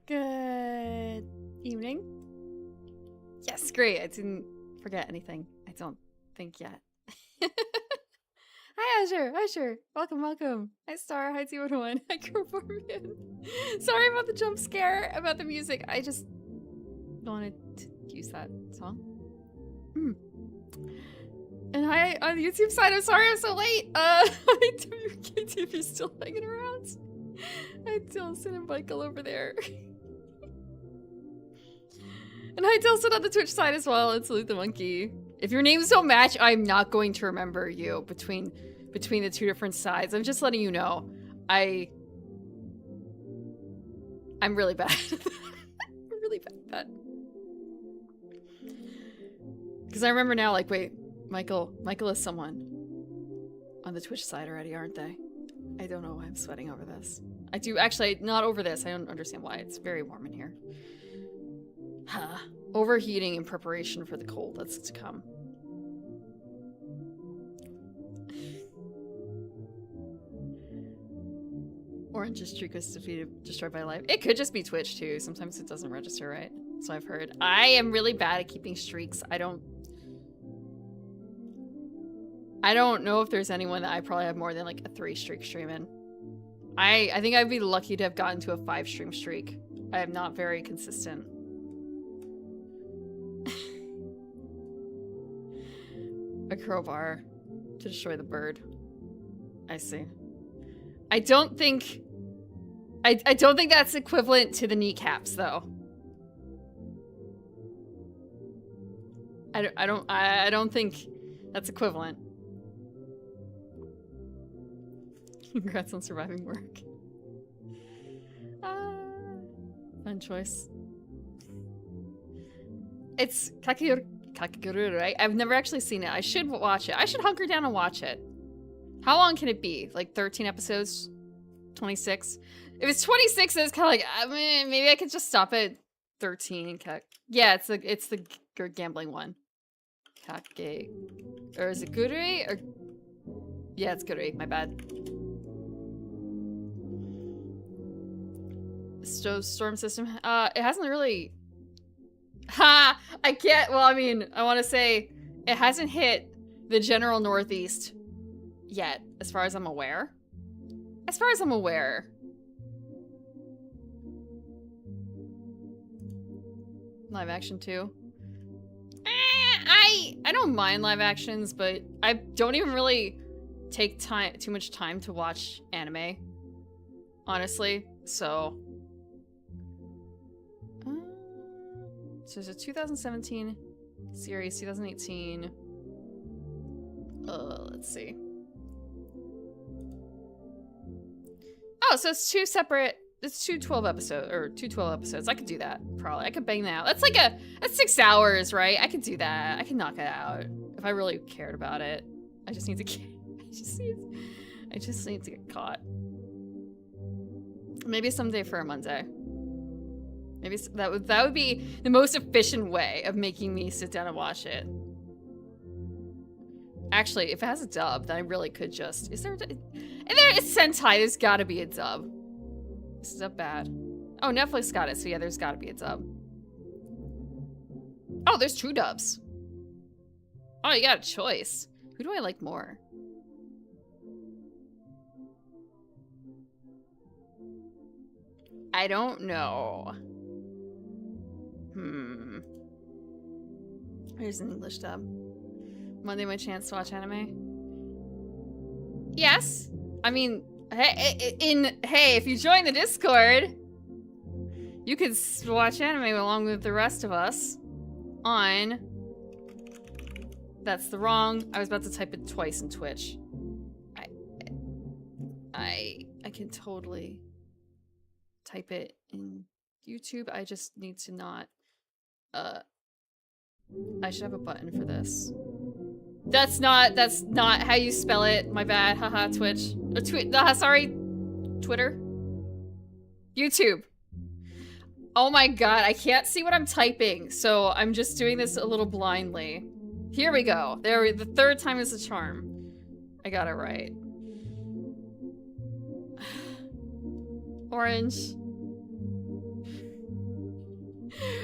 Good evening. Yes, great. I didn't forget anything. I don't think yet. Hi, Azure. Azure. Welcome, welcome. Hi, Star. Hi, T101. Hi, Corporbian. Sorry about the jump scare, about the music. I just wanted to use that song. And hi on the YouTube side. I'm sorry I'm so late. WKTV still hanging around. Hi, Tilson and Michael over there. And hi, Tilson on the Twitch side as well, and Salute the Monkey. If your names don't match, I'm not going to remember you between the two different sides. I'm just letting you know. I'm really bad. I'm really bad at that. Because I remember now, like, wait, Michael is someone on the Twitch side already, aren't they? I don't know why I'm sweating over this. I do, actually, not over this. I don't understand why. It's very warm in here. Huh. Overheating in preparation for the cold that's to come. Orange's streak was destroyed by life. It could just be Twitch too. Sometimes it doesn't register right. So I've heard. I am really bad at keeping streaks. I don't know if there's anyone that I probably have more than like a 3-streak stream in. I think I'd be lucky to have gotten to a 5-stream streak. I am not very consistent. A crowbar to destroy the bird. I see. I don't think that's equivalent to the kneecaps though. I don't think that's equivalent. Congrats on surviving work. Fun choice. It's Kakegurui, right? I've never actually seen it. I should watch it. I should hunker down and watch it. How long can it be? Like 13 episodes? 26? If it's 26, then it's kind of like, I mean, maybe I could just stop at 13. Yeah, it's the gambling one. Kake. Or is it Gurui? Or yeah, it's Gurui. My bad. Storm system. It hasn't really. Ha! I can't. Well, I mean, I want to say it hasn't hit the general Northeast yet, as far as I'm aware. As far as I'm aware. Live action too. I don't mind live actions, but I don't even really take too much time to watch anime, honestly. So So there's a 2017 series, 2018. Let's see. Oh, so it's two separate. It's two 12 episodes. I could do that, probably. I could bang that out. That's 6 hours, right? I could do that. I can knock it out if I really cared about it. I just need to get, I just need to get caught. Maybe someday for a Monday. Maybe that would be the most efficient way of making me sit down and watch it. Actually, if it has a dub, then I really could just... Is there a... And there is Sentai. There's gotta be a dub. This is up bad. Oh, Netflix got it, so yeah, there's gotta be a dub. Oh, there's true dubs. Oh, you got a choice. Who do I like more? I don't know. Here's an English dub. Monday, my chance to watch anime. Yes. I mean, hey, if you join the Discord, you could watch anime along with the rest of us on... That's the wrong... I was about to type it twice in Twitch. I can totally type it in YouTube. I just need to not... I should have a button for this. That's not how you spell it. My bad. Haha, Twitch. Or sorry. Twitter. YouTube. Oh my god, I can't see what I'm typing, so I'm just doing this a little blindly. Here we go. The third time is a charm. I got it right. Orange.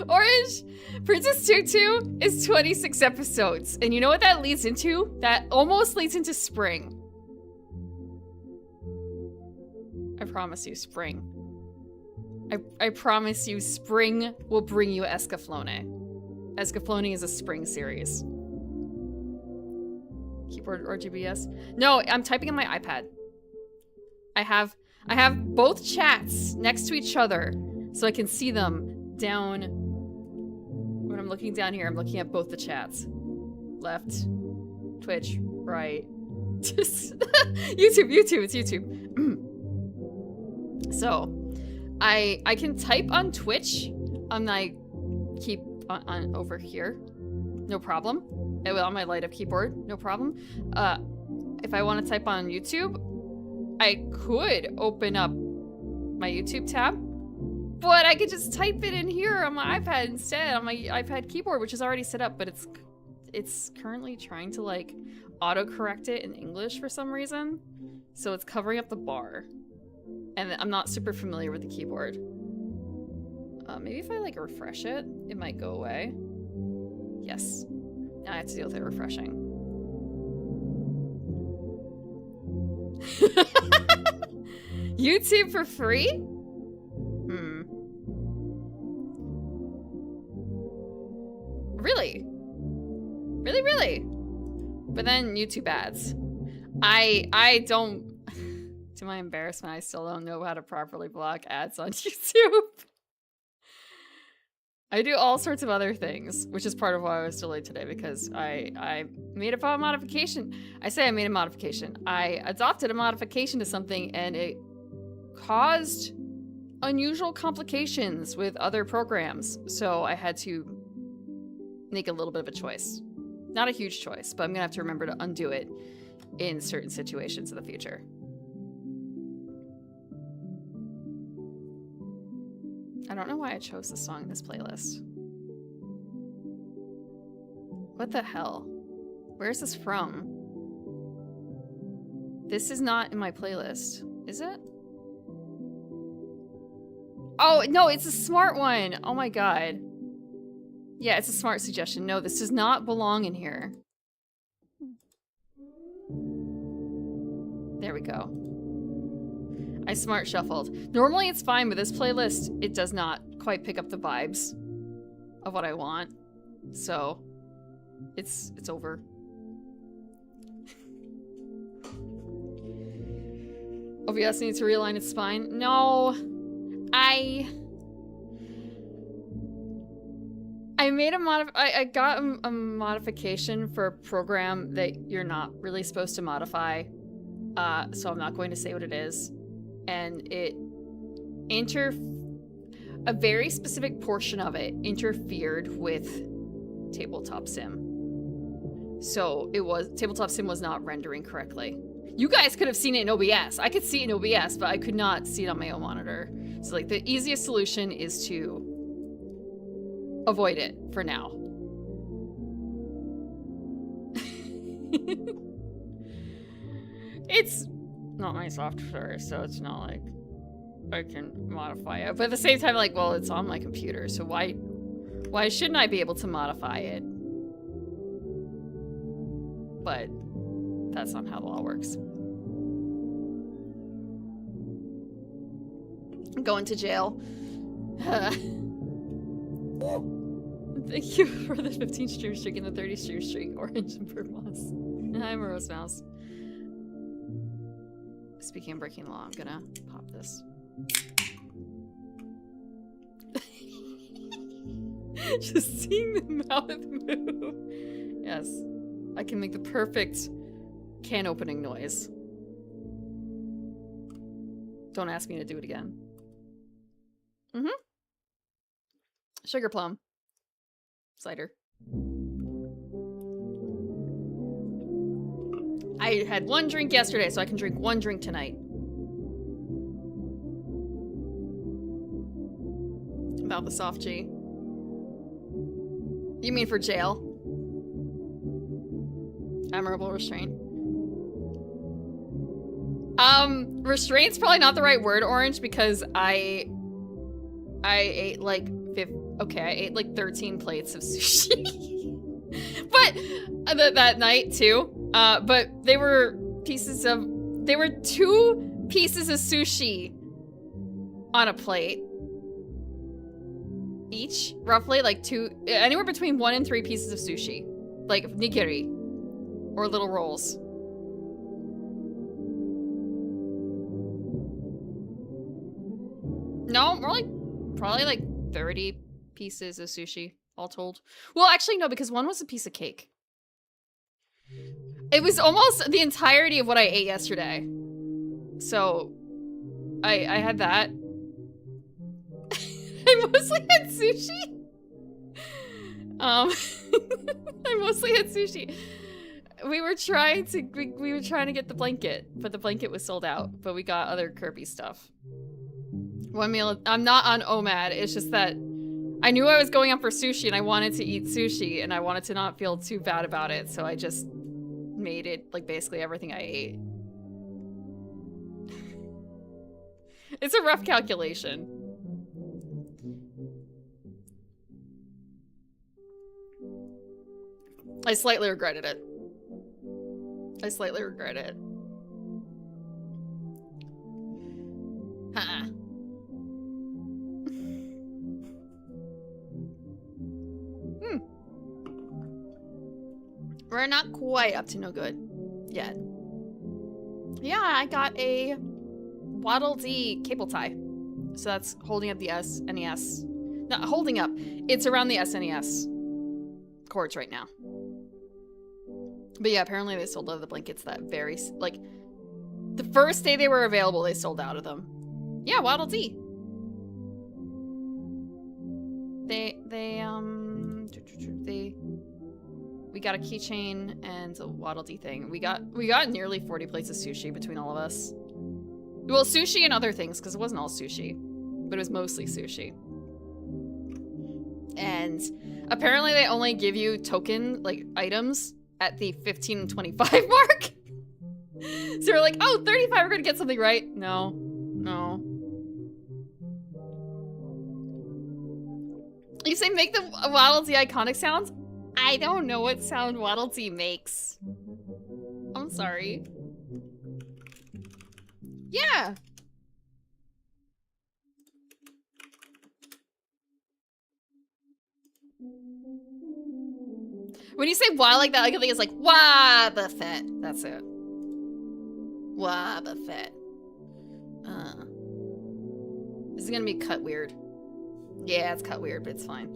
Orange! Princess Tutu is 26 episodes. And you know what that leads into? That almost leads into spring. I promise you, spring. I promise you, spring will bring you Escaflowne. Escaflowne is a spring series. Keyboard RGBS? No, I'm typing on my iPad. I have both chats next to each other so I can see them down. When I'm looking down here, I'm looking at both the chats. Left, Twitch, right. YouTube, it's YouTube. So, I can type on Twitch on my keep on over here, no problem. On my light up keyboard, no problem. If I want to type on YouTube, I could open up my YouTube tab, but I could just type it in here on my iPad instead, on my iPad keyboard, which is already set up, but it's currently trying to like autocorrect it in English for some reason, so it's covering up the bar. And I'm not super familiar with the keyboard. Maybe if I like refresh it, it might go away. Yes. Now I have to deal with it refreshing. YouTube for free? Really? Really? But then YouTube ads. I don't... To my embarrassment, I still don't know how to properly block ads on YouTube. I do all sorts of other things, which is part of why I was delayed today, because I made a modification. I say I made a modification. I adopted a modification to something, and it caused unusual complications with other programs. So I had to make a little bit of a choice. Not a huge choice, but I'm gonna have to remember to undo it in certain situations in the future. I don't know why I chose this song in this playlist. What the hell? Where's this from? This is not in my playlist, is it? Oh, no, it's a smart one. Oh my god. Yeah, it's a smart suggestion. No, this does not belong in here. There we go. I smart shuffled. Normally it's fine, but this playlist, it does not quite pick up the vibes of what I want. So, it's over. OBS needs to realign its spine. I I made I got a modification for a program that you're not really supposed to modify. So I'm not going to say what it is. And it a very specific portion of it interfered with Tabletop Sim. So Tabletop Sim was not rendering correctly. You guys could have seen it in OBS. I could see it in OBS, but I could not see it on my own monitor. So like the easiest solution is to avoid it for now. It's not my software, so it's not like I can modify it. But at the same time, like, well, it's on my computer, so why shouldn't I be able to modify it? But that's not how the law works. I'm going to jail. Thank you for the 15 stream streak and the 30 stream streak, Orange and Burmoss. And I'm a Rose Mouse. Speaking of breaking the law, I'm gonna pop this. Just seeing the mouth move. Yes. I can make the perfect can opening noise. Don't ask me to do it again. Sugar plum. Cider. I had one drink yesterday, so I can drink one drink tonight. About the soft G. You mean for jail? Admirable restraint. Restraint's probably not the right word, Orange, because I ate like I ate like 13 plates of sushi. But that night too. But they were 2 pieces of sushi on a plate. Each, roughly, like anywhere between 1 and 3 pieces of sushi. Like nigiri. Or little rolls. No, more like, probably like 30 pieces of sushi, all told. Well, actually, no, because one was a piece of cake. It was almost the entirety of what I ate yesterday. So, I had that. I mostly had sushi. I mostly had sushi. We were trying to get the blanket, but the blanket was sold out. But we got other Kirby stuff. One meal. I'm not on OMAD. It's just that I knew I was going up for sushi, and I wanted to eat sushi, and I wanted to not feel too bad about it. So I just made it like basically everything I ate. It's a rough calculation. I slightly regretted it. I slightly regret it. Huh. We're not quite up to no good yet. Yeah, I got a Waddle Dee cable tie. So that's holding up the SNES. Not holding up. It's around the SNES cords right now. But yeah, apparently they sold out of the blankets that very, like, the first day they were available, they sold out of them. Yeah, Waddle Dee. We got a keychain and a Waddle Dee thing. We got nearly 40 plates of sushi between all of us. Well, sushi and other things, because it wasn't all sushi, but it was mostly sushi. And apparently they only give you token, like, items at the 15 and 25 mark. So we're like, oh, 35, we're gonna get something right. No. You say make the Waddle Dee iconic sounds? I don't know what sound Waddle Dee makes. I'm sorry. Yeah. When you say wow like that, like I think it's like wah the fet. That's it. Wah the fet. This is gonna be cut weird. Yeah, it's cut weird, but it's fine.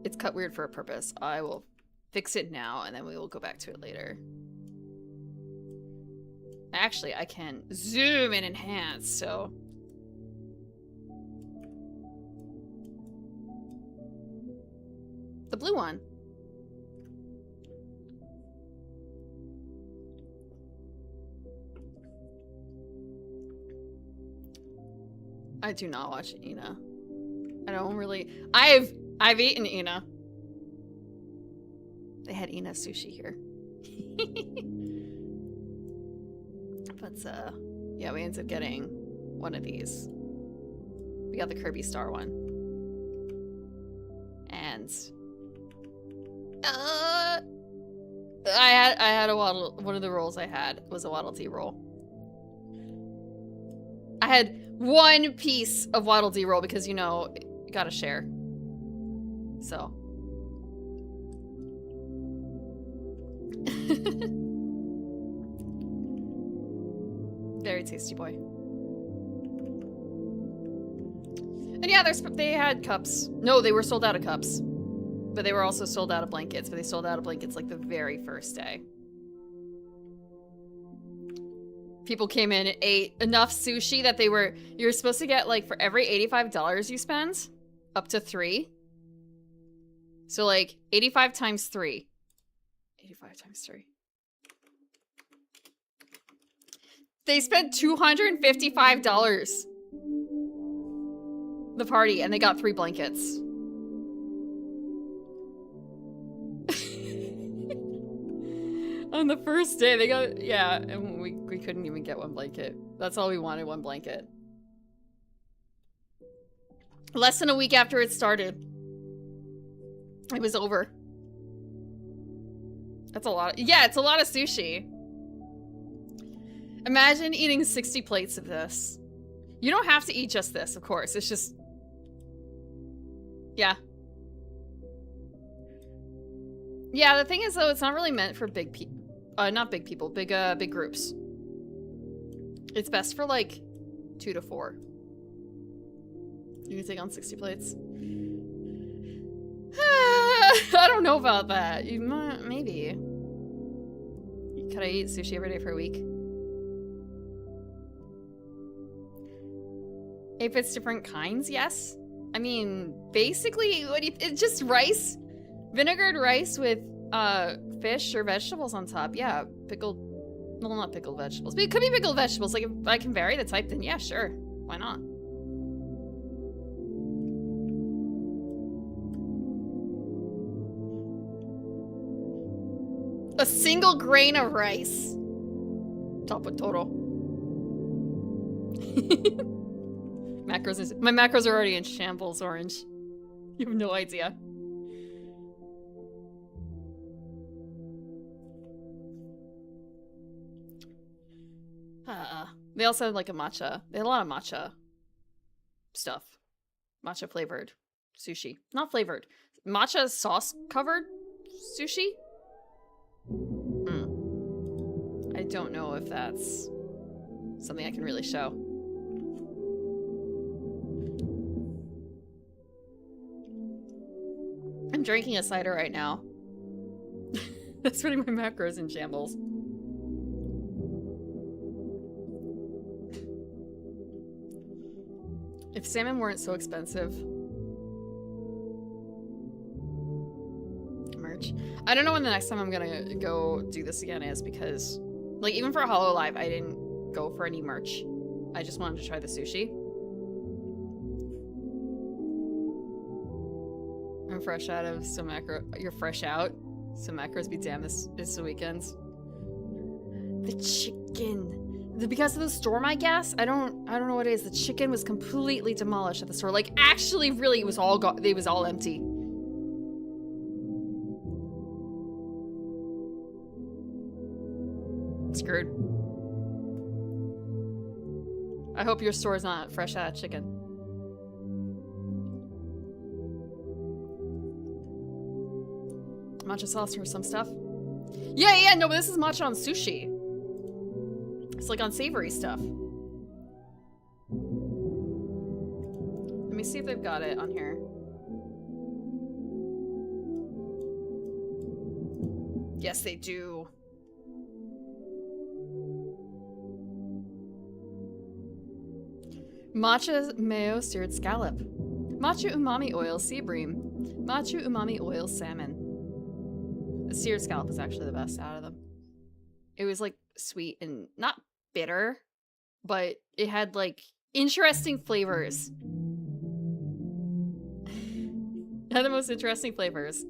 It's cut weird for a purpose. I will fix it now, and then we will go back to it later. Actually, I can zoom and enhance, so... The blue one. I do not watch Ina. I don't really... I've eaten Ina. They had Ina sushi here. But, yeah, we ended up getting one of these. We got the Kirby Star one. And... I had a Waddle... One of the rolls I had was a Waddle Dee roll. I had one piece of Waddle Dee roll because, you know, you gotta share. So. Very tasty, boy. And yeah, they had cups. No, they were sold out of cups. But they were also sold out of blankets. But they sold out of blankets like the very first day. People came in and ate enough sushi that you were supposed to get, like, for every $85 you spend, up to 3. So, like, 85 times 3. 85 times 3. They spent $255. The party, and they got 3 blankets. On the first day, they got, yeah, and we couldn't even get one blanket. That's all we wanted, one blanket. Less than a week after it started. It was over. That's a lot. Yeah, it's a lot of sushi. Imagine eating 60 plates of this. You don't have to eat just this, of course. It's just... Yeah. Yeah, the thing is, though, it's not really meant for big people. Not big people, big groups. It's best for, like, 2 to 4. You can take on 60 plates. I don't know about that. You might, maybe. Could I eat sushi every day for a week? If it's different kinds, yes. I mean, basically, it's just rice. Vinegared rice with fish or vegetables on top. Yeah, pickled... Well, not pickled vegetables. But it could be pickled vegetables. Like, if I can vary the type, then yeah, sure. Why not? A single grain of rice. Top with Toro. Macros. My macros are already in shambles, Orange. You have no idea. They also had like a matcha. They had a lot of matcha stuff. Matcha flavored sushi. Not flavored. Matcha sauce covered sushi? I don't know if that's something I can really show. I'm drinking a cider right now. That's putting my macros in shambles. If salmon weren't so expensive. Merch. I don't know when the next time I'm gonna go do this again is because, like, even for Hololive, I didn't go for any merch. I just wanted to try the sushi. I'm fresh out of some macro. You're fresh out? Some macros be damn this the weekends. The chicken. Because of the storm, I guess? I don't know what it is. The chicken was completely demolished at the store. Like, actually, really, it was all empty. Screwed. I hope your store's not fresh out of chicken. Matcha sauce for some stuff. Yeah, no, but this is matcha on sushi. It's like on savory stuff. Let me see if they've got it on here. Yes, they do. Matcha mayo seared scallop. Matcha umami oil sea bream. Matcha umami oil salmon. The seared scallop is actually the best out of them. It was like sweet and not bitter, but it had like interesting flavors. It had the most interesting flavors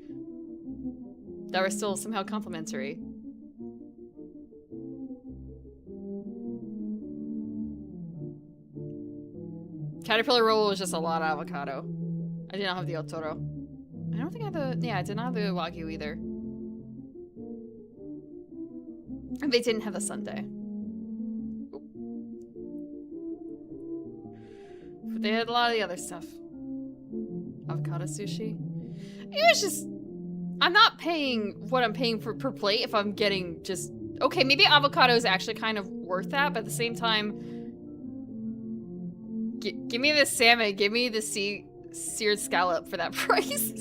that were still somehow complimentary. Caterpillar roll was just a lot of avocado. I did not have the Otoro. I don't think I had the... Yeah, I did not have the Wagyu either. And they didn't have the sundae. But they had a lot of the other stuff. Avocado sushi. It was just... I'm not paying what I'm paying for per plate if I'm getting just... Okay, maybe avocado is actually kind of worth that, but at the same time... Give me the salmon, give me the seared scallop for that price.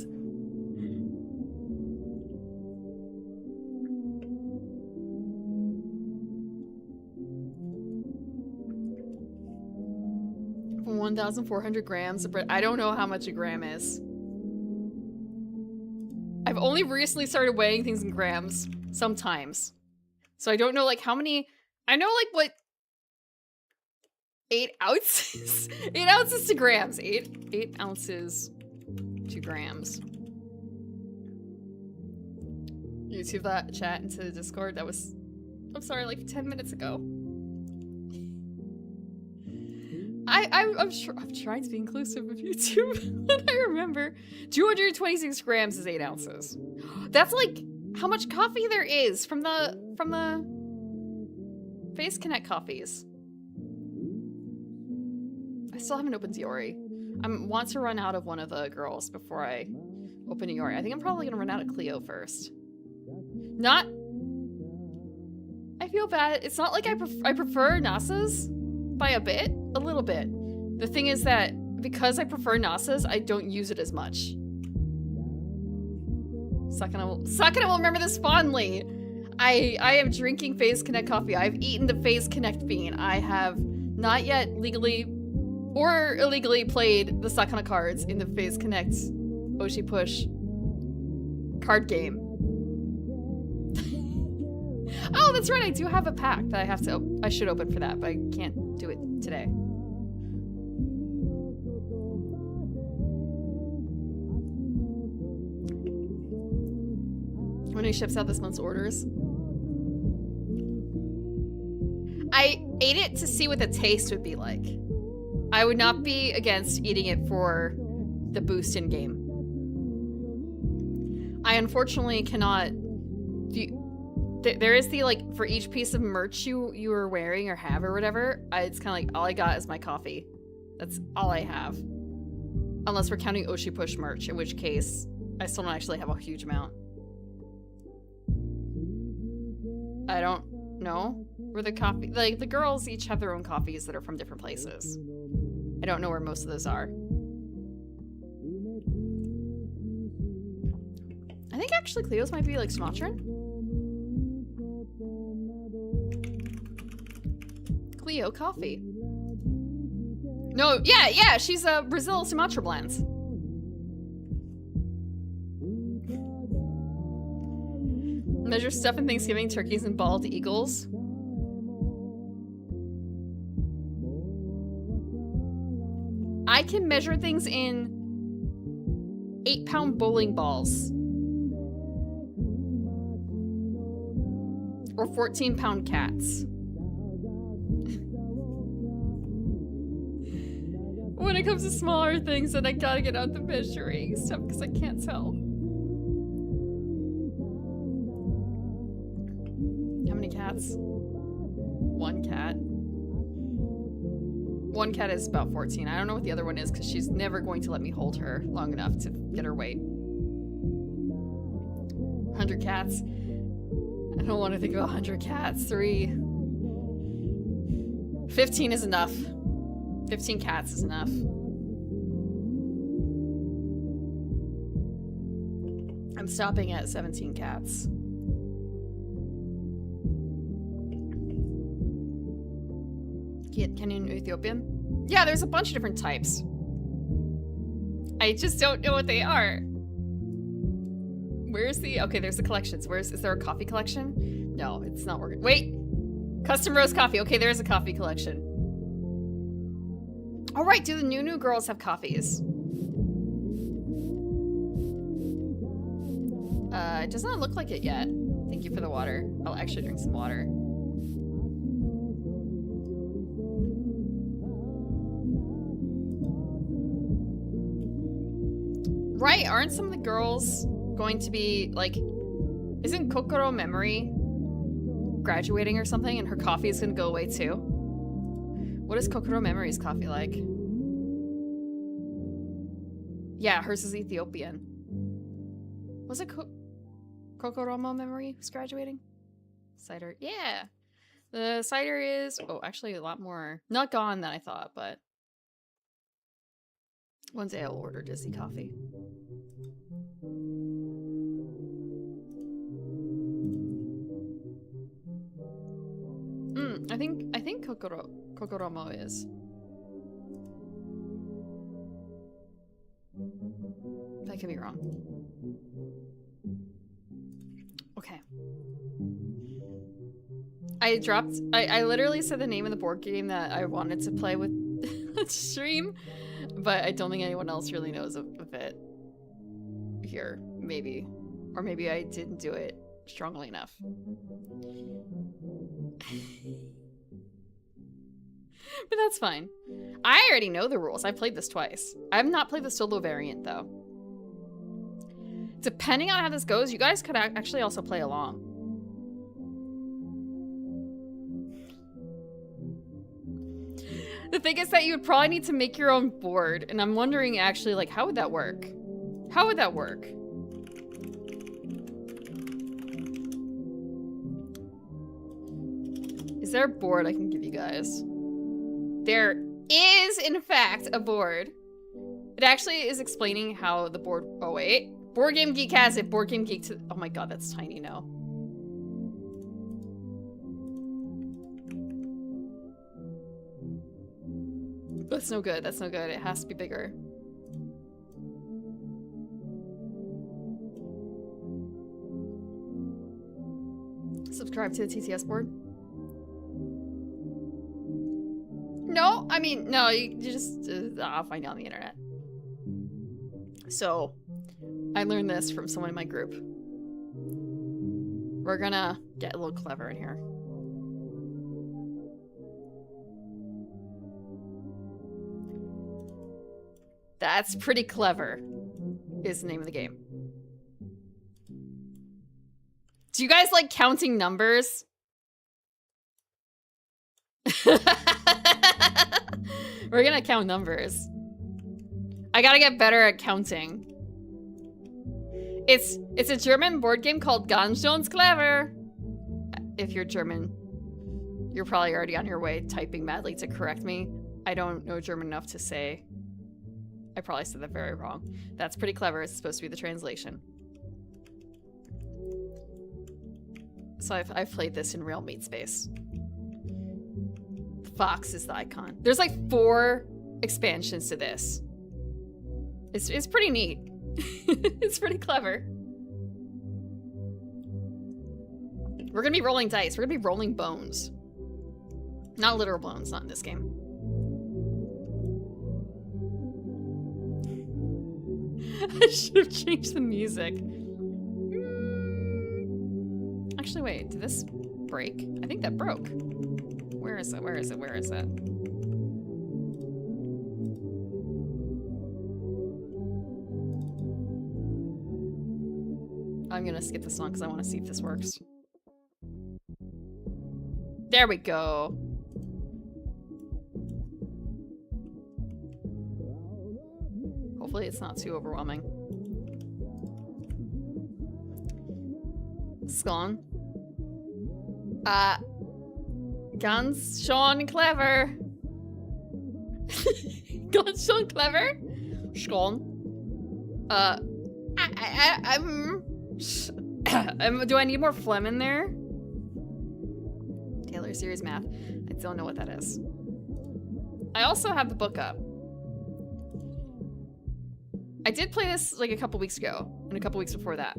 For 1,400 grams of bread. I don't know how much a gram is. I've only recently started weighing things in grams, sometimes. So I don't know like how many, I know like what 8 ounces? 8 ounces to grams. 8 ounces to grams. YouTube that chat into the Discord. That was, I'm sorry, like 10 minutes ago. I'm trying to be inclusive of YouTube. And I remember 226 grams is 8 ounces. That's like how much coffee there is from the Face Connect coffees. I still haven't opened Iori. I want to run out of one of the girls before I open Iori. I think I'm probably gonna run out of Cleo first. Not... I feel bad. It's not like I prefer Nasa's by a bit. A little bit. The thing is that because I prefer Nasa's, I don't use it as much. Sakana will remember this fondly. I am drinking Phase Connect coffee. I've eaten the Phase Connect bean. I have not yet legally or illegally played the Sakana cards in the Phase Connect Oshi Push card game. Oh, that's right. I do have a pack that I should open for that, but I can't do it today. When he ships out this month's orders. I ate it to see what the taste would be like. I would not be against eating it for the boost in game. I unfortunately cannot... There is the, like, for each piece of merch you are wearing or have or whatever, it's kind of like, all I got is my coffee. That's all I have. Unless we're counting Oshi Push merch, in which case, I still don't actually have a huge amount. I don't know where the coffee... Like, the girls each have their own coffees that are from different places. I don't know where most of those are. I think actually Cleo's might be, like, Sumatran. Cleo coffee. No, yeah, she's a Brazil Sumatra blends. Measure stuff in Thanksgiving turkeys and bald eagles. I can measure things in 8-pound bowling balls. Or 14-pound cats. When it comes to smaller things, then I gotta get out the measuring stuff because I can't tell. How many cats? One cat. One cat is about 14. I don't know what the other one is because she's never going to let me hold her long enough to get her weight. 100 cats. I don't want to think about 100 cats. 3. 15 is enough. 15 cats is enough. I'm stopping at 17 cats. Kenyan Ethiopian? Yeah, there's a bunch of different types. I just don't know what they are. Where's the... Okay, there's the collections. Is there a coffee collection? No, it's not working. Wait! Custom roast coffee. Okay, there's a coffee collection. All right, do the new girls have coffees? It does not look like it yet. Thank you for the water. I'll actually drink some water. Right, aren't some of the girls going to be, like... Isn't Kokoro Memory graduating or something and her coffee is gonna go away too? What is Kokoro Memory's coffee like? Yeah, hers is Ethiopian. Was it Kokoromo Memory who's graduating? Cider, yeah. The cider is, oh, actually a lot more, not gone than I thought, but one day I'll order Disney coffee. I think Kokoromo is. I could be wrong. Okay. I literally said the name of the board game that I wanted to play with stream, but I don't think anyone else really knows of it here, maybe. Or maybe I didn't do it strongly enough. But that's fine. I already know the rules. I played this twice. I have not played the solo variant, though. Depending on how this goes, you guys could actually also play along. The thing is that you would probably need to make your own board, and I'm wondering actually, like, how would that work? How would that work? Is there a board I can give you guys? There is, in fact, a board. It actually is explaining how the board... Oh, wait. Board Game Geek has it. Board Game Geek to... Oh my god, that's tiny now. That's no good. That's no good. It has to be bigger. Subscribe to the TTS board. No, I mean, no, you just, I'll find it on the internet. So, I learned this from someone in my group. We're gonna get a little clever in here. That's pretty clever, is the name of the game. Do you guys like counting numbers? We're gonna count numbers. I gotta get better at counting. It's a German board game called Ganz schön clever. If you're German, you're probably already on your way typing madly to correct me. I don't know German enough to say. I probably said that very wrong. That's pretty clever. It's supposed to be the translation. So I've played this in real meat space. Fox is the icon. There's like 4 expansions to this. It's pretty neat. It's pretty clever. We're gonna be rolling dice. We're gonna be rolling bones. Not literal bones, not in this game. I should have changed the music. Actually, wait, did this break? I think that broke. Where is it? Where is it? Where is it? I'm gonna skip this song because I want to see if this works. There we go. Hopefully it's not too overwhelming. Skål. Ganz schön clever. Ganz schön clever. Skål. Do I need more phlegm in there? Taylor series math. I don't know what that is. I also have the book up. I did play this like a couple weeks ago, and a couple weeks before that.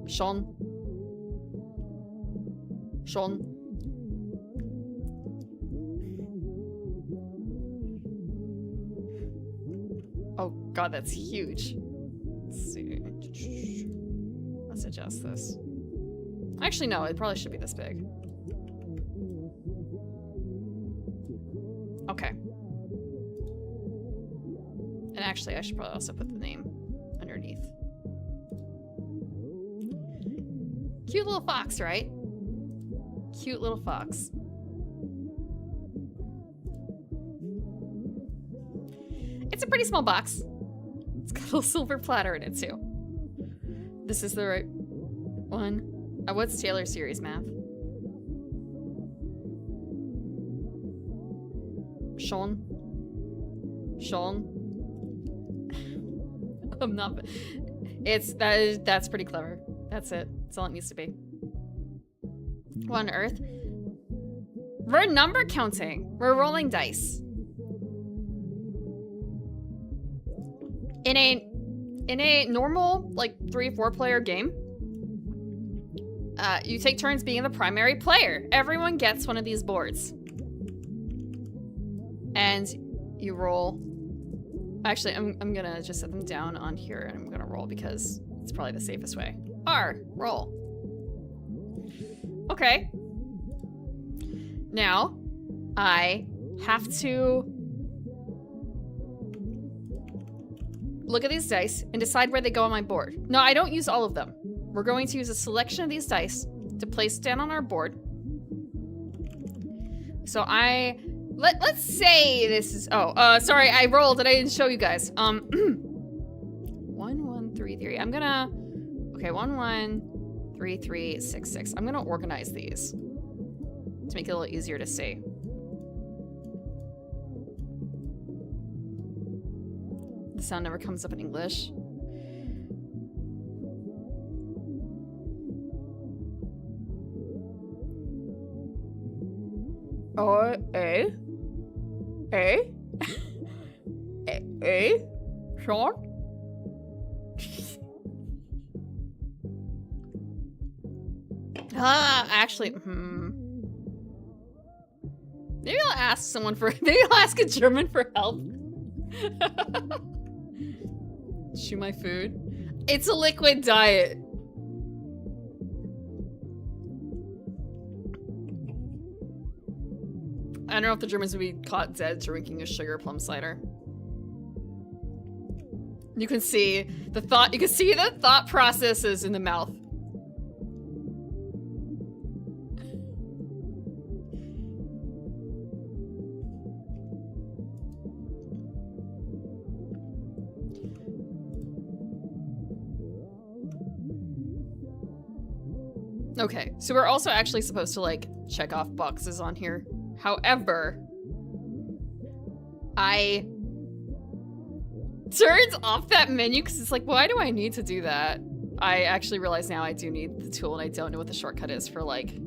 Sean. Oh god, that's huge. Let's see. Let's adjust this. Actually, no, it probably should be this big. Okay. And actually, I should probably also put the name underneath. Cute little fox, right? Cute little fox. It's a pretty small box. It's got a little silver platter in it, too. This is the right one. What's Taylor's series math? Sean? I'm not. That's pretty clever. That's it. That's all it needs to be. What on earth? We're number counting. We're rolling dice. In a normal, like, 3-4 player game, you take turns being the primary player. Everyone gets one of these boards. And you roll. Actually, I'm gonna just set them down on here and I'm gonna roll because it's probably the safest way. Roll. Okay. Now, I have to look at these dice and decide where they go on my board. No, I don't use all of them. We're going to use a selection of these dice to place down on our board. So let's say this is, sorry, I rolled and I didn't show you guys. 1, 1, 3, 3. I'm gonna, okay, 1, 1, 3, 3, 6, 6. I'm gonna organize these to make it a little easier to see. The sound never comes up in English. Oh, A? Sean? Actually, maybe I'll ask someone for, maybe I'll ask a German for help. Chew my food. It's a liquid diet. I don't know if the Germans would be caught dead drinking a sugar plum cider. You can see the thought processes in the mouth. Okay, so we're also actually supposed to like check off boxes on here. However, I turned off that menu because it's like, why do I need to do that? I actually realize now I do need the tool and I don't know what the shortcut is for like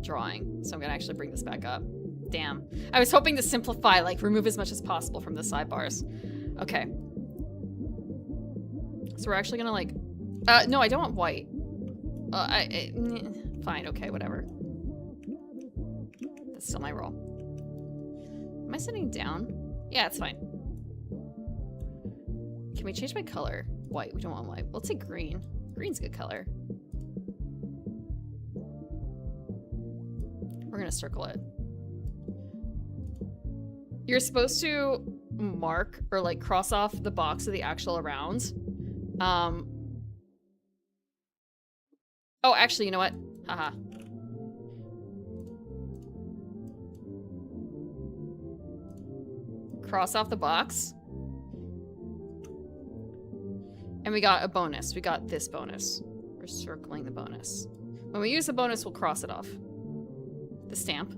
drawing. So I'm gonna actually bring this back up. Damn. I was hoping to simplify, like remove as much as possible from the sidebars. Okay. So we're actually gonna like, no, I don't want white. Fine, okay, whatever. That's still my roll. Am I sitting down? Yeah, it's fine. Can we change my color? White, we don't want white. Let's say green. Green's a good color. We're gonna circle it. You're supposed to mark or like cross off the box of the actual round. Oh, actually, you know what? Haha. Cross off the box. And we got a bonus. We got this bonus. We're circling the bonus. When we use the bonus, we'll cross it off. The stamp.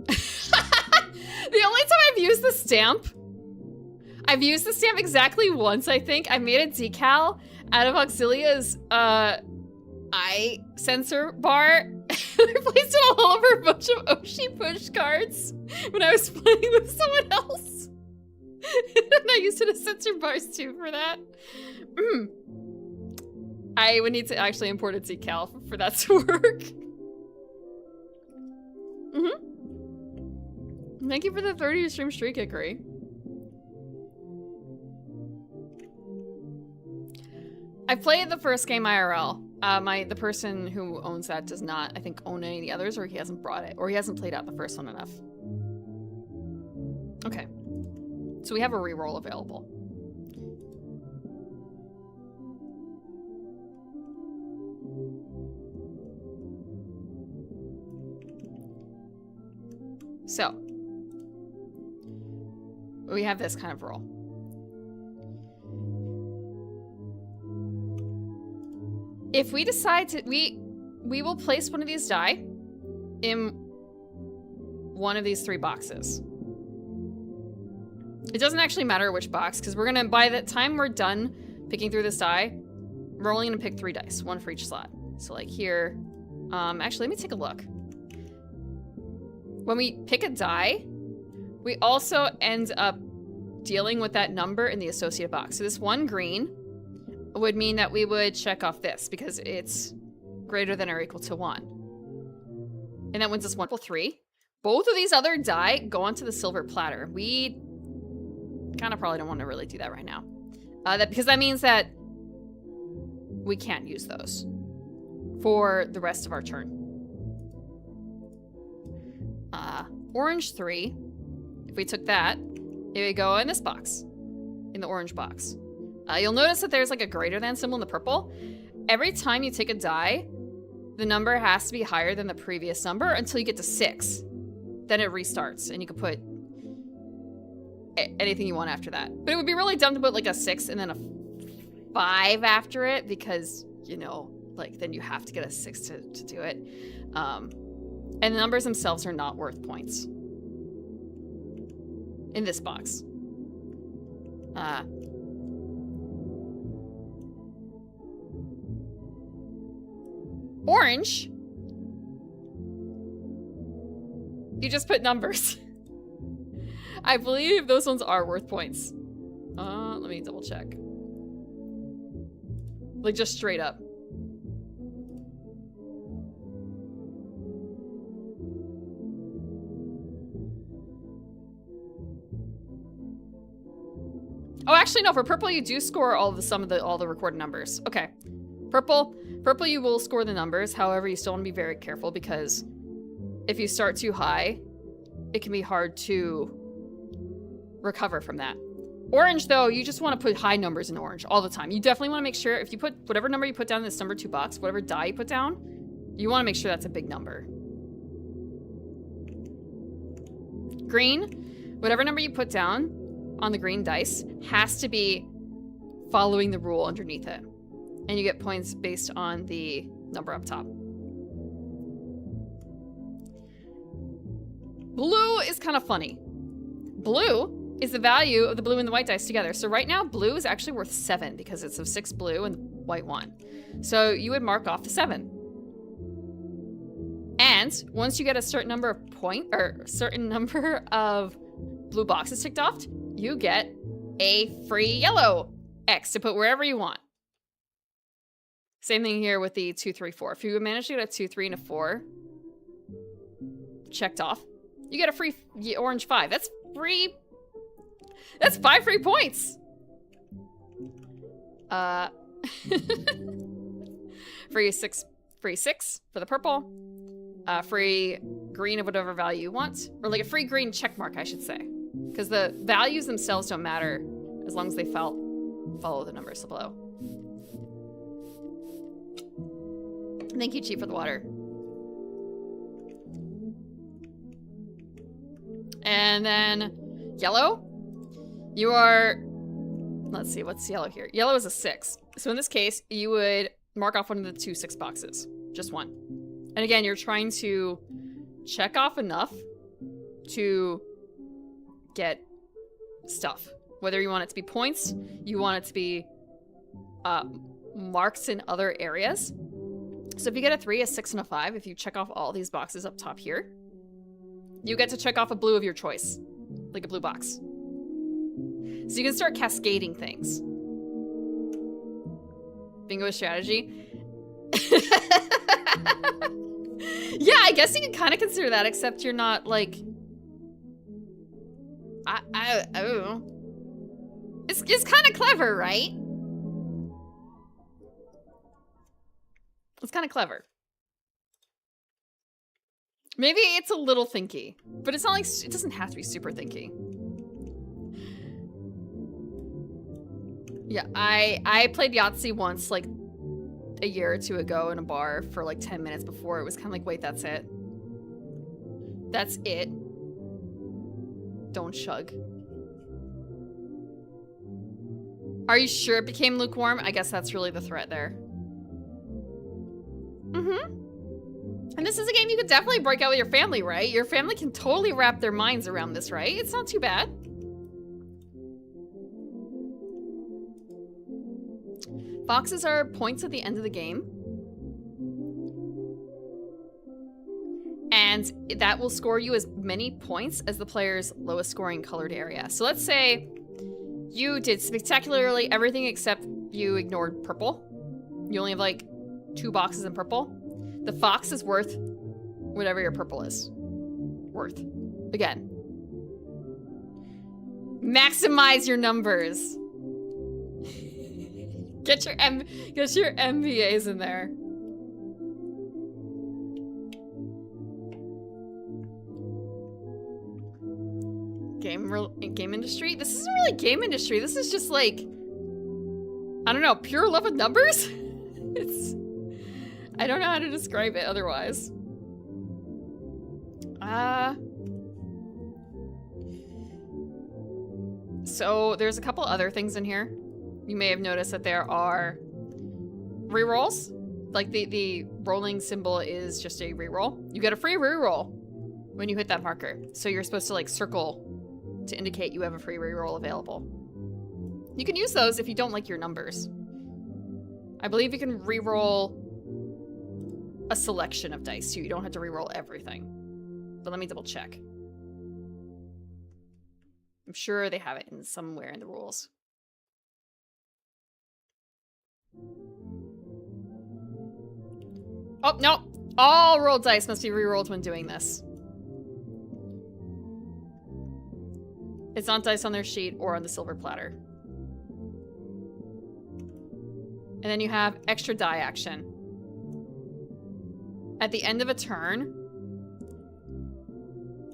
The only time I've used the stamp, I've used the stamp exactly once, I think. I made a decal out of Auxilia's eye sensor bar. I placed it all over a bunch of Oshi push cards when I was playing with someone else. And I used it as sensor bars too for that. I would need to actually import a decal for that to work. Thank you for the 30 stream streak, Hickory. I played the first game IRL. The person who owns that does not, I think, own any of the others, or he hasn't brought it, or he hasn't played out the first one enough. Okay. So we have a reroll available. So, we have this kind of roll. If we decide to, we will place one of these die in one of these 3 boxes. It doesn't actually matter which box, because we're gonna, by the time we're done picking through this die, we're only gonna pick 3 dice, 1 for each slot. So like here, actually, let me take a look. When we pick a die, we also end up dealing with that number in the associated box. So this 1 green would mean that we would check off this because it's greater than or equal to 1. And that wins us 1 equal 3. Both of these other die go onto the silver platter. We kind of probably don't want to really do that right now. Because that means that we can't use those for the rest of our turn. Orange 3, if we took that, it would go in this box, in the orange box. You'll notice that there's like a greater than symbol in the purple. Every time you take a die, the number has to be higher than the previous number until you get to 6. Then it restarts, and you can put anything you want after that. But it would be really dumb to put like a 6 and then a 5 after it, because, you know, like then you have to get a 6 to do it. And the numbers themselves are not worth points. In this box. Orange. You just put numbers. I believe those ones are worth points. Let me double check. Like just straight up. Oh, actually, no. For purple, you do score all the recorded numbers. Okay, purple, you will score the numbers. However, you still want to be very careful because if you start too high, it can be hard to recover from that. Orange, though, you just want to put high numbers in orange all the time. You definitely want to make sure if you put whatever number you put down in this number 2 box, whatever die you put down, you want to make sure that's a big number. Green, whatever number you put down on the green dice has to be following the rule underneath it. And you get points based on the number up top. Blue is kind of funny. Blue is the value of the blue and the white dice together. So right now, blue is actually worth 7 because it's of 6 blue and white 1. So you would mark off the 7. And once you get a certain number of certain number of blue boxes ticked off, you get a free yellow X to put wherever you want. Same thing here with the 2, 3, 4. If you manage to get a 2, 3, and a 4 checked off, you get a free orange 5. That's free. That's 5 free points. Free 6 for the purple. Free green of whatever value you want. Or like a free green check mark, I should say. Because the values themselves don't matter as long as they follow the numbers below. Thank you, Chief, for the water. And then yellow. You are, let's see, what's yellow here? Yellow is a 6. So in this case, you would mark off one of the 2 6 boxes. Just one. And again, you're trying to check off enough to get stuff. Whether you want it to be points, you want it to be marks in other areas. So if you get a 3, a 6, and a 5, if you check off all these boxes up top here, you get to check off a blue of your choice. Like a blue box. So you can start cascading things. Bingo strategy. Yeah, I guess you can kind of consider that, except you're not, like... I don't know. It's kind of clever, right? It's kind of clever. Maybe it's a little thinky, but it's not like, it doesn't have to be super thinky. Yeah, I played Yahtzee once, like, a year or two ago in a bar for like 10 minutes before. It was kind of like, wait, that's it? That's it? Don't chug. Are you sure it became lukewarm? I guess that's really the threat there. And this is a game you could definitely break out with your family, right? Your family can totally wrap their minds around this, right? It's not too bad. Boxes are points at the end of the game. And that will score you as many points as the player's lowest scoring colored area. So let's say you did spectacularly everything except you ignored purple. You only have like 2 boxes in purple. The fox is worth whatever your purple is worth. Again. Maximize your numbers. Get your MVAs in there. Game industry? This isn't really game industry. This is just like, I don't know, pure love of numbers? I don't know how to describe it otherwise. So there's a couple other things in here. You may have noticed that there are rerolls. Like the rolling symbol is just a reroll. You get a free reroll when you hit that marker. So you're supposed to like circle to indicate you have a free reroll available. You can use those if you don't like your numbers. I believe you can reroll a selection of dice, so you don't have to reroll everything. But let me double check. I'm sure they have it in somewhere in the rules. Oh, no! All rolled dice must be rerolled when doing this. It's not dice on their sheet or on the silver platter. And then you have extra die action. At the end of a turn,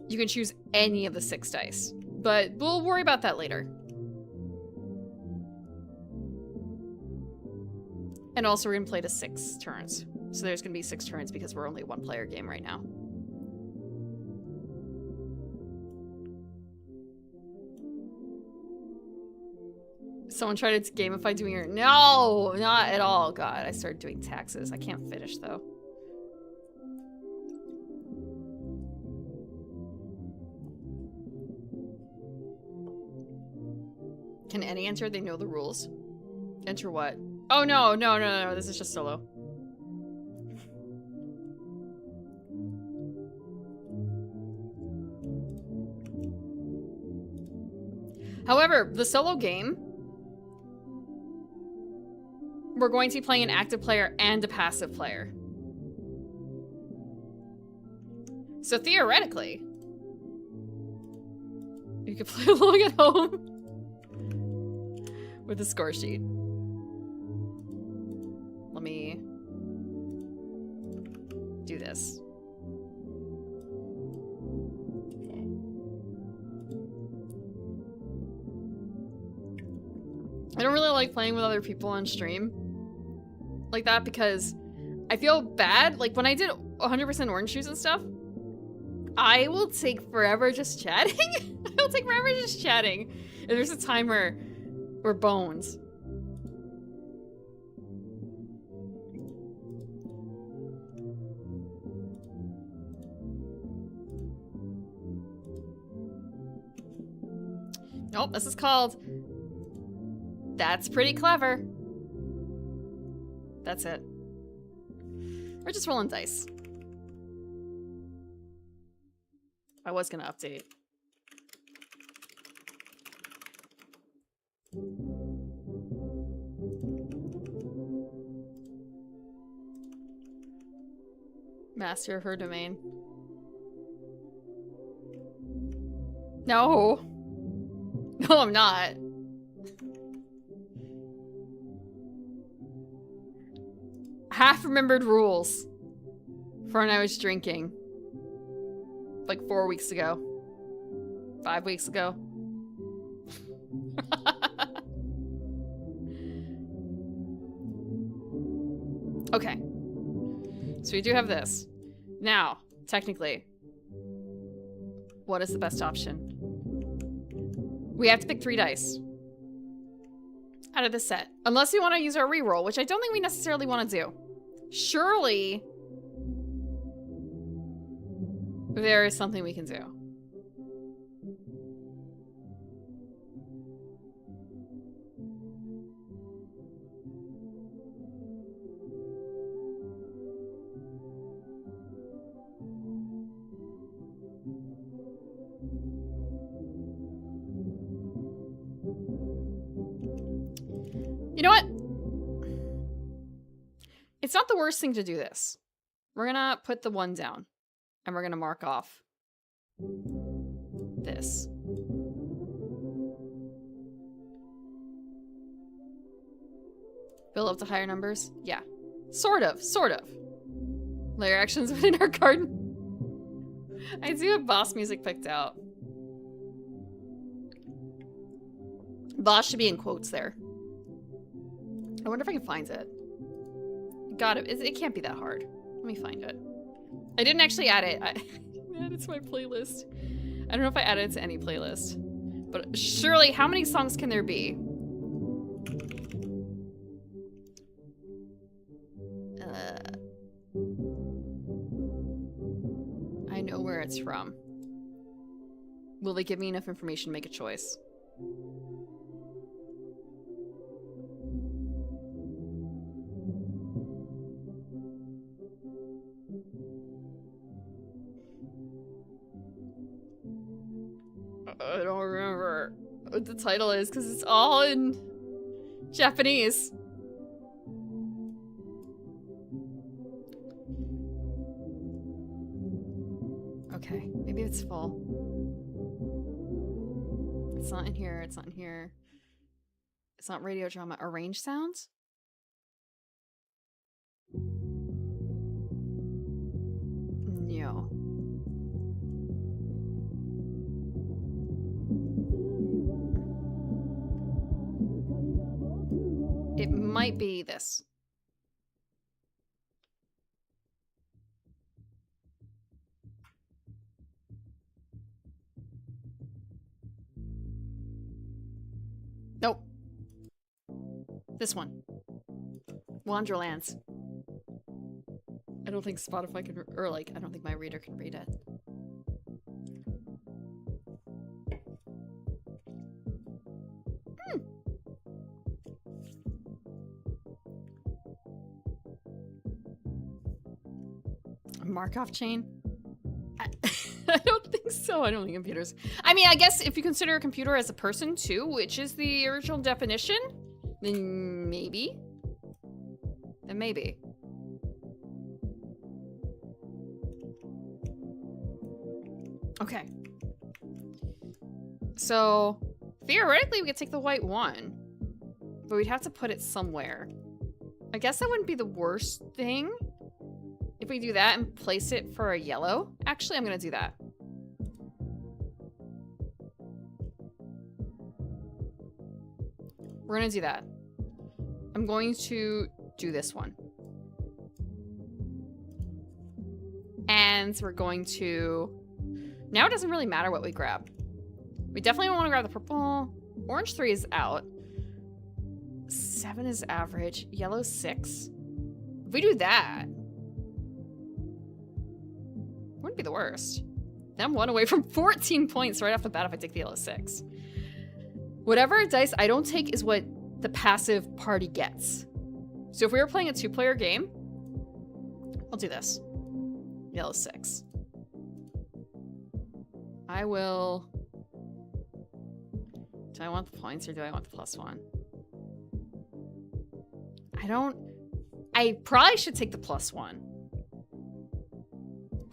you can choose any of the 6 dice. But we'll worry about that later. And also we're gonna play to 6 turns. So there's gonna be 6 turns because we're only a 1-player game right now. Someone tried to gamify doing your— No, not at all. God, I started doing taxes. I can't finish though. Can any enter? They know the rules. Enter what? Oh no, no, no, no, this is just solo. However, the solo game, we're going to be playing an active player and a passive player. So theoretically, you could play along at home with a score sheet. Let me do this. I don't really like playing with other people on stream like that because I feel bad. Like when I did 100% orange juice and stuff, I will take forever just chatting. I'll take forever just chatting. And there's a timer or bones. Nope, this is called That's Pretty Clever. That's it. We're just rolling dice. I was gonna update. Master of her domain. No. No, I'm not. Half-remembered rules for when I was drinking. Like 4 weeks ago. 5 weeks ago. Okay. So we do have this. Now, technically, what is the best option? We have to pick 3 dice out of the set. Unless we want to use our reroll, which I don't think we necessarily want to do. Surely there is something we can do. You know what? It's not the worst thing to do this. We're gonna put the 1 down. And we're gonna mark off this. Build up to higher numbers? Yeah. Sort of. Layer actions within our garden. I do have boss music picked out. Boss should be in quotes there. I wonder if I can find it. Got it. It can't be that hard. Let me find it. I didn't actually add it. I added it to my playlist. I don't know if I added it to any playlist. But surely, how many songs can there be? I know where it's from. Will they give me enough information to make a choice? I don't remember what the title is because it's all in Japanese. Okay, maybe it's full. It's not in here, it's not in here. It's not radio drama. Arrange sounds? No. It might be this. Nope. This one. Wanderlands. I don't think Spotify can, or like, I don't think my reader can read it. Markov chain? I don't think so. I don't think computers. I mean, I guess if you consider a computer as a person too, which is the original definition, then maybe. Then maybe. Okay. So, theoretically, we could take the white one, but we'd have to put it somewhere. I guess that wouldn't be the worst thing. If we do that and place it for a yellow, actually, I'm gonna do that. We're gonna do that. I'm going to do this one. And we're going to... Now it doesn't really matter what we grab. We definitely want to grab the purple. Orange 3 is out. 7 is average. Yellow 6. If we do that... Wouldn't be the worst. I'm 1 away from 14 points right off the bat if I take the yellow 6. Whatever dice I don't take is what the passive party gets. So if we were playing a 2-player game, I'll do this. Yellow 6. I will... Do I want the points or do I want the +1? I probably should take the +1.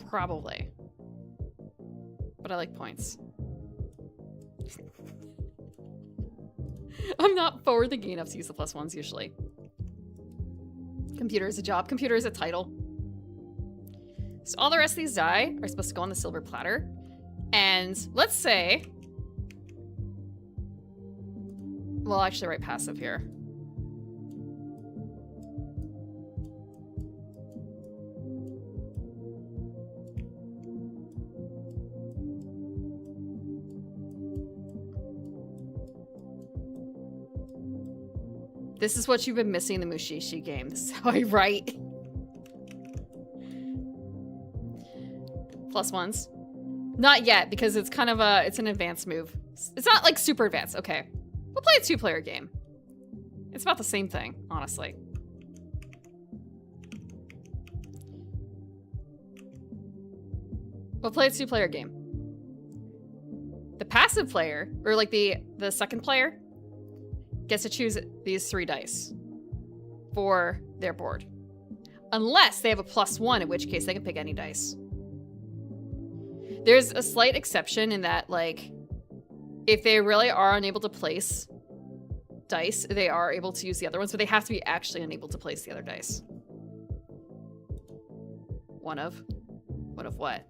Probably. But I like points. I'm not forward thinking enough to use the +1s usually. Computer is a job. Computer is a title. So all the rest of these die are supposed to go on the silver platter. And let's say... We'll actually write passive here. This is what you've been missing in the Mushishi game. This is how I write. +1s. Not yet, because it's kind of it's an advanced move. It's not like super advanced. Okay. We'll play a 2-player game. It's about the same thing, honestly. We'll play a 2-player game. The passive player, or like the second player, gets to choose these 3 dice for their board. Unless they have a +1, in which case they can pick any dice. There's a slight exception in that, like, if they really are unable to place dice, they are able to use the other ones, but they have to be actually unable to place the other dice. One of what?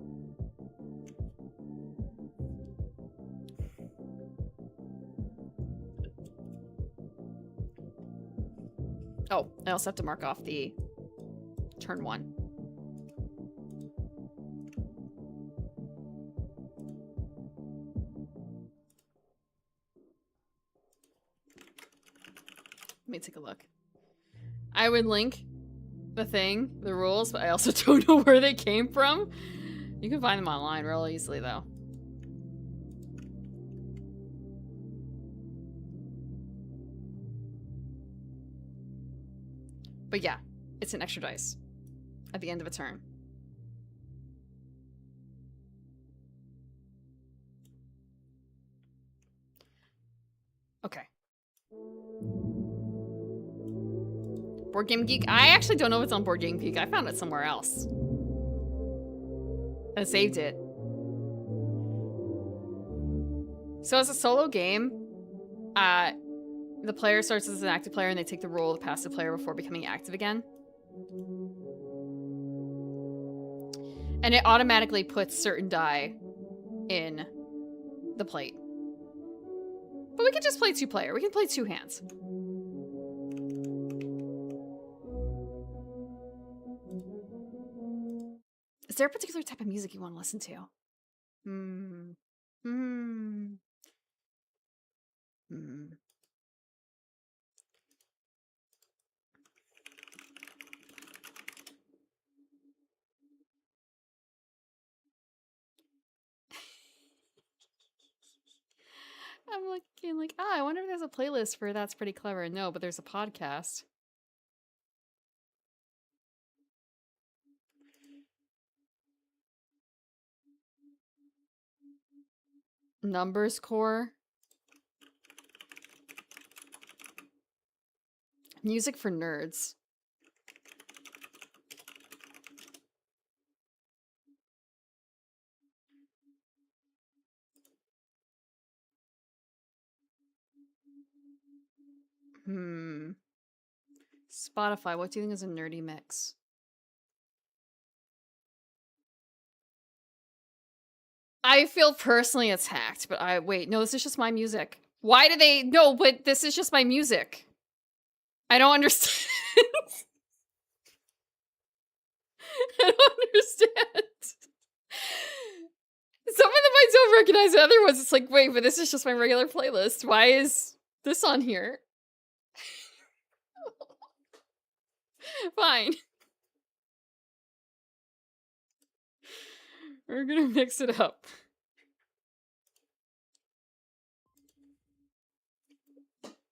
Oh, I also have to mark off the turn 1. Let me take a look. I would link the rules, but I also don't know where they came from. You can find them online real easily, though. But yeah, it's an extra dice at the end of a turn. Okay. Board Game Geek? I actually don't know if it's on Board Game Geek. I found it somewhere else. And saved it. So as a solo game, the player starts as an active player and they take the role of the passive player before becoming active again. And it automatically puts certain die in the plate. But we can just play 2-player. We can play 2 hands. Is there a particular type of music you want to listen to? I'm looking like, I wonder if there's a playlist for That's Pretty Clever. No, but there's a podcast. Numbers Core. Music for nerds. Spotify, what do you think is a nerdy mix? I feel personally attacked, but wait, no, this is just my music. Why do they, no, but this is just my music. I don't understand. I don't understand. Some of them I don't recognize, the other ones it's like, wait, but this is just my regular playlist. Why is this on here? Fine. We're gonna mix it up.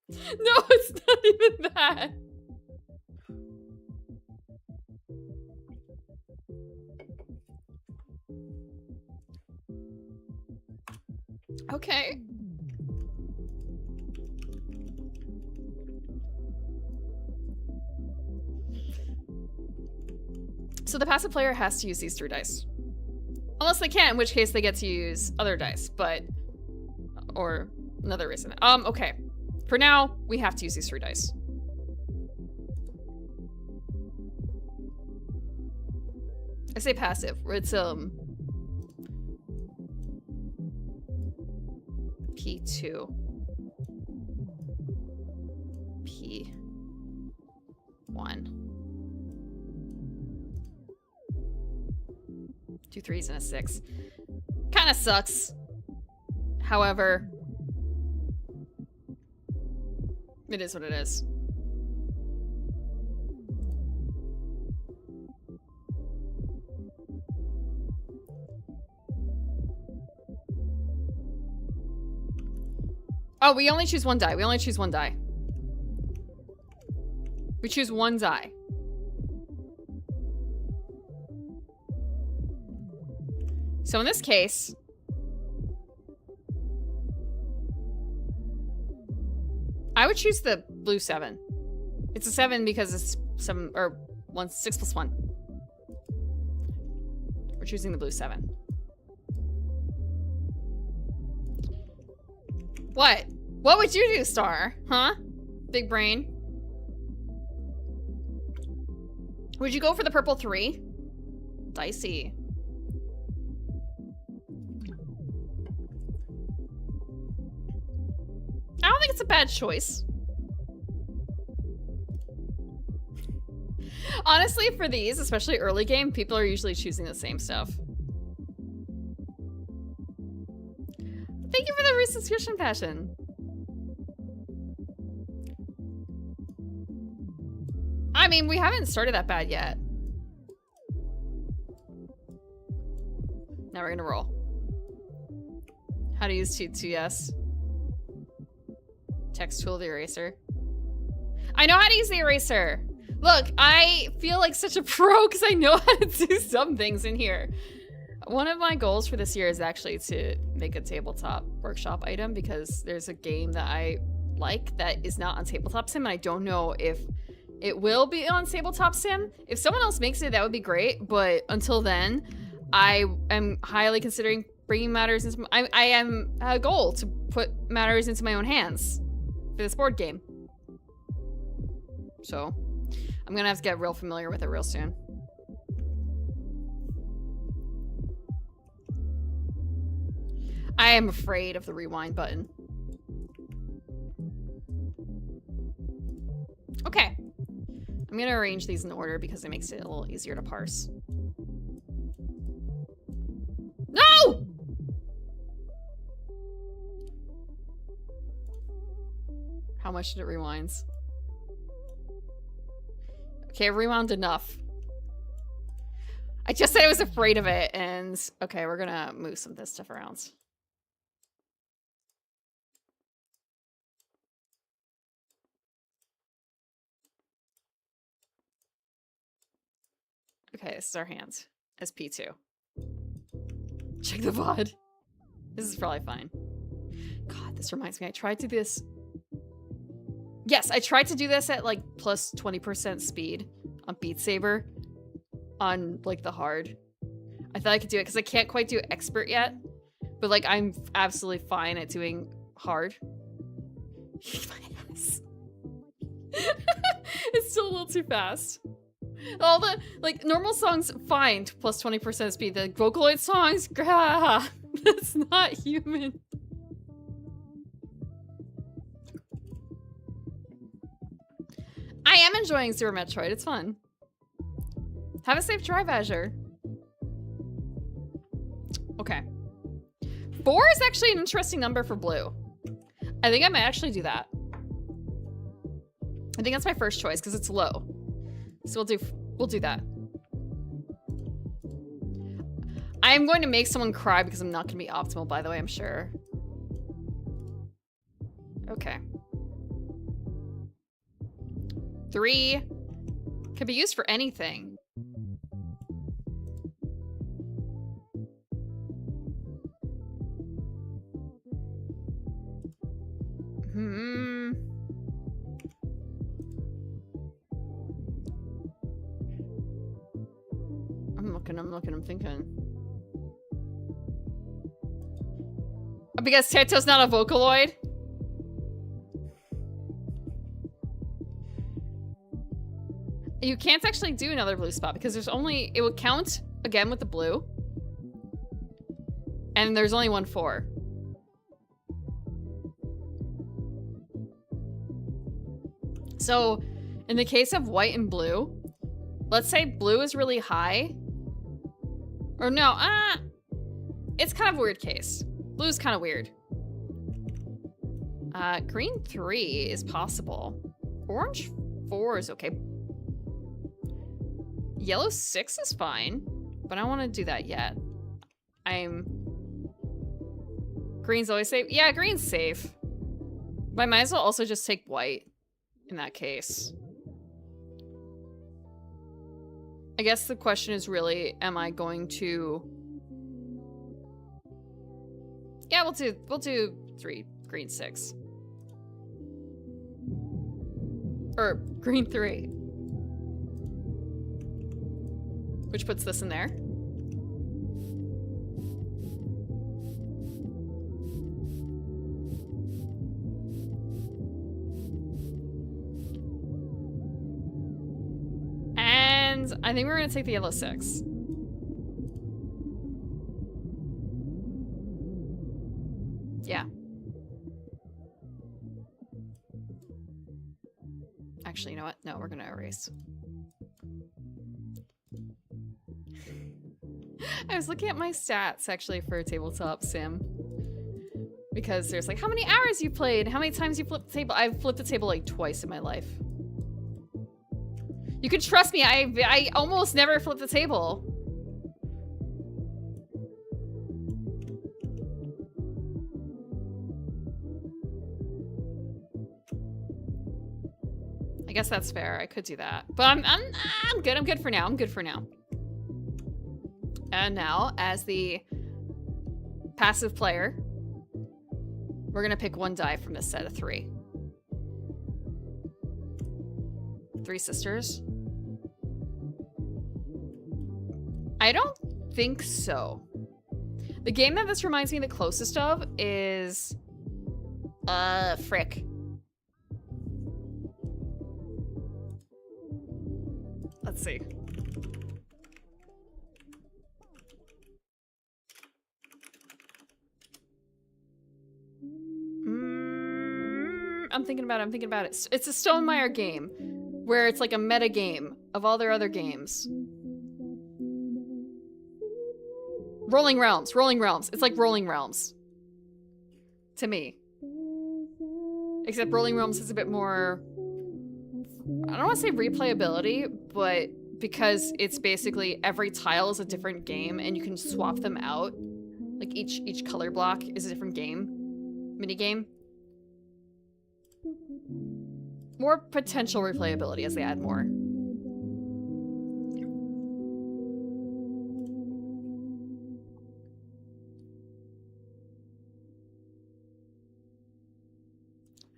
No, it's not even that. Okay. So the passive player has to use these 3 dice. Unless they can't, in which case they get to use other dice, but... Or another reason. Okay. For now, we have to use these 3 dice. I say passive. It's, P2. P1. 2 3s and a 6. Kinda sucks. However, it is what it is. Oh, we only choose 1 die. We only choose 1 die. We choose 1 die. So in this case, I would choose the blue 7. It's a 7 because it's 7 or 6 plus 1. We're choosing the blue 7. What? What would you do, Star? Huh? Big brain. Would you go for the purple 3? Dicey. I don't think it's a bad choice. Honestly, for these, especially early game, people are usually choosing the same stuff. Thank you for the resubscription, Passion. I mean, we haven't started that bad yet. Now we're gonna roll. How to use T2S. Text tool, the eraser. I know how to use the eraser. Look, I feel like such a pro because I know how to do some things in here. One of my goals for this year is actually to make a tabletop workshop item because there's a game that I like that is not on Tabletop Sim and I don't know if it will be on Tabletop Sim. If someone else makes it, that would be great, but until then, I am highly considering bringing matters into I am a goal to put matters into my own hands for this board game. So, I'm gonna have to get real familiar with it real soon. I am afraid of the rewind button. Okay. I'm gonna arrange these in order because it makes it a little easier to parse. No! How much did it rewind? Okay, rewound enough. I just said I was afraid of it, and okay, we're gonna move some of this stuff around. Okay, this is our hand as P2. Check the VOD. This is probably fine. God, this reminds me, I tried to do this. Yes, I tried to do this at like plus 20% speed on Beat Saber on like the hard. I thought I could do it because I can't quite do expert yet, but like I'm absolutely fine at doing hard. It's still a little too fast. All the, like, normal songs, fine, plus 20% speed. The Vocaloid songs, grah, that's not human. I am enjoying Super Metroid, it's fun. Have a safe drive, Azure. Okay. 4 is actually an interesting number for blue. I think I might actually do that. I think that's my first choice because it's low. So we'll do that. I'm going to make someone cry because I'm not going to be optimal, by the way, I'm sure. Okay. 3 can be used for anything. I'm thinking. Because Teto's not a Vocaloid? You can't actually do another blue spot because there's only... It would count again with the blue. And there's only 1 4. So, in the case of white and blue, let's say blue is really high. Or no, it's kind of a weird case. Blue's kind of weird. Green 3 is possible. Orange 4 is okay. Yellow 6 is fine, but I don't want to do that yet. Green's always safe. Yeah, green's safe. But I might as well also just take white in that case. I guess the question is really, am I going to... Yeah, we'll do 3, green 6. Or green 3. Which puts this in there. And I think we're gonna take the yellow 6. Yeah. Actually, you know what? No, we're gonna erase. I was looking at my stats actually for Tabletop Sim. Because there's like, how many hours you played? How many times you flipped the table? I've flipped the table like twice in my life. You can trust me, I almost never flip the table. I guess that's fair. I could do that. But I'm good. I'm good for now. I'm good for now. And now, as the passive player, we're gonna pick 1 die from this set of 3. 3 sisters. I don't think so. The game that this reminds me the closest of is Frick. Let's see. I'm thinking about it. It's a Stonemaier game where it's like a meta game of all their other games. Rolling Realms. It's like Rolling Realms. To me. Except Rolling Realms is a bit more... I don't want to say replayability, but because it's basically every tile is a different game and you can swap them out. Like each color block is a different game. Minigame. More potential replayability as they add more.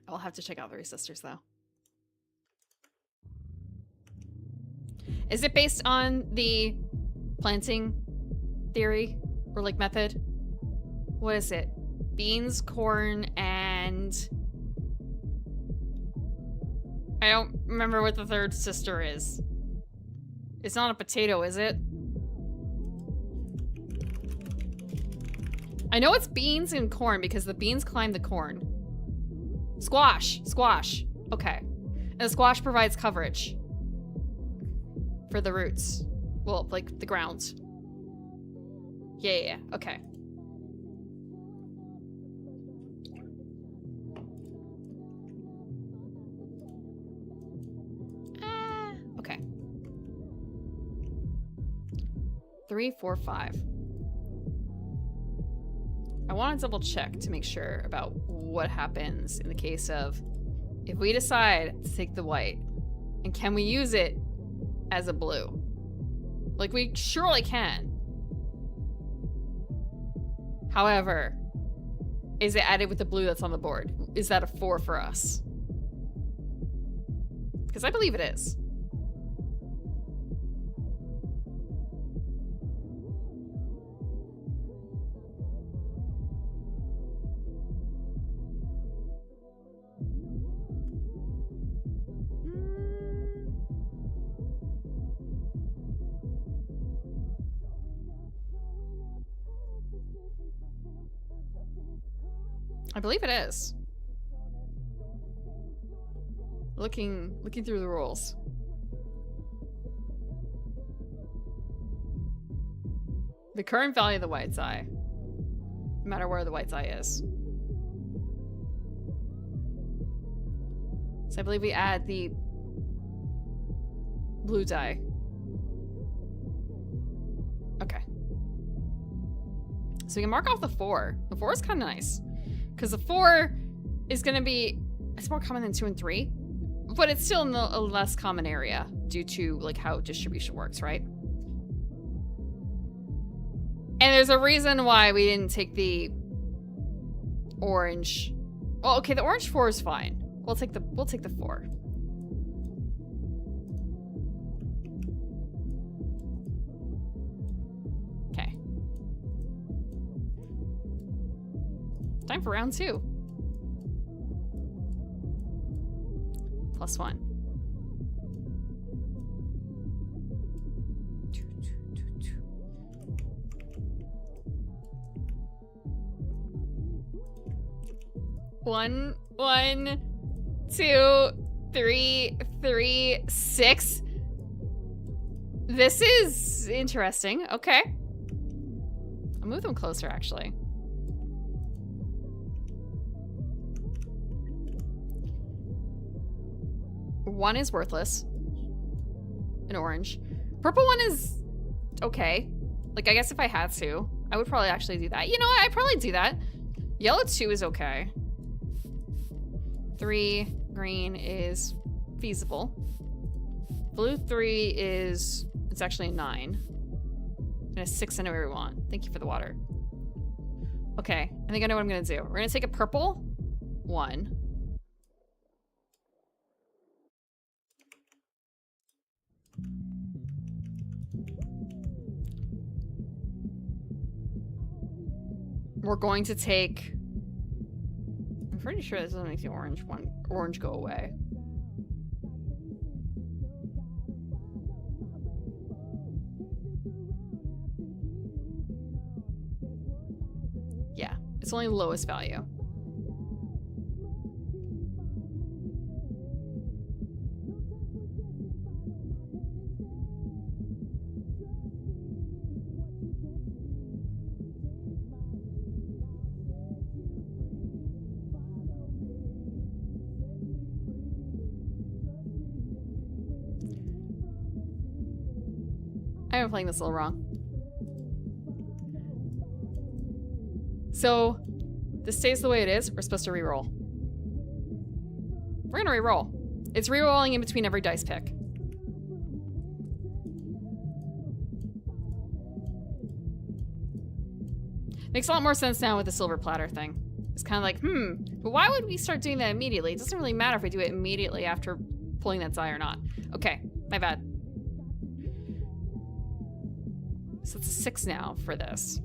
I'll have to check out 3 Sisters though. Is it based on the planting theory or like method? What is it? Beans, corn, and... I don't remember what the 3rd sister is. It's not a potato, is it? I know it's beans and corn because the beans climb the corn. Squash. Okay. And the squash provides coverage for the roots. Well, like the ground. Yeah. Okay. Okay. 3, 4, 5. I want to double check to make sure about what happens in the case of if we decide to take the white, and can we use it as a blue? Like, we surely can. However, is it added with the blue that's on the board? Is that a 4 for us? Because I believe it is. I believe it is. Looking through the rules. The current value of the White's Eye. No matter where the White's Eye is. So I believe we add the blue die. Okay. So we can mark off the 4. The 4 is kind of nice. Because the 4 is going to be... It's more common than 2 and 3. But it's still in a less common area. Due to like how distribution works, right? And there's a reason why we didn't take the orange. Well, okay, the orange 4 is fine. We'll take the 4. Okay. Time for round 2. +1. One, 2, 3, 6. This is interesting. Okay. I'll move them closer, actually. One is worthless. An orange. Purple one is okay. Like, I guess if I had to, I would probably actually do that. You know what? I'd probably do that. Yellow 2 is okay. 3 green is feasible. Blue 3 is, it's actually a 9. And a 6 anywhere we want. Thank you for the water. Okay, I think I know what I'm gonna do. We're gonna take a purple 1. We're going to take... I'm pretty sure this doesn't make the orange go away. Yeah, it's only the lowest value. I'm playing this a little wrong. So, this stays the way it is. We're supposed to reroll. We're gonna reroll. It's rerolling in between every dice pick. Makes a lot more sense now with the silver platter thing. It's kind of like, but why would we start doing that immediately? It doesn't really matter if we do it immediately after pulling that die or not. Okay, my bad. So it's a 6 now for this.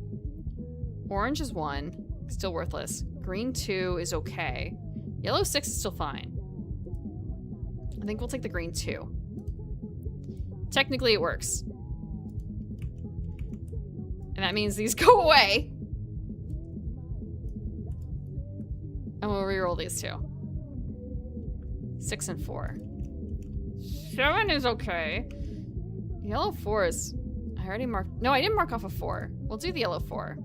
Orange is 1, still worthless. Green 2 is okay. Yellow 6 is still fine. I think we'll take the green 2. Technically it works. And that means these go away. And we'll reroll these 2. 6 and 4. 7 is okay. Yellow 4 is... I already marked... No, I didn't mark off a 4. We'll do the yellow 4.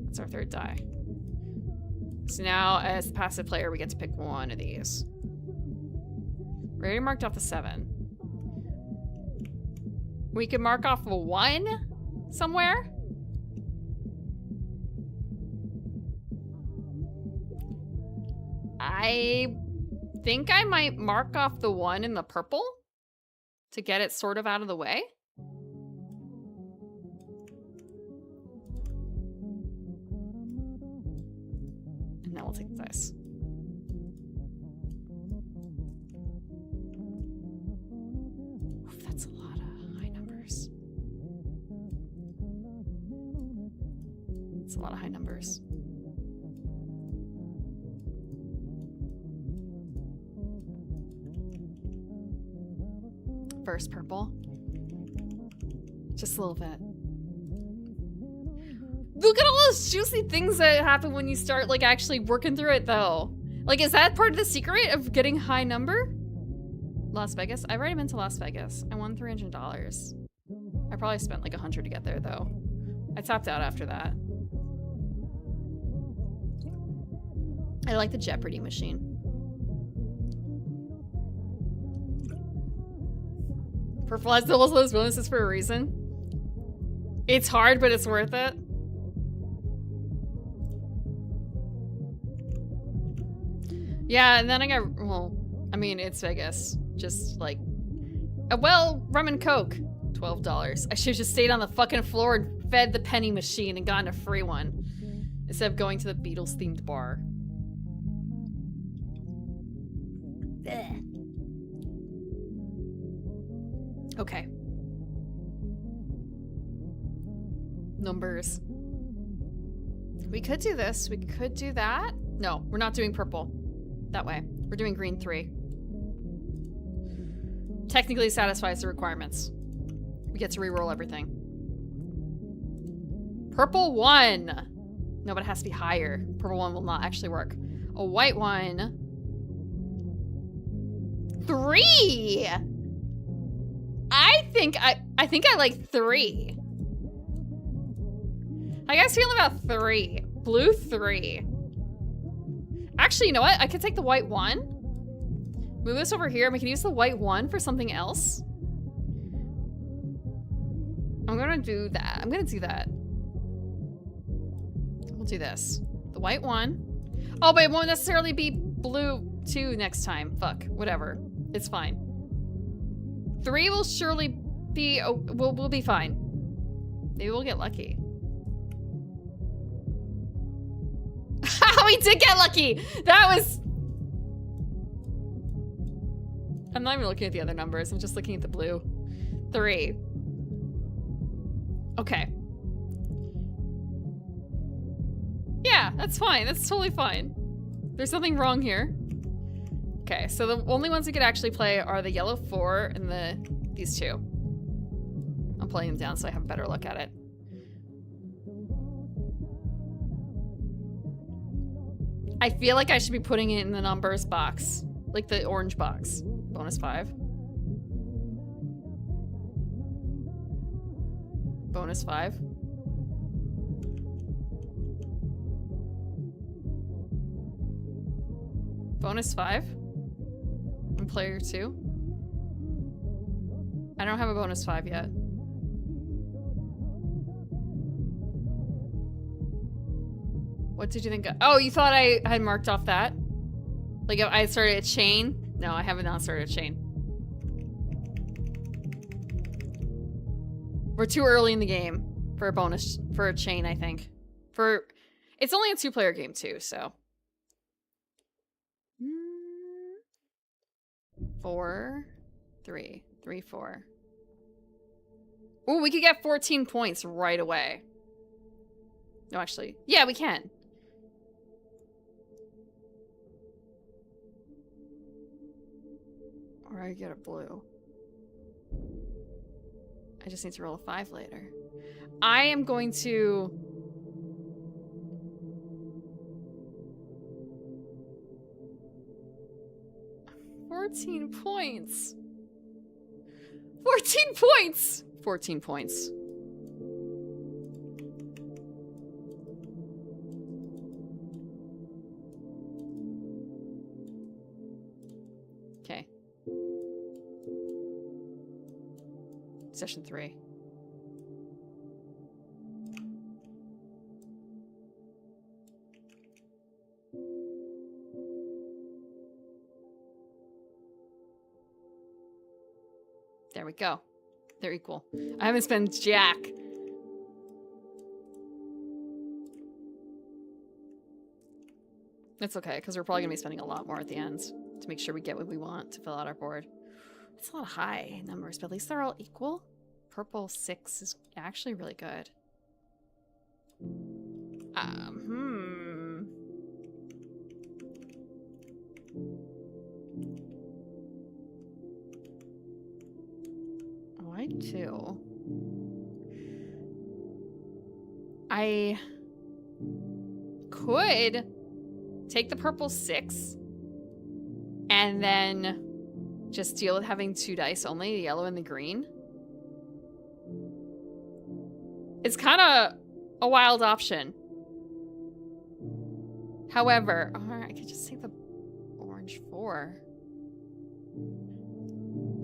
That's our 3rd die. So now, as the passive player, we get to pick one of these. We already marked off the 7. We could mark off a 1 somewhere. I think I might mark off the 1 in the purple to get it sort of out of the way. And now we'll take the dice. Oof, that's a lot of high numbers. It's a lot of high numbers. First purple. Just a little bit. Look at all those juicy things that happen when you start, like, actually working through it, though. Like, is that part of the secret of getting high number? Las Vegas? I've already been to Las Vegas. I won $300. I probably spent like 100 to get there, though. I tapped out after that. I like the Jeopardy machine. Purple has doubles those bonuses for a reason. It's hard, but it's worth it. Yeah, and then I got, well, I mean, it's Vegas. Just like, well, rum and coke, $12. I should've just stayed on the fucking floor and fed the penny machine and gotten a free one. Instead of going to the Beatles-themed bar. Blech. Okay. Numbers. We could do this. We could do that. No, we're not doing purple. That way. We're doing green 3. Technically satisfies the requirements. We get to reroll everything. Purple 1. No, but it has to be higher. Purple 1 will not actually work. A white 1. 3. I think I like 3. How you guys feeling about 3? Blue 3. Actually, you know what? I could take the white 1. Move this over here, and we can use the white 1 for something else. I'm gonna do that. I'm gonna do that. We'll do this. The white 1. Oh, but it won't necessarily be blue 2 next time. Fuck. Whatever. It's fine. 3 will surely be... Oh, we'll be fine. Maybe we'll get lucky. We did get lucky! That was... I'm not even looking at the other numbers. I'm just looking at the blue. 3. Okay. Yeah, that's fine. That's totally fine. There's nothing wrong here. Okay, so the only ones we could actually play are the yellow 4 and these 2. I'm playing them down so I have a better look at it. I feel like I should be putting it in the numbers box. Like the orange box. Bonus 5. Bonus 5. Bonus 5. And player 2. I don't have a bonus 5 yet. What did you think? Oh, you thought I had marked off that? Like if I started a chain? No, I have not started a chain. We're too early in the game for a bonus, for a chain, I think. It's only a 2-player game too, so. 4, 3, 3, 4. Ooh, we could get 14 points right away. No, actually, yeah, we can. Or I get a blue. I just need to roll a 5 later. I am going to... $14 points. 14 points. 14 points. Okay. Session 3. There we go. They're equal. I haven't spent jack. It's okay, because we're probably going to be spending a lot more at the end to make sure we get what we want to fill out our board. It's a lot of high numbers, but at least they're all equal. Purple 6 is actually really good. White 2. could take the purple 6 and then just deal with having 2 dice only, the yellow and the green. It's kind of a wild option. However, I could just take the orange 4.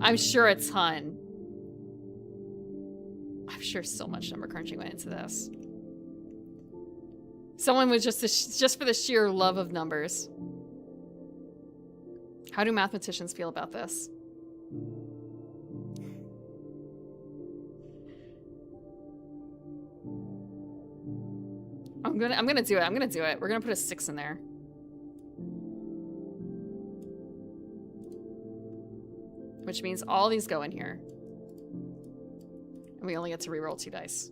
I'm sure a ton. I'm sure so much number crunching went into this. Someone was just for the sheer love of numbers. How do mathematicians feel about this? I'm gonna do it. I'm gonna do it. We're gonna put a 6 in there. Which means all these go in here. And we only get to reroll 2 dice.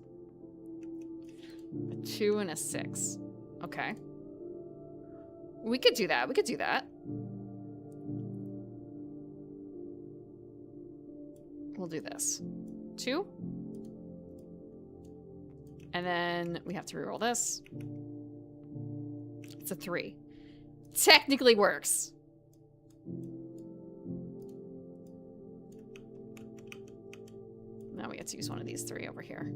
A 2 and a 6. Okay. We could do that. We could do that. We'll do this. 2. And then we have to reroll this. It's a 3. Technically works. Now we get to use one of these 3 over here.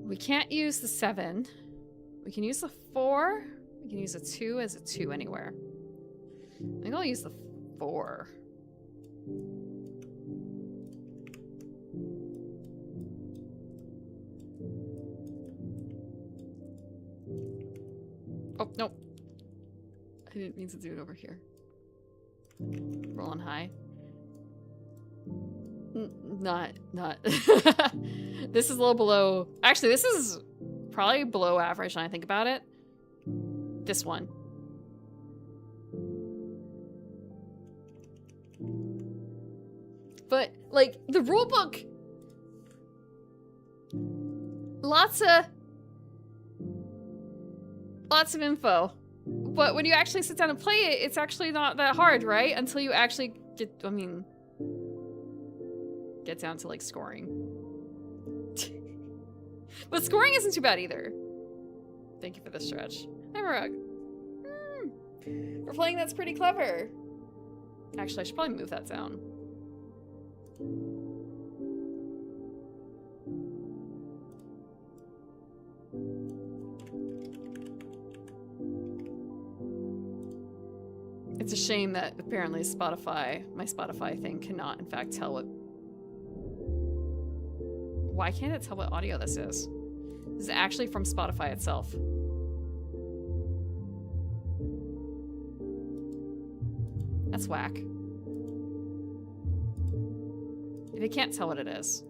We can't use the 7. We can use the 4. We can use a 2 as a 2 anywhere. I think I'll use the 4. Oh, no. I didn't mean to do it over here. Rolling high. Not. This is a little below. Actually, this is probably below average when I think about it. This one. But, like, the rulebook. Lots of info. But when you actually sit down and play it, it's actually not that hard, right? Until you actually get down to, like, scoring. But scoring isn't too bad either. Thank you for the stretch. Hi, Marug. For playing, that's pretty clever. Actually, I should probably move that down. It's a shame that apparently my Spotify thing cannot in fact tell what... Why can't it tell what audio this is? This is actually from Spotify itself. That's whack. If it can't tell what it is,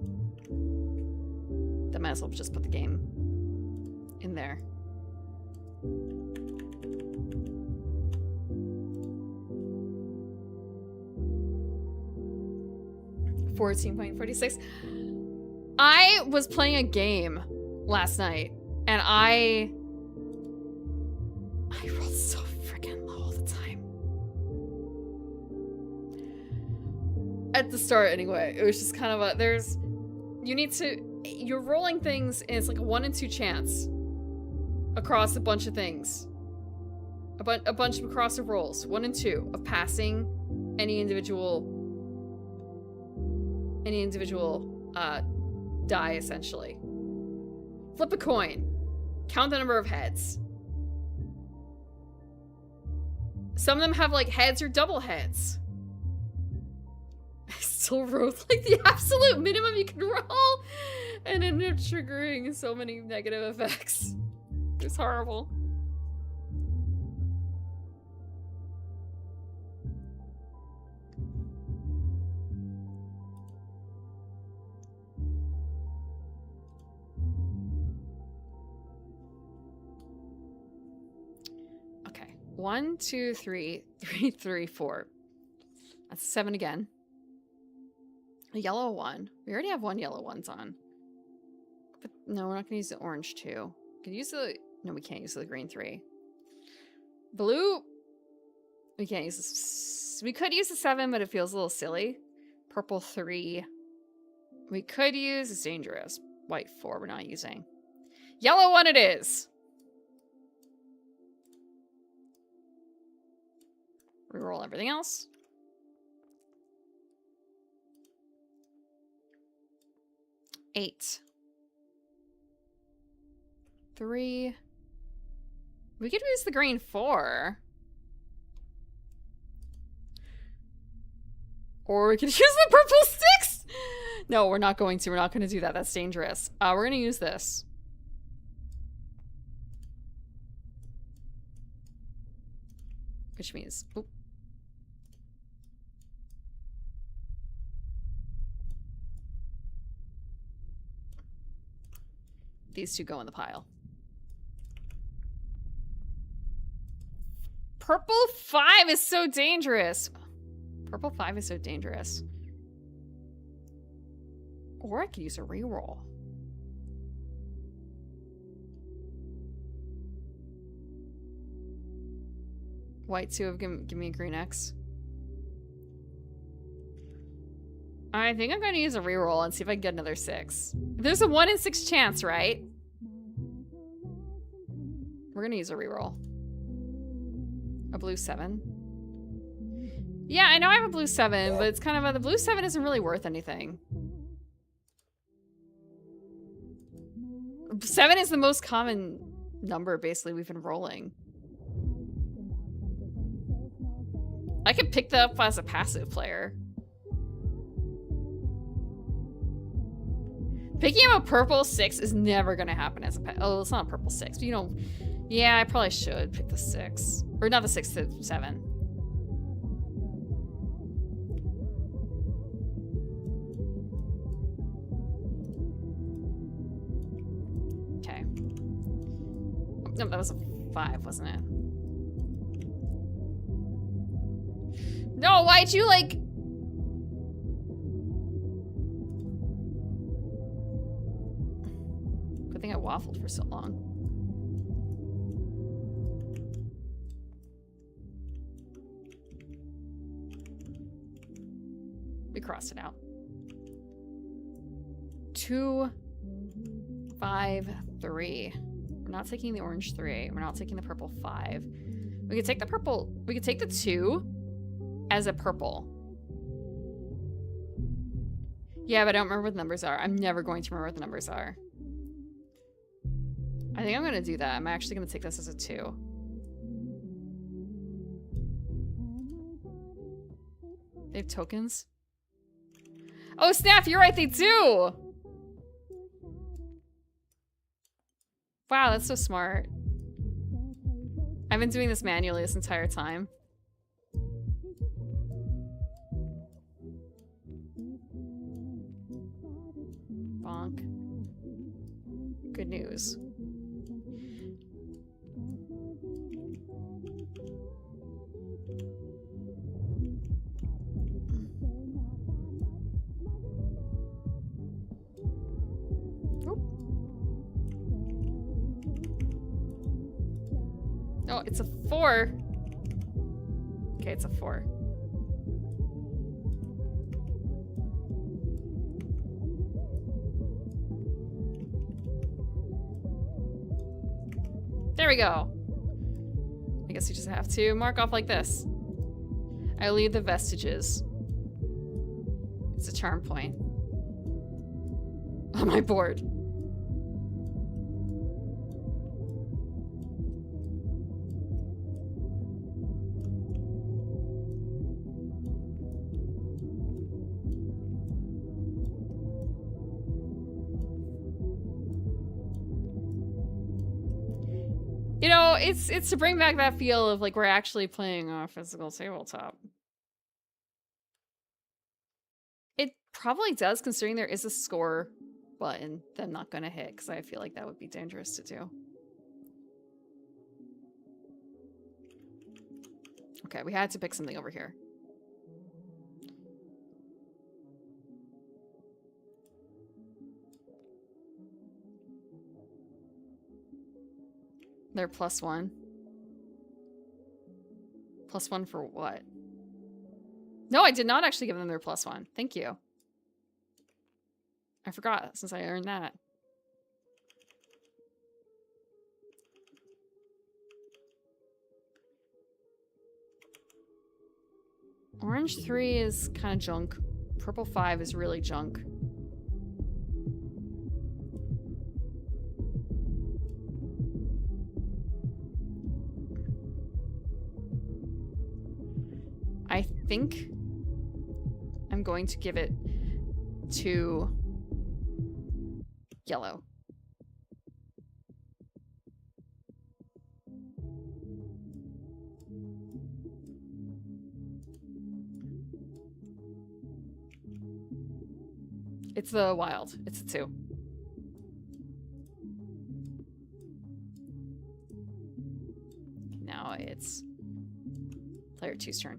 then might as well just put the game in there. $14.46. I was playing a game last night, and I rolled so freaking low all the time. At the start, anyway, it was just kind of you're rolling things, and it's like a 1 in 2 chance across a bunch of things. A bunch of across the rolls. 1 in 2 of passing any individual die, essentially. Flip a coin. Count the number of heads. Some of them have, like, heads or double heads. I still rolled, like, the absolute minimum you can roll and ended up triggering so many negative effects. It was horrible. Okay. 1, 2, 3, 3, 3, 4. That's 7 again. A yellow 1. We already have 1 yellow ones on. But no, we're not gonna use the orange 2. We can use the... No, we can't use the green 3. Blue... We can't use this. We could use the 7, but it feels a little silly. Purple 3. We could use... It's dangerous. White 4 we're not using. Yellow 1 it is. Reroll everything else. Eight. 3. We could use the green 4. Or we could use the purple 6! No, we're not going to. We're not going to do that. That's dangerous. We're going to use this. Which means... Oop. These two go in the pile. Purple 5 is so dangerous. Purple 5 is so dangerous. Or I could use a reroll. White 2 of give me a green X. I think I'm going to use a reroll and see if I can get another 6. There's a 1 in 6 chance, right? We're going to use a reroll. A blue 7. Yeah, I know I have a blue 7, but it's kind of the blue 7 isn't really worth anything. 7 is the most common number, basically, we've been rolling. I could pick that up as a passive player. Picking up a purple 6 is never going to happen as a oh, it's not a purple 6, but you know, yeah, I probably should pick the 6. Or not the 6, the 7. Okay. No, that was a 5, wasn't it? No, why'd you, like... Good thing I waffled for so long. We crossed it out. 2, 5, 3. We're not taking the orange 3. We're not taking the purple 5. We could take the purple... We could take the 2... as a purple. Yeah, but I don't remember what the numbers are. I'm never going to remember what the numbers are. I think I'm going to do that. I'm actually going to take this as a 2. They have tokens? Oh, snap! You're right, they do! Wow, that's so smart. I've been doing this manually this entire time. Bonk. Good news. Oh, it's a 4. Okay, it's a 4. There we go. I guess you just have to mark off like this. I leave the vestiges. It's a charm point on my board. You know, it's to bring back that feel of like we're actually playing a physical tabletop. It probably does, considering there is a score button that I'm not gonna hit, because I feel like that would be dangerous to do. Okay, we had to pick something over here. They're +1. +1 for what? No, I did not actually give them their +1. Thank you. I forgot, since I earned that. Orange 3 is kind of junk. Purple 5 is really junk. I think I'm going to give it to yellow. It's the wild. It's a 2. Now it's player 2's turn.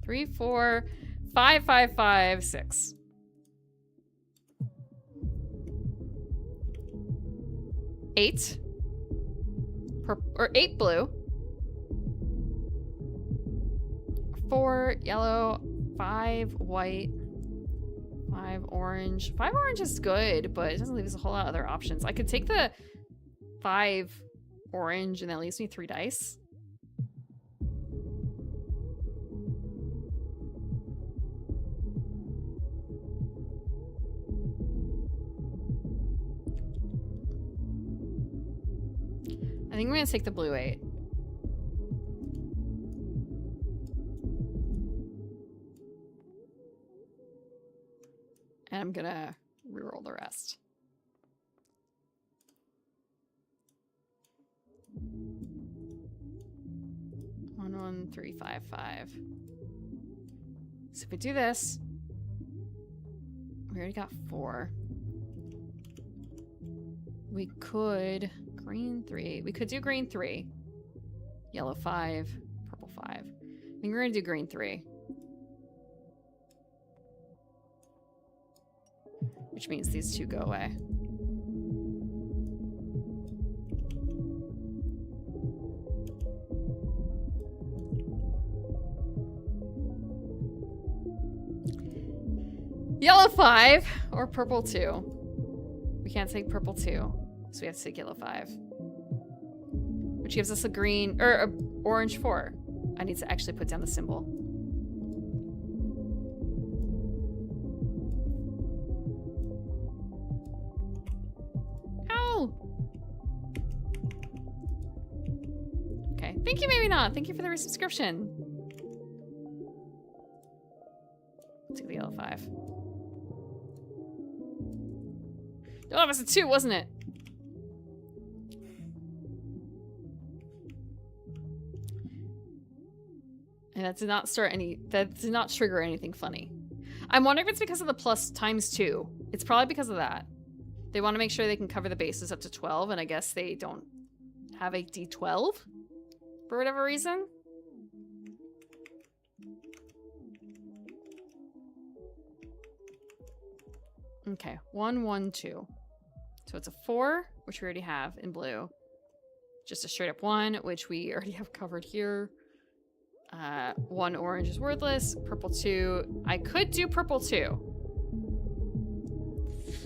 Three, 4, 5, 5, 5, 6. Eight. Or 8 blue. 4 yellow, 5 white, 5 orange. 5 orange is good, but it doesn't leave us a whole lot of other options. I could take the 5 orange and that leaves me 3 dice. I think I'm gonna take the blue 8. And I'm gonna reroll the rest. 1, 1, 3, 5, 5. So if we do this, we already got 4. We could green 3. We could do green 3. Yellow 5. Purple 5. I think we're gonna do green 3. Which means these 2 go away. Yellow 5 or purple 2. We can't take purple 2, so we have to take yellow 5. Which gives us a green, or a orange 4. I need to actually put down the symbol. Ow! Okay, thank you, maybe not. Thank you for the resubscription. Take the yellow 5. Oh, it was a 2, wasn't it? And that did not trigger anything funny. I'm wondering if it's because of the plus times 2. It's probably because of that. They want to make sure they can cover the bases up to 12, and I guess they don't have a D12 for whatever reason. Okay, 1, 1, 2. So it's a 4, which we already have in blue. Just a straight up 1, which we already have covered here. 1 orange is worthless. Purple 2. I could do purple 2.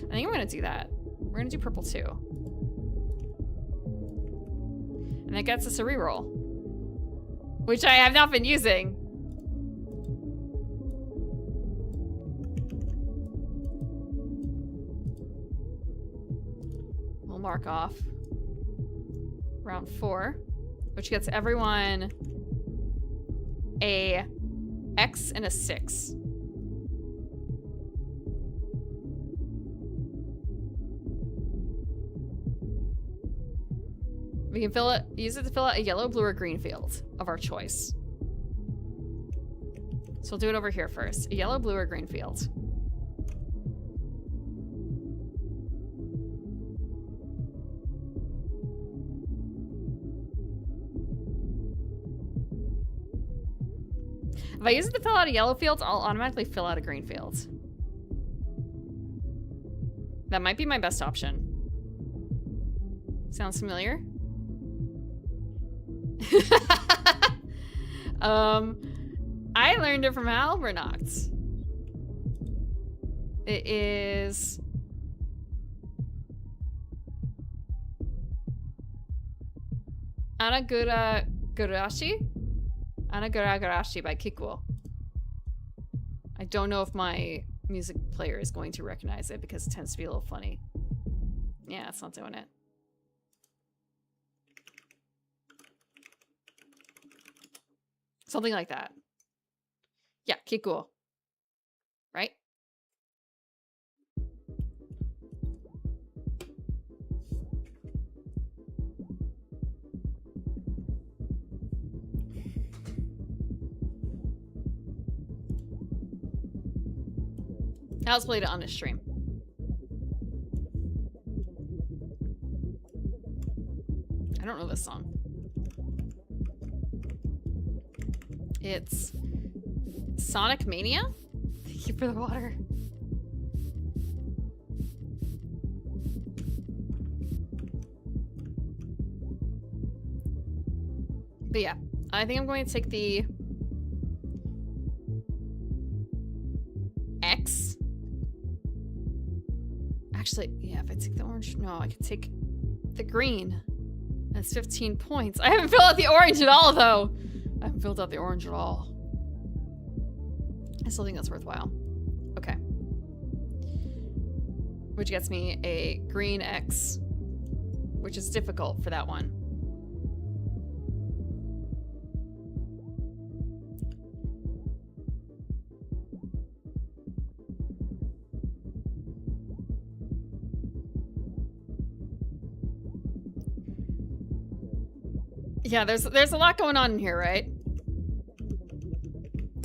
I think I'm gonna do that. We're gonna do purple 2. And that gets us a reroll, which I have not been using. We'll mark off round 4, which gets everyone a X and a 6. We can use it to fill out a yellow, blue, or green field of our choice. So we'll do it over here first. A yellow, blue, or green field. If I use it to fill out a yellow field, I'll automatically fill out a green field. That might be my best option. Sounds familiar? I learned it from Albernacht. It is... Anaguragurashi? Anaguragurashi by Kikuo. I don't know if my music player is going to recognize it because it tends to be a little funny. Yeah, it's not doing it. Something like that. Yeah, Kikuo. Right? Al's played it on his stream. I don't know this song. It's Sonic Mania? Thank you for the water. But yeah, I think I'm going to take the X. Actually, yeah, if I take the orange, no, I could take the green. That's 15 points. I haven't filled out the orange at all, though. I haven't filled out the orange at all. I still think that's worthwhile. Okay. Which gets me a green X, which is difficult for that one. Yeah, there's a lot going on in here, right?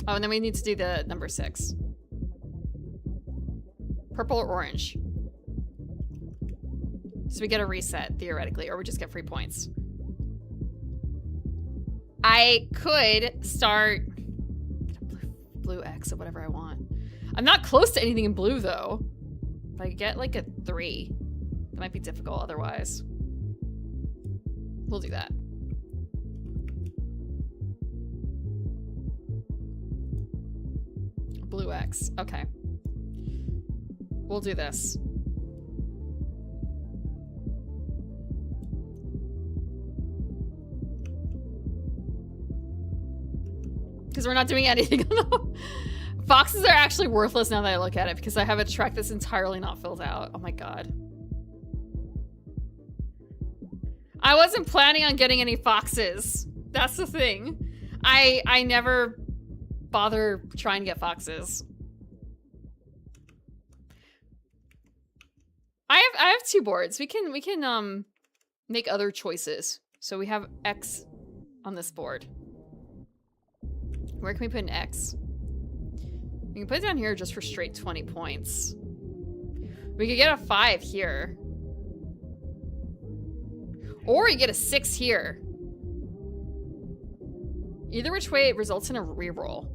Oh, and then we need to do the number 6. Purple or orange. So we get a reset, theoretically, or we just get free points. I could start blue X or whatever I want. I'm not close to anything in blue, though. If I get like a 3, that might be difficult otherwise. We'll do that. Blue X. Okay. We'll do this. Because we're not doing anything. Foxes are actually worthless now that I look at it because I have a track that's entirely not filled out. Oh my god. I wasn't planning on getting any foxes. That's the thing. I never bother trying to get foxes. I have 2 boards. We can make other choices. So we have X on this board. Where can we put an X? We can put it down here just for straight 20 points. We could get a 5 here. Or you get a 6 here. Either which way, it results in a reroll.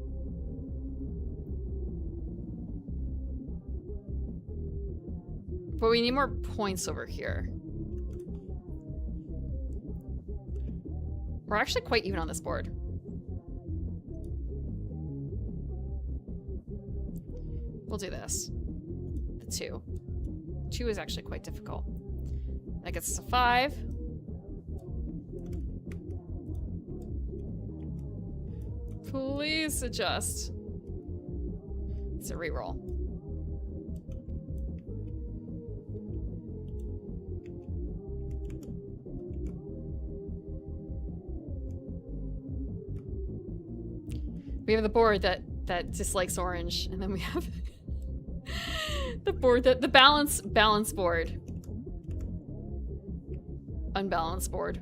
But we need more points over here. We're actually quite even on this board. We'll do this. The 2. 2 is actually quite difficult. That gets us a 5. Please adjust. It's a reroll. We have the board that dislikes orange, and then we have the board that the balance board. Unbalanced board.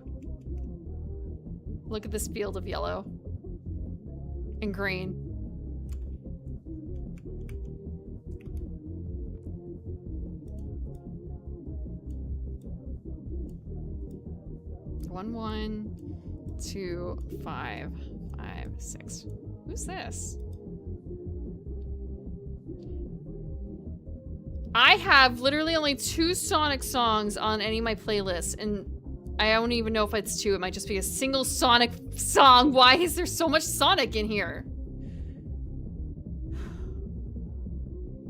Look at this field of yellow and green. One, 2, 5, 5, 6. Who's this? I have literally only 2 Sonic songs on any of my playlists, and I don't even know if it's 2. It might just be a single Sonic song. Why is there so much Sonic in here?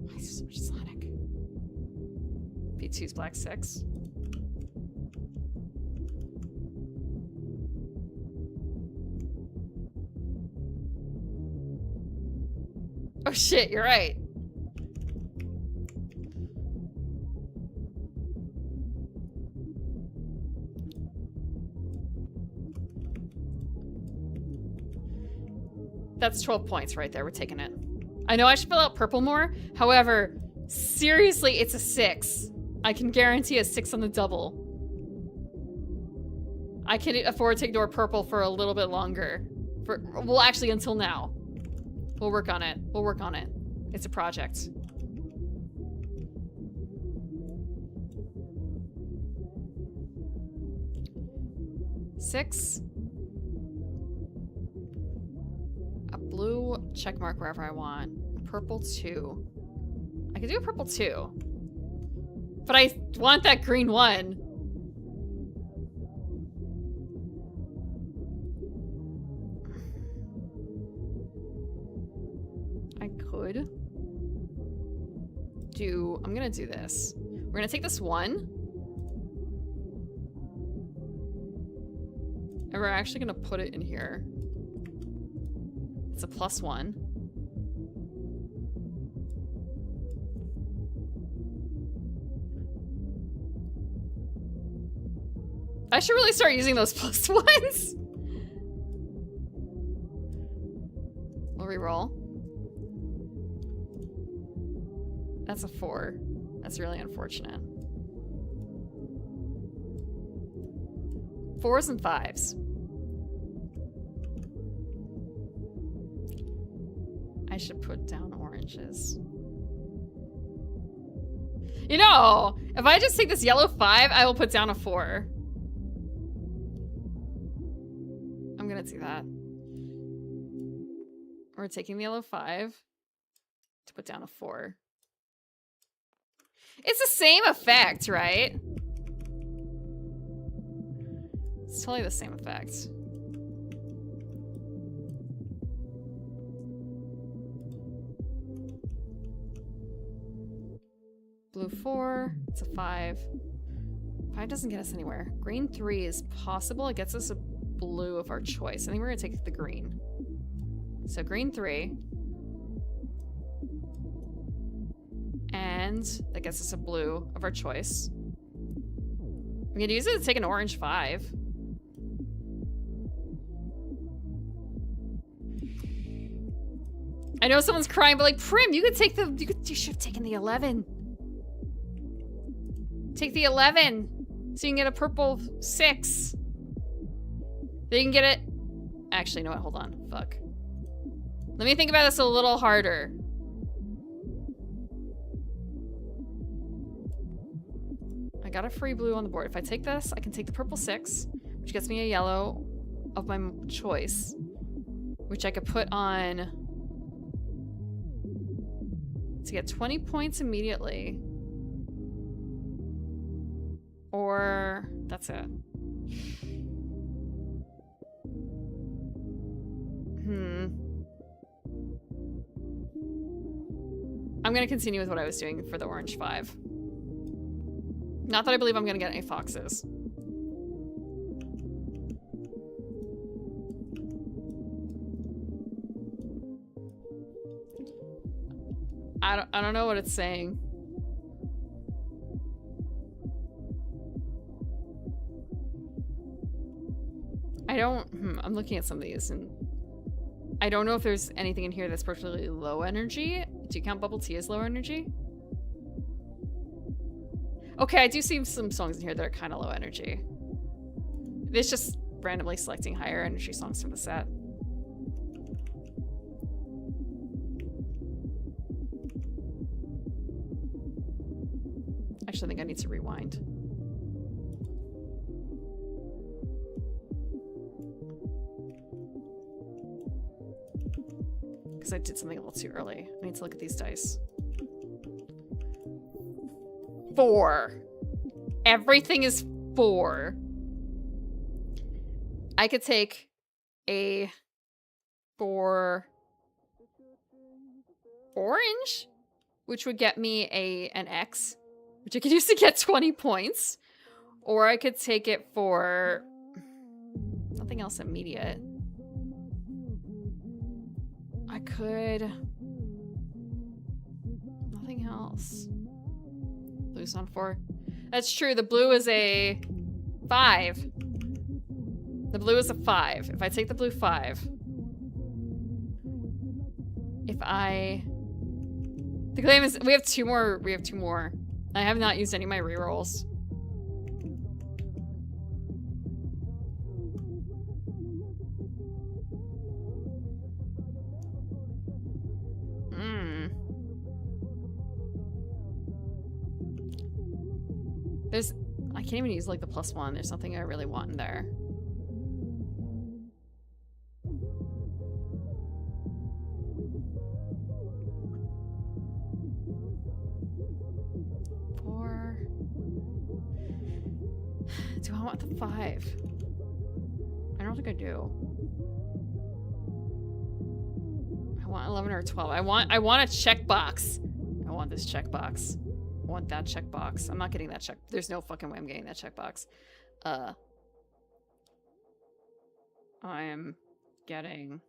Why is there so much Sonic? B2's Black 6. Oh shit, you're right. That's 12 points right there. We're taking it. I know I should fill out purple more. However, seriously, it's a 6. I can guarantee a 6 on the double. I can afford to ignore purple for a little bit longer. Well, actually, until now. We'll work on it. We'll work on it. It's a project. Six. A blue check mark wherever I want. Purple 2. I could do a purple 2. But I want that green 1. I could do... I'm gonna do this. We're gonna take this 1. And we're actually gonna put it in here. It's a +1. I should really start using those +1s. We'll reroll. That's a 4. That's really unfortunate. 4s and 5s. I should put down oranges. You know, if I just take this yellow 5, I will put down a 4. I'm gonna do that. We're taking the yellow 5 to put down a 4. It's the same effect, right? It's totally the same effect. Blue 4, it's a 5. 5 doesn't get us anywhere. Green 3 is possible. It gets us a blue of our choice. I think we're gonna take the green. So green 3. And that gets us a blue of our choice. I'm gonna use it to take an orange 5. I know someone's crying, but like, Prim, you could take the, you should have taken the 11. Take the 11, so you can get a purple 6. Then you can get it. Actually, no, what? Hold on. Fuck. Let me think about this a little harder. I got a free blue on the board. If I take this, I can take the purple 6, which gets me a yellow of my choice, which I could put on to get 20 points immediately. Or that's it. I'm gonna continue with what I was doing for the orange 5. Not that I believe I'm gonna get any foxes. I don't know what it's saying. I'm looking at some of these and I don't know if there's anything in here that's particularly low energy. Do you count bubble tea as low energy? Okay, I do see some songs in here that are kind of low energy. It's just randomly selecting higher energy songs from the set. Actually, I think I need to rewind. Because I did something a little too early. I need to look at these dice. 4. Everything is 4. I could take a 4 orange, which would get me an X, which I could use to get 20 points. Or I could take it for nothing else immediate. I could else. Blue's on 4. That's true. The blue is a 5. The blue is a 5. If I take the blue 5. If I... The claim is... We have 2 more. We have 2 more. I have not used any of my rerolls. There's... I can't even use, like, the +1. There's nothing I really want in there. Do I want the 5? I don't think I do. I want 11 or 12. I want a checkbox. I want this checkbox. I want that checkbox. I'm not getting that check. There's no fucking way I'm getting that checkbox. I am getting...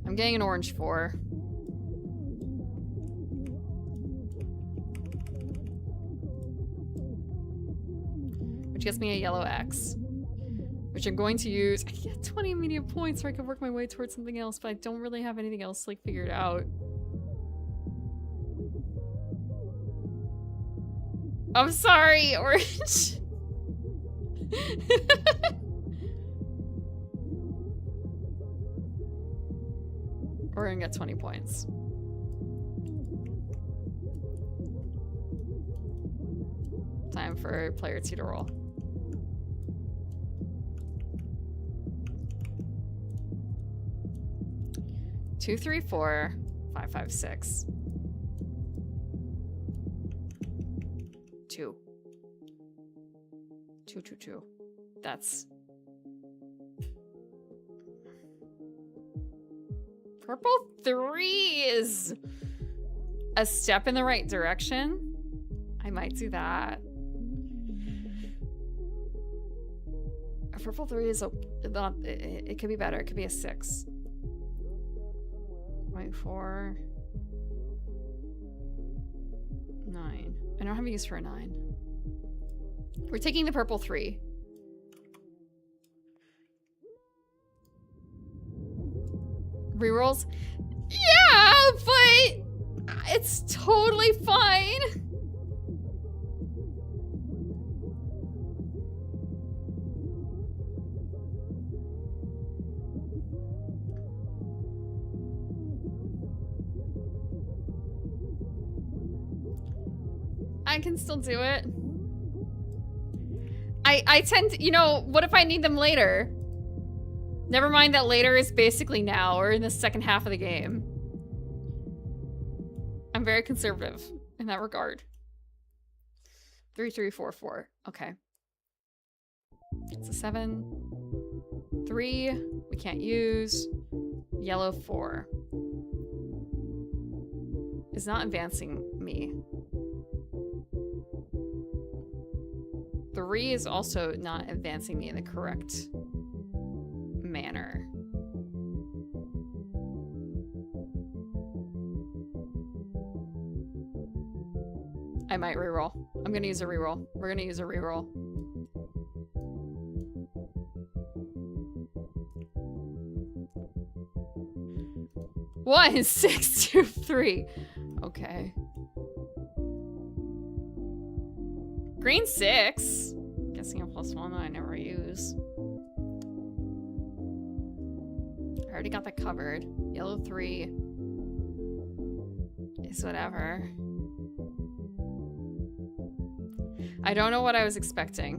I'm getting an orange 4. Which gets me a yellow X. Which I'm going to use. I get 20 immediate points so I can work my way towards something else, but I don't really have anything else like figured out. I'm sorry, orange. We're gonna get 20 points. Time for player 2 to roll. Two, 3, 4, 5, 5, 6. 2. 2, 2, 2. That's... Purple 3 is a step in the right direction. I might do that. A purple 3 is a not. It could be better. It could be a 6. 0.4. 9. I don't have a use for a 9. We're taking the purple 3. Rerolls? Yeah, but it's totally fine. I can still do it. I tend to, you know, what if I need them later? Never mind that later is basically now or in the second half of the game. I'm very conservative in that regard. 3, 3, 4, 4. Okay. It's a 7. 3. We can't use. Yellow 4. Is not advancing me. 3 is also not advancing me in the correct manner. I might reroll. I'm gonna use a reroll. We're gonna use a reroll. One, 6, 2, 3. Okay. Green 6. Guessing a +1 that I never use. I already got that covered. Yellow 3 is whatever. I don't know what I was expecting.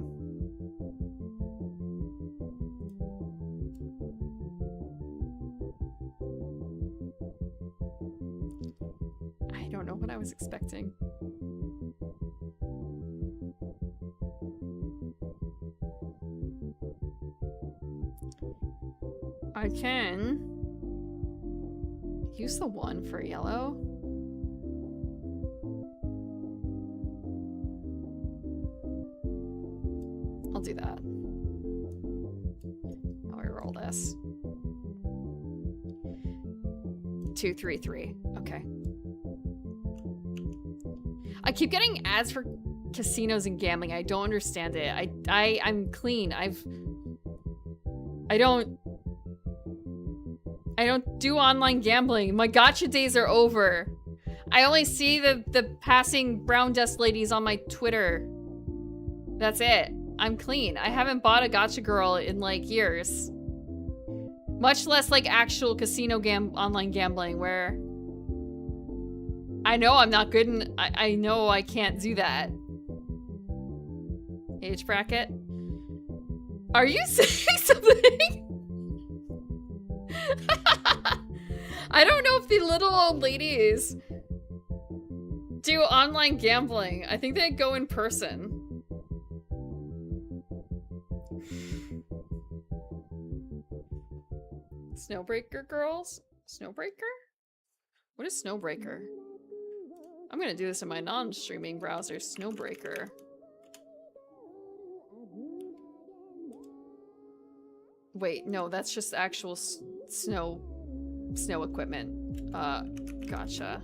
I don't know what I was expecting. I can use the 1 for yellow. I'll do that. I'll reroll this. 233. Okay. I keep getting ads for casinos and gambling. I don't understand it. I'm clean. I don't do online gambling. My gacha days are over. I only see the passing brown dust ladies on my Twitter. That's it. I'm clean. I haven't bought a gacha girl in like years. Much less like actual casino online gambling where I know I'm not good and I know I can't do that. Age bracket? Are you saying something? I don't know if the little old ladies do online gambling. I think they go in person. Snowbreaker girls? Snowbreaker? What is Snowbreaker? I'm gonna do this in my non-streaming browser. Snowbreaker. Wait, no, that's just actual snow equipment. Gotcha.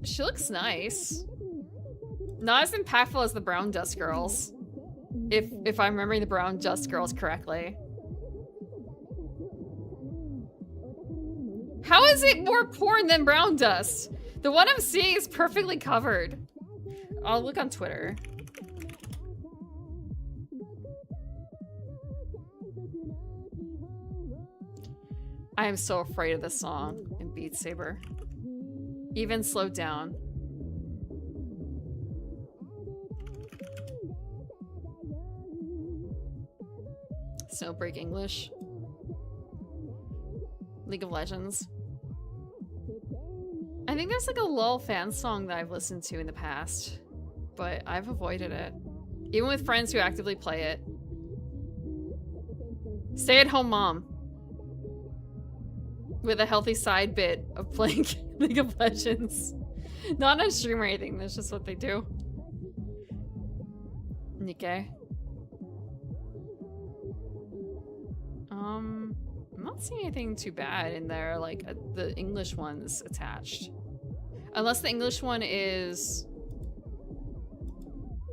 She looks nice. Not as impactful as the Brown Dust Girls. If I'm remembering the Brown Dust Girls correctly. How is it more porn than Brown Dust? The one I'm seeing is perfectly covered. I'll look on Twitter. I am so afraid of this song in Beat Saber. Even slowed down. Snowbreak English. League of Legends. I think there's like a LOL fan song that I've listened to in the past, but I've avoided it. Even with friends who actively play it. Stay-at-home mom. With a healthy side bit of playing League of Legends. Not on stream or anything, that's just what they do. Nikkei. I'm not seeing anything too bad in there, like the English one's attached. Unless the English one is...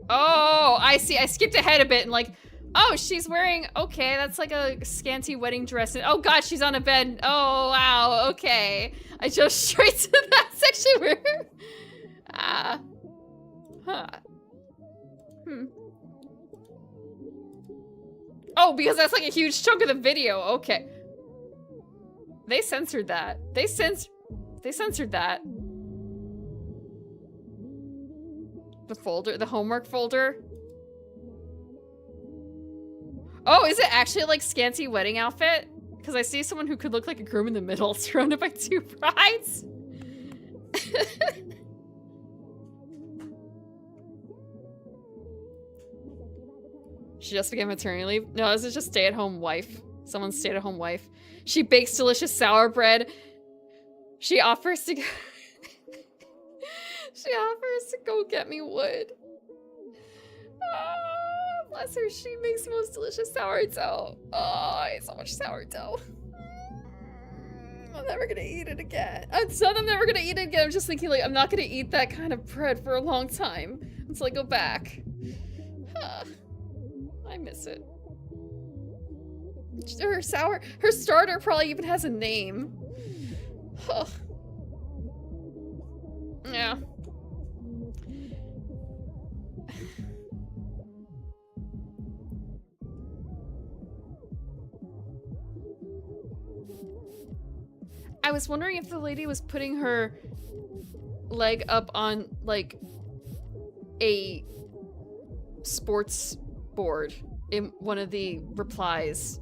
Oh, I see. I skipped ahead a bit and like, oh, she's wearing, okay, that's like a scanty wedding dress. Oh god, she's on a bed. Oh, wow, okay. I jumped straight to that section where... Huh. Oh, because that's like a huge chunk of the video. Okay. They censored that. They censored that. The folder, the homework folder. Oh, is it actually like scanty wedding outfit? Because I see someone who could look like a groom in the middle surrounded by two brides. She just began maternity leave. No, this is just stay-at-home wife. Someone's stay-at-home wife. She bakes delicious sour bread. She offers to go she offers to go get me wood. Oh, bless her. She makes the most delicious sourdough. Oh, I ate so much sourdough. I'm never gonna eat it again. It's not that I'm never gonna eat it again. I'm just thinking like I'm not gonna eat that kind of bread for a long time until I go back. I miss it. Her starter probably even has a name. Yeah. I was wondering if the lady was putting her leg up on like a sports board in one of the replies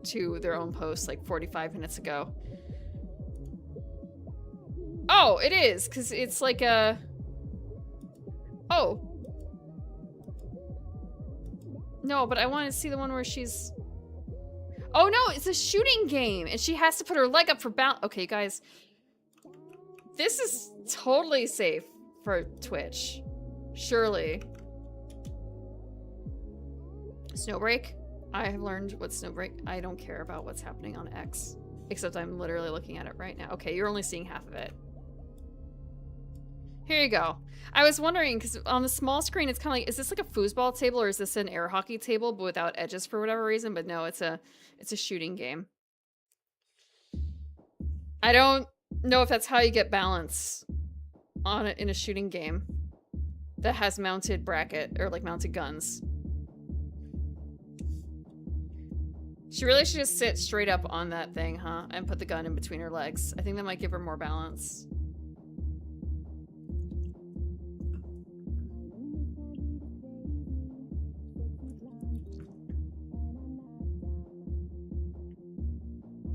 to their own post like 45 minutes ago. Oh, it is, because it's like a... Oh. No, but I want to see the one where she's... Oh no, it's a shooting game, and she has to put her leg up for balance. Okay, guys. This is totally safe for Twitch. Surely. Snowbreak? I have learned what Snowbreak... I don't care about what's happening on X. Except I'm literally looking at it right now. Okay, you're only seeing half of it. Here you go. I was wondering, because on the small screen, it's kind of like, is this like a foosball table or is this an air hockey table but without edges for whatever reason? But no, it's a shooting game. I don't know if that's how you get balance on it in a shooting game that has mounted bracket or like mounted guns. She really should just sit straight up on that thing, huh? And put the gun in between her legs. I think that might give her more balance.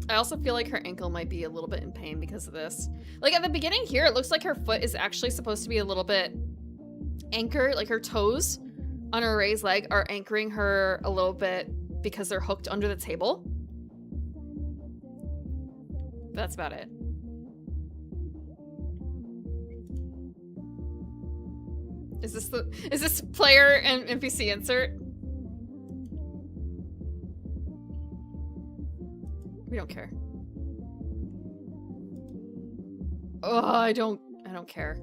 I also feel like her ankle might be a little bit in pain because of this. Like at the beginning here, it looks like her foot is actually supposed to be a little bit anchored. Like her toes on her raised leg are anchoring her a little bit because they're hooked under the table. But that's about it. Is this player and NPC insert? We don't care. Oh, I don't care.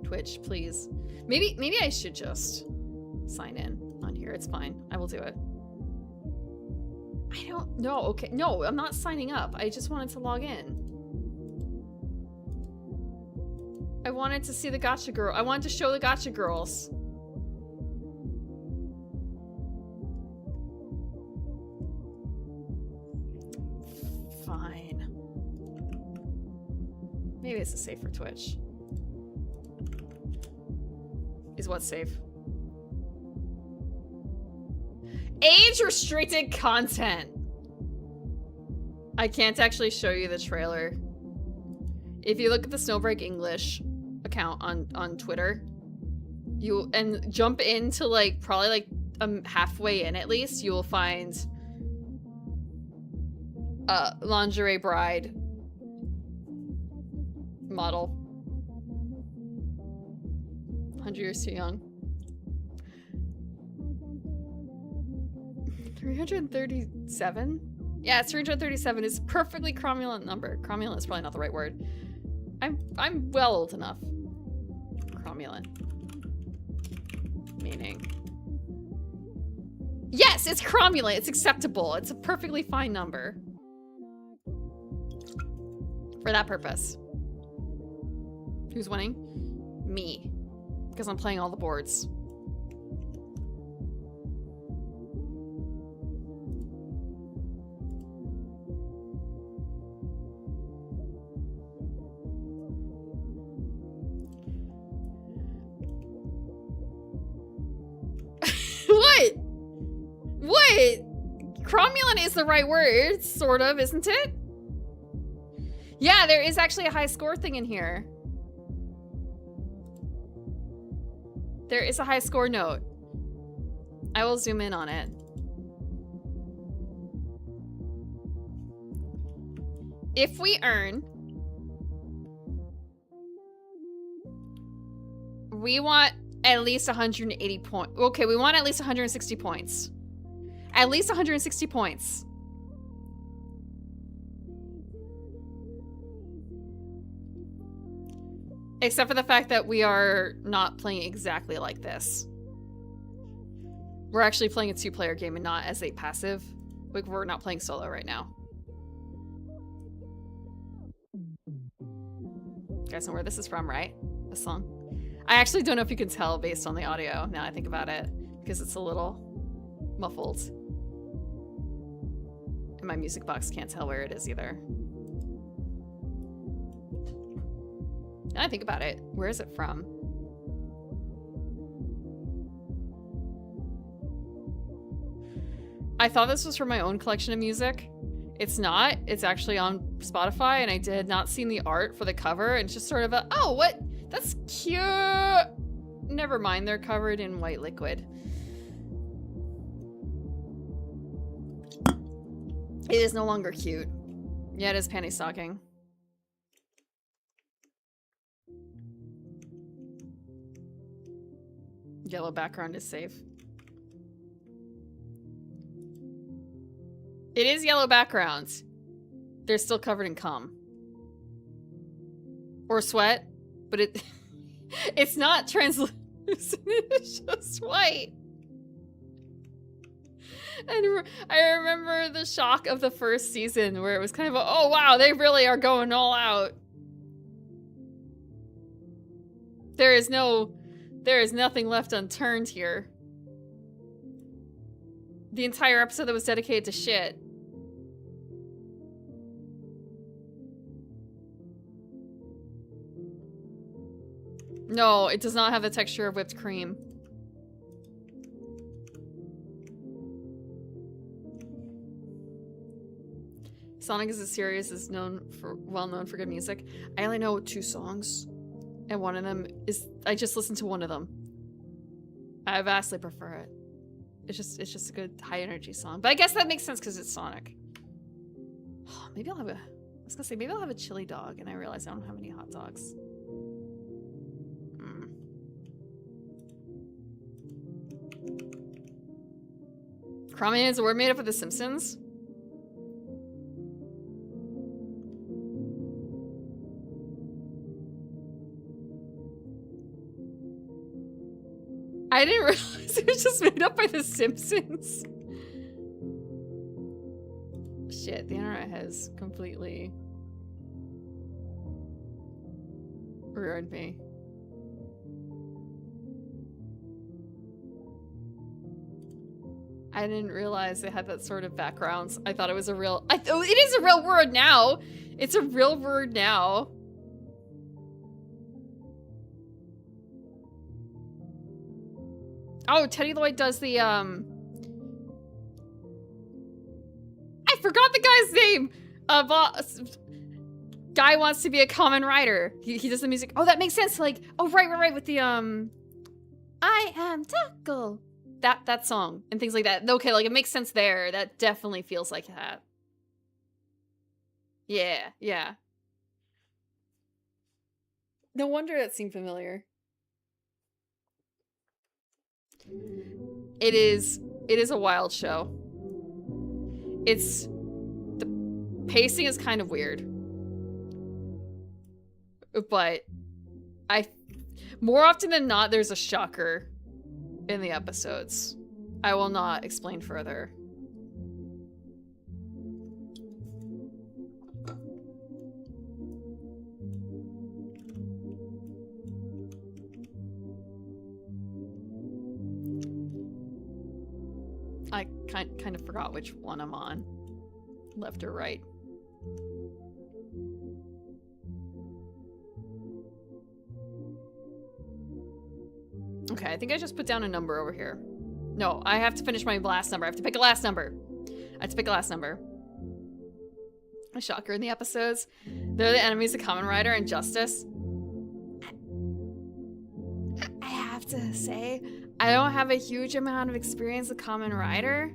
Twitch, please. Maybe I should just sign in on here. It's fine. I will do it. I don't know. Okay. No, I'm not signing up. I just wanted to log in. I wanted to see the Gacha girl. I wanted to show the Gacha girls. Fine. Maybe this is safe for Twitch. Is what safe? Age-restricted content. I can't actually show you the trailer. If you look at the Snowbreak English account on Twitter, and jump into like probably like halfway in at least, you will find lingerie bride model. 100 years too young. 337? Yeah, it's 337 is a perfectly cromulent number. Cromulent is probably not the right word. I'm well old enough. Cromulent. Meaning. Yes, it's cromulent. It's acceptable. It's a perfectly fine number. For that purpose. Who's winning? Me. Because I'm playing all the boards. What? What? Cromulent is the right word, sort of, isn't it? Yeah, there is actually a high score thing in here. There is a high score note. I will zoom in on it. If we earn... We want at least 180 points. Okay, we want at least 160 points. At least 160 points. Except for the fact that we are not playing exactly like this. We're actually playing a two-player game and not as a passive. Like, we're not playing solo right now. You guys know where this is from, right? This song. I actually don't know if you can tell based on the audio, now I think about it, because it's a little muffled. And my music box can't tell where it is either. Now I think about it, where is it from? I thought this was from my own collection of music. It's not. It's actually on Spotify, and I had not seen the art for the cover, and it's just sort of a, oh, what? That's cute! Never mind, they're covered in white liquid. It is no longer cute. Yeah, it is panty stocking. Yellow background is safe. It is yellow backgrounds. They're still covered in cum. Or sweat, but it's not translucent, it's just white. And I remember the shock of the first season where it was kind of, oh wow, they really are going all out. There is nothing left unturned here. The entire episode that was dedicated to shit. No, it does not have the texture of whipped cream. Sonic is a series is well known for good music. I only know 2 songs, and one of them is I just listened to one of them. I vastly prefer it. It's just a good high energy song. But I guess that makes sense because it's Sonic. Maybe I'll have a I was gonna say maybe I'll have a chili dog, and I realize I don't have any hot dogs. Crummy is a word made up of The Simpsons? I didn't realize it was just made up by The Simpsons. Shit, the internet has completely ruined me. I didn't realize it had that sort of background. I thought it was a real... oh, it is a real word now! It's a real word now. Oh, Teddy Lloyd does the, I forgot the guy's name! Guy wants to be a common writer. He does the music. Oh, that makes sense. Like, oh, right, with the, I am Tackle. That song and things like that. Okay, like it makes sense there. That definitely feels like that. Yeah. No wonder that seemed familiar. It is a wild show. The pacing is kind of weird. But more often than not, there's a shocker in the episodes. I will not explain further. I kind of forgot which one I'm on. Left or right. Okay, I think I just put down a number over here. No, I have to finish my last number. I have to pick a last number. A shocker in the episodes. They're the enemies of Kamen Rider and Justice. I have to say, I don't have a huge amount of experience with Kamen Rider.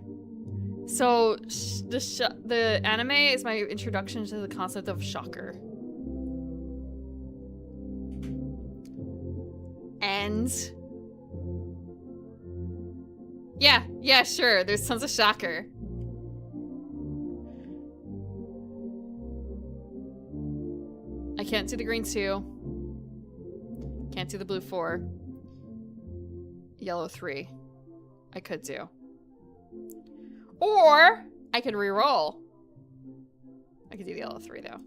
So, the anime is my introduction to the concept of shocker. And... Yeah, sure. There's tons of shocker. I can't do the green 2. Can't do the blue 4. Yellow 3. I could do. Or I could re-roll. I could do the yellow 3 though.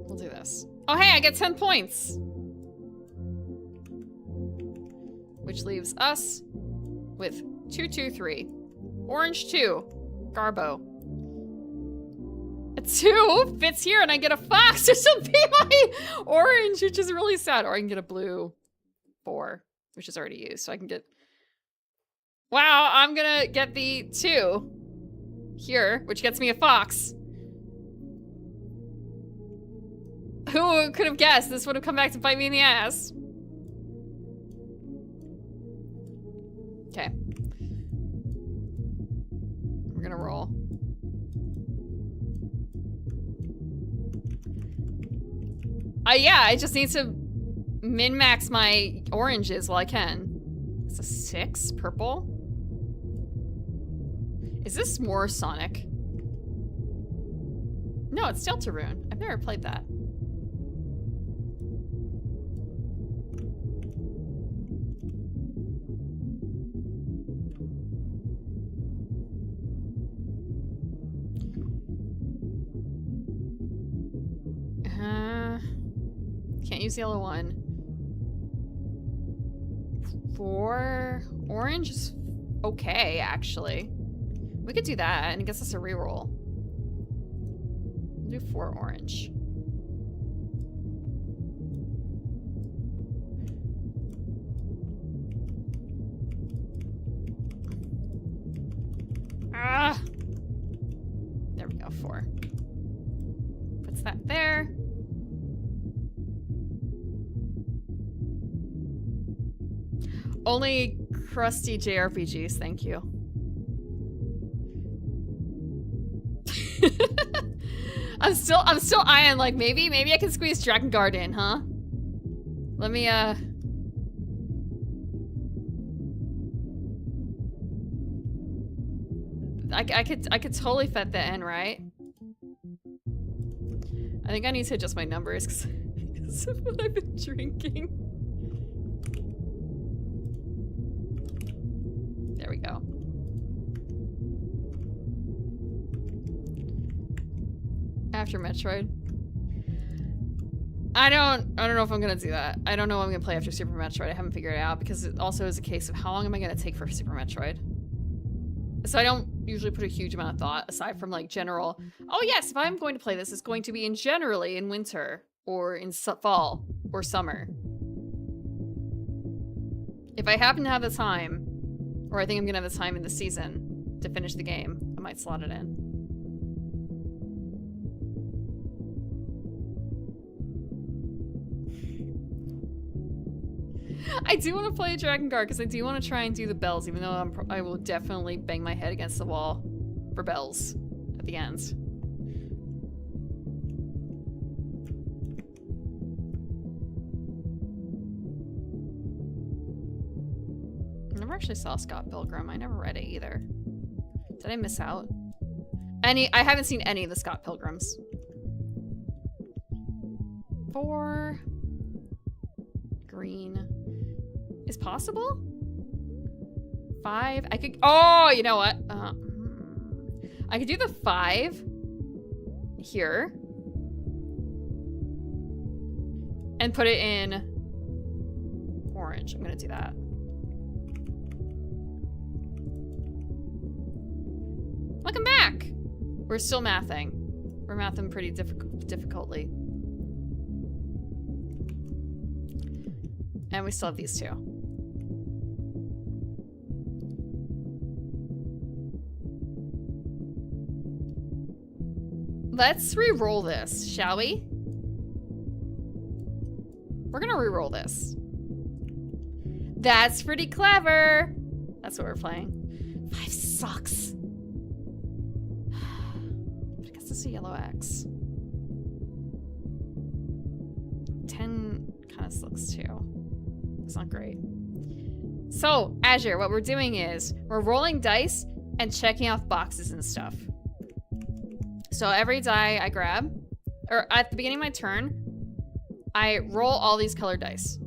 We'll do this. Oh hey, I get 10 points! Which leaves us with 2, 2, 3. Orange 2. Garbo. A 2 fits here and I get a fox, which will be my orange, which is really sad. Or I can get a blue 4, which is already used. So I can get... Wow, I'm gonna get the 2 here, which gets me a fox. Who could have guessed this would have come back to bite me in the ass? Okay. We're gonna roll. Yeah, I just need to min-max my oranges while I can. It's a 6 purple. Is this more Sonic? No, it's Deltarune. I've never played that. Can't use the yellow one. 4 orange is okay, actually. We could do that, and it gets us a reroll. We'll do 4 orange. Ah! There we go, 4. Puts that there. Only crusty JRPGs, thank you. I'm still eyeing, like, maybe I can squeeze Drakengard in, huh? Let me, I could totally fit that in, right? I think I need to adjust my numbers because of what I've been drinking. There we go. After Metroid. I don't know if I'm gonna do that. I don't know what I'm gonna play after Super Metroid. I haven't figured it out because it also is a case of how long am I gonna take for Super Metroid. So I don't usually put a huge amount of thought aside from like general, oh yes, if I'm going to play this, it's going to be generally in winter or in fall or summer. If I happen to have the time, or I think I'm gonna have the time in the season to finish the game, I might slot it in. I do want to play Drakengard because I do want to try and do the bells, even though I will definitely bang my head against the wall for bells at the end. I never actually saw Scott Pilgrim. I never read it either. Did I miss out? I haven't seen any of the Scott Pilgrims. 4 green is possible. 5. I could. Oh, you know what? I could do the 5 here and put it in orange. I'm gonna do that. Welcome back. We're still mathing. We're mathing pretty difficultly. And we still have these two. Let's re-roll this, shall we? We're gonna re-roll this. That's pretty clever. That's what we're playing. 5 sucks. But I guess it's a yellow X. 10 kind of sucks too. It's not great. So, Azure, what we're doing is we're rolling dice and checking off boxes and stuff. So every die I grab, or at the beginning of my turn, I roll all these colored dice.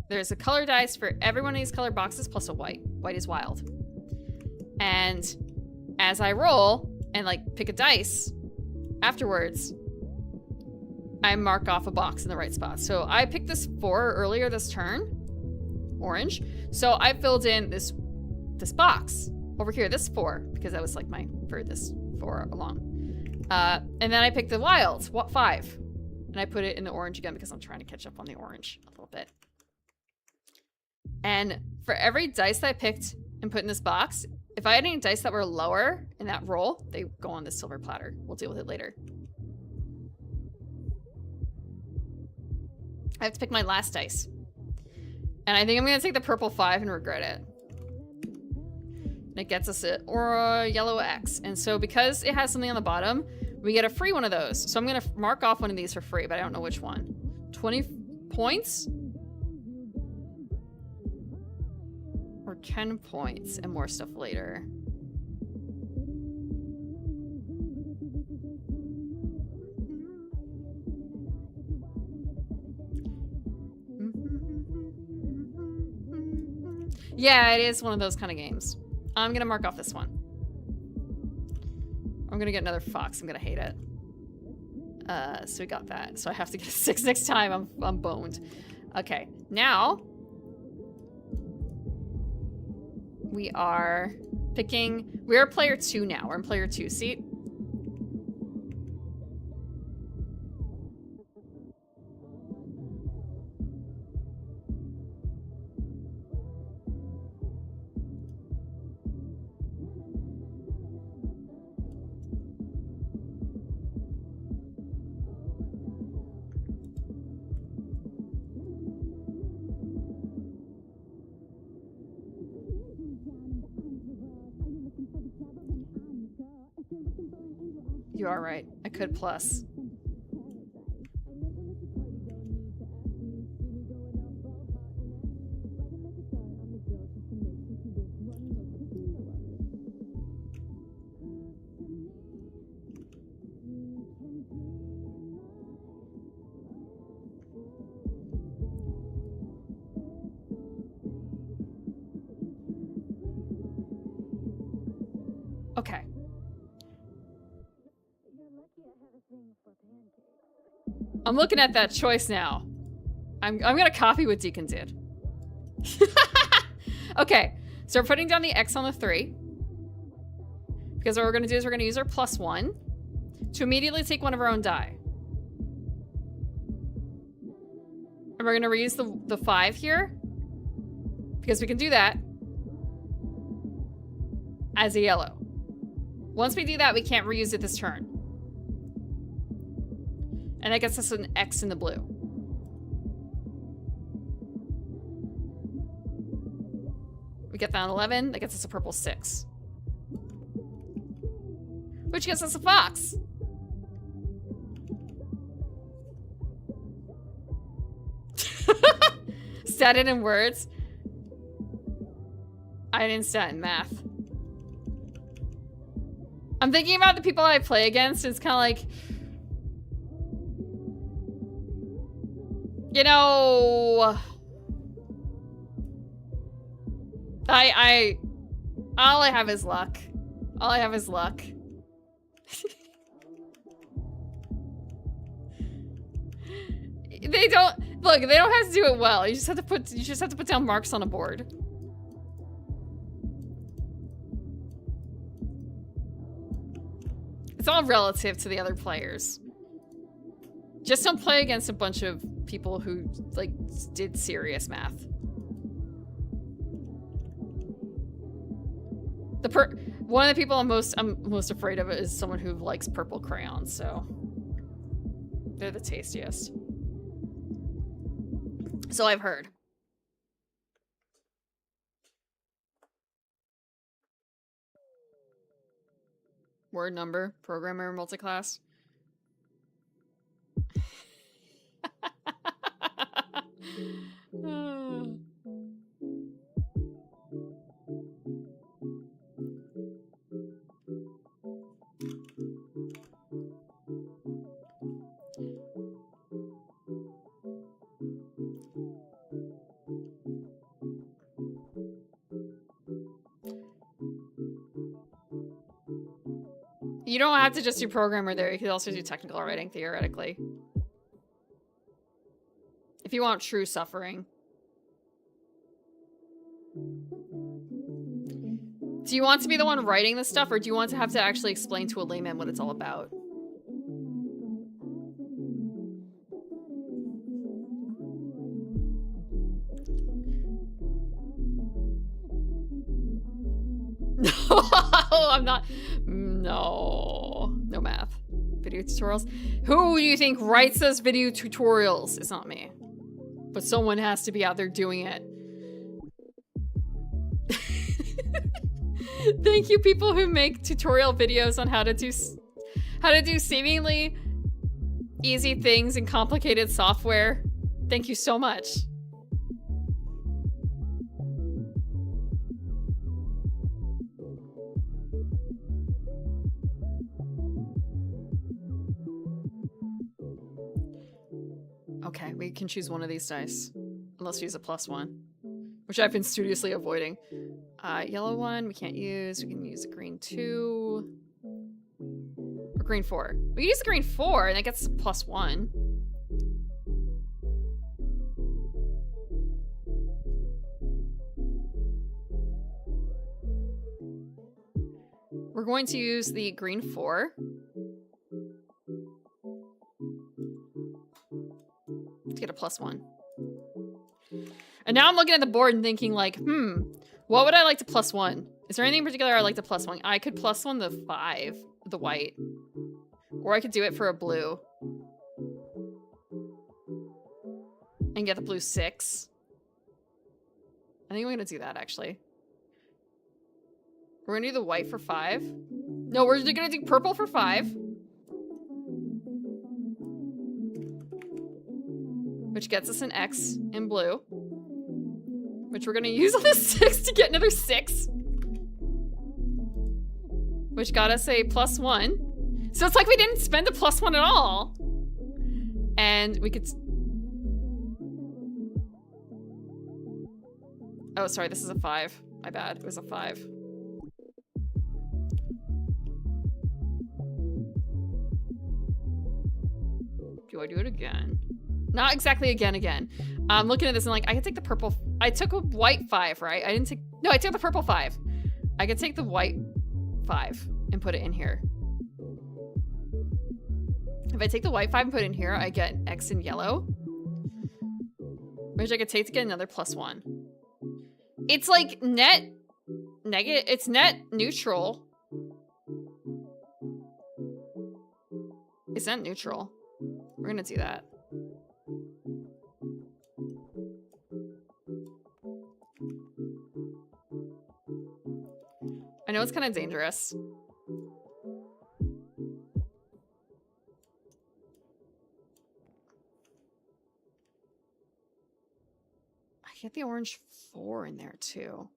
There's a color dice for every one of these colored boxes plus a white. White is wild. And as I roll and like pick a dice, afterwards, I mark off a box in the right spot. So I picked this 4 earlier this turn, orange. So I filled in this box over here, this 4, because that was like my furthest 4 along. And then I picked the wild, 5. And I put it in the orange again because I'm trying to catch up on the orange a little bit. And for every dice that I picked and put in this box, if I had any dice that were lower in that roll, they go on this silver platter. We'll deal with it later. I have to pick my last dice. And I think I'm gonna take the purple 5 and regret it. And it gets us a yellow X. And so because it has something on the bottom, we get a free one of those. So I'm gonna mark off one of these for free, but I don't know which one. 20 points? Or 10 points and more stuff later. Yeah, it is one of those kind of games. I'm gonna mark off this one. I'm gonna get another fox. I'm gonna hate it. So we got that. So I have to get a 6 next time. I'm boned. Okay, now we are picking. We're player 2 now. We're in player 2 seat. You are right. I could plus. Okay. I'm looking at that choice now. I'm gonna copy what Deacon did. Okay, so we're putting down the X on the 3. Because what we're gonna do is we're gonna use our +1 to immediately take one of our own die. And we're gonna reuse the 5 here. Because we can do that as a yellow. Once we do that, we can't reuse it this turn. And that gets us an X in the blue. We get that 11, that gets us a purple 6. Which gets us a fox. Stat it in words. I didn't stat in math. I'm thinking about the people I play against. It's kind of like, you know, all I have is luck. All I have is luck. They don't have to do it well. You just have to put down marks on a board. It's all relative to the other players. Just don't play against a bunch of people who, like, did serious math. One of the people I'm most afraid of is someone who likes purple crayons, so they're the tastiest. So I've heard. Word number, programmer, multiclass. You don't have to just do programmer there. You could also do technical writing, theoretically. If you want true suffering. Do you want to be the one writing this stuff, or do you want to have to actually explain to a layman what it's all about? No, I'm not. No math. Video tutorials. Who do you think writes those video tutorials? It's not me. But someone has to be out there doing it. Thank you, people who make tutorial videos on how to do seemingly easy things in complicated software. Thank you so much. Okay, we can choose one of these dice. Unless we use a +1. Which I've been studiously avoiding. Yellow one we can't use. We can use a green 2. Or green 4. We can use the green 4 and that gets a +1. We're going to use the green 4. To get a +1. And now I'm looking at the board and thinking like, what would I like to +1? Is there anything in particular I'd like to +1? I could +1 the 5, the white. Or I could do it for a blue. And get the blue 6. I think I'm gonna do that actually. We're gonna do the white for 5. No, we're gonna do purple for 5. Which gets us an X in blue. Which we're gonna use on the 6 to get another 6. Which got us a +1. So it's like we didn't spend a +1 at all. And we could... Oh, sorry, this is a 5. My bad, it was a 5. Do I do it again? Not exactly again. I'm looking at this and like, I can take the purple. I took a white 5, right? I took the purple 5. I could take the white 5 and put it in here. If I take the white 5 and put it in here, I get X in yellow. Which I could take to get another +1. It's like net negative, it's net neutral. It's net neutral. We're gonna do that. I know it's kind of dangerous. I get the orange 4 in there too.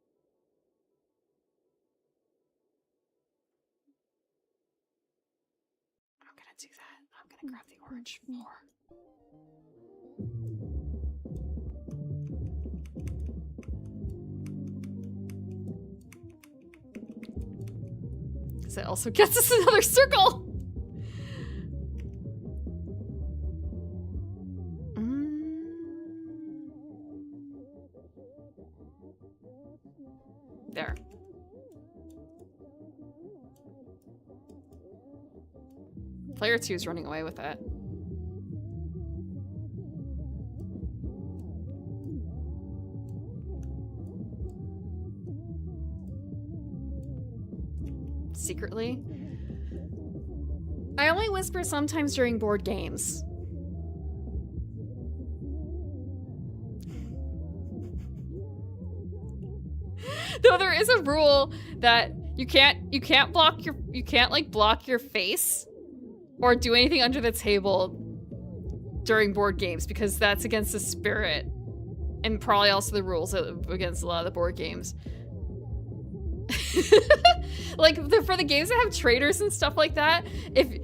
I'm gonna do that. I'm gonna grab the orange 4. It also gets us another circle. There. Player 2 is running away with that. Secretly. I only whisper sometimes during board games. Though there is a rule that you can't block your face or do anything under the table during board games because that's against the spirit and probably also the rules against a lot of the board games. Like for the games that have traders and stuff like that, if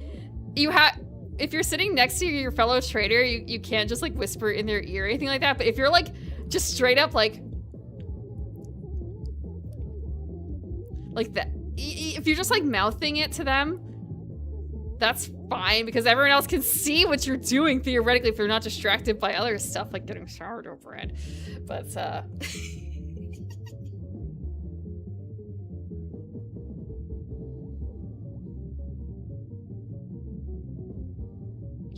you're sitting next to your fellow trader, you can't just like whisper in their ear or anything like that. But if you're like just straight up like that, if you're just like mouthing it to them, that's fine because everyone else can see what you're doing theoretically if you're not distracted by other stuff like getting sourdough bread. But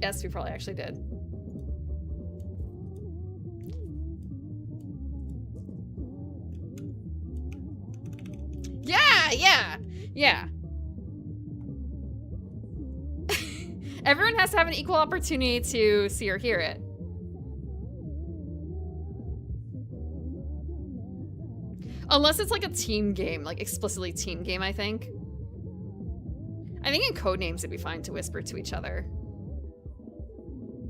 yes, we probably actually did. Yeah. Everyone has to have an equal opportunity to see or hear it. Unless it's like a team game, like explicitly team game, I think. I think in Codenames it'd be fine to whisper to each other.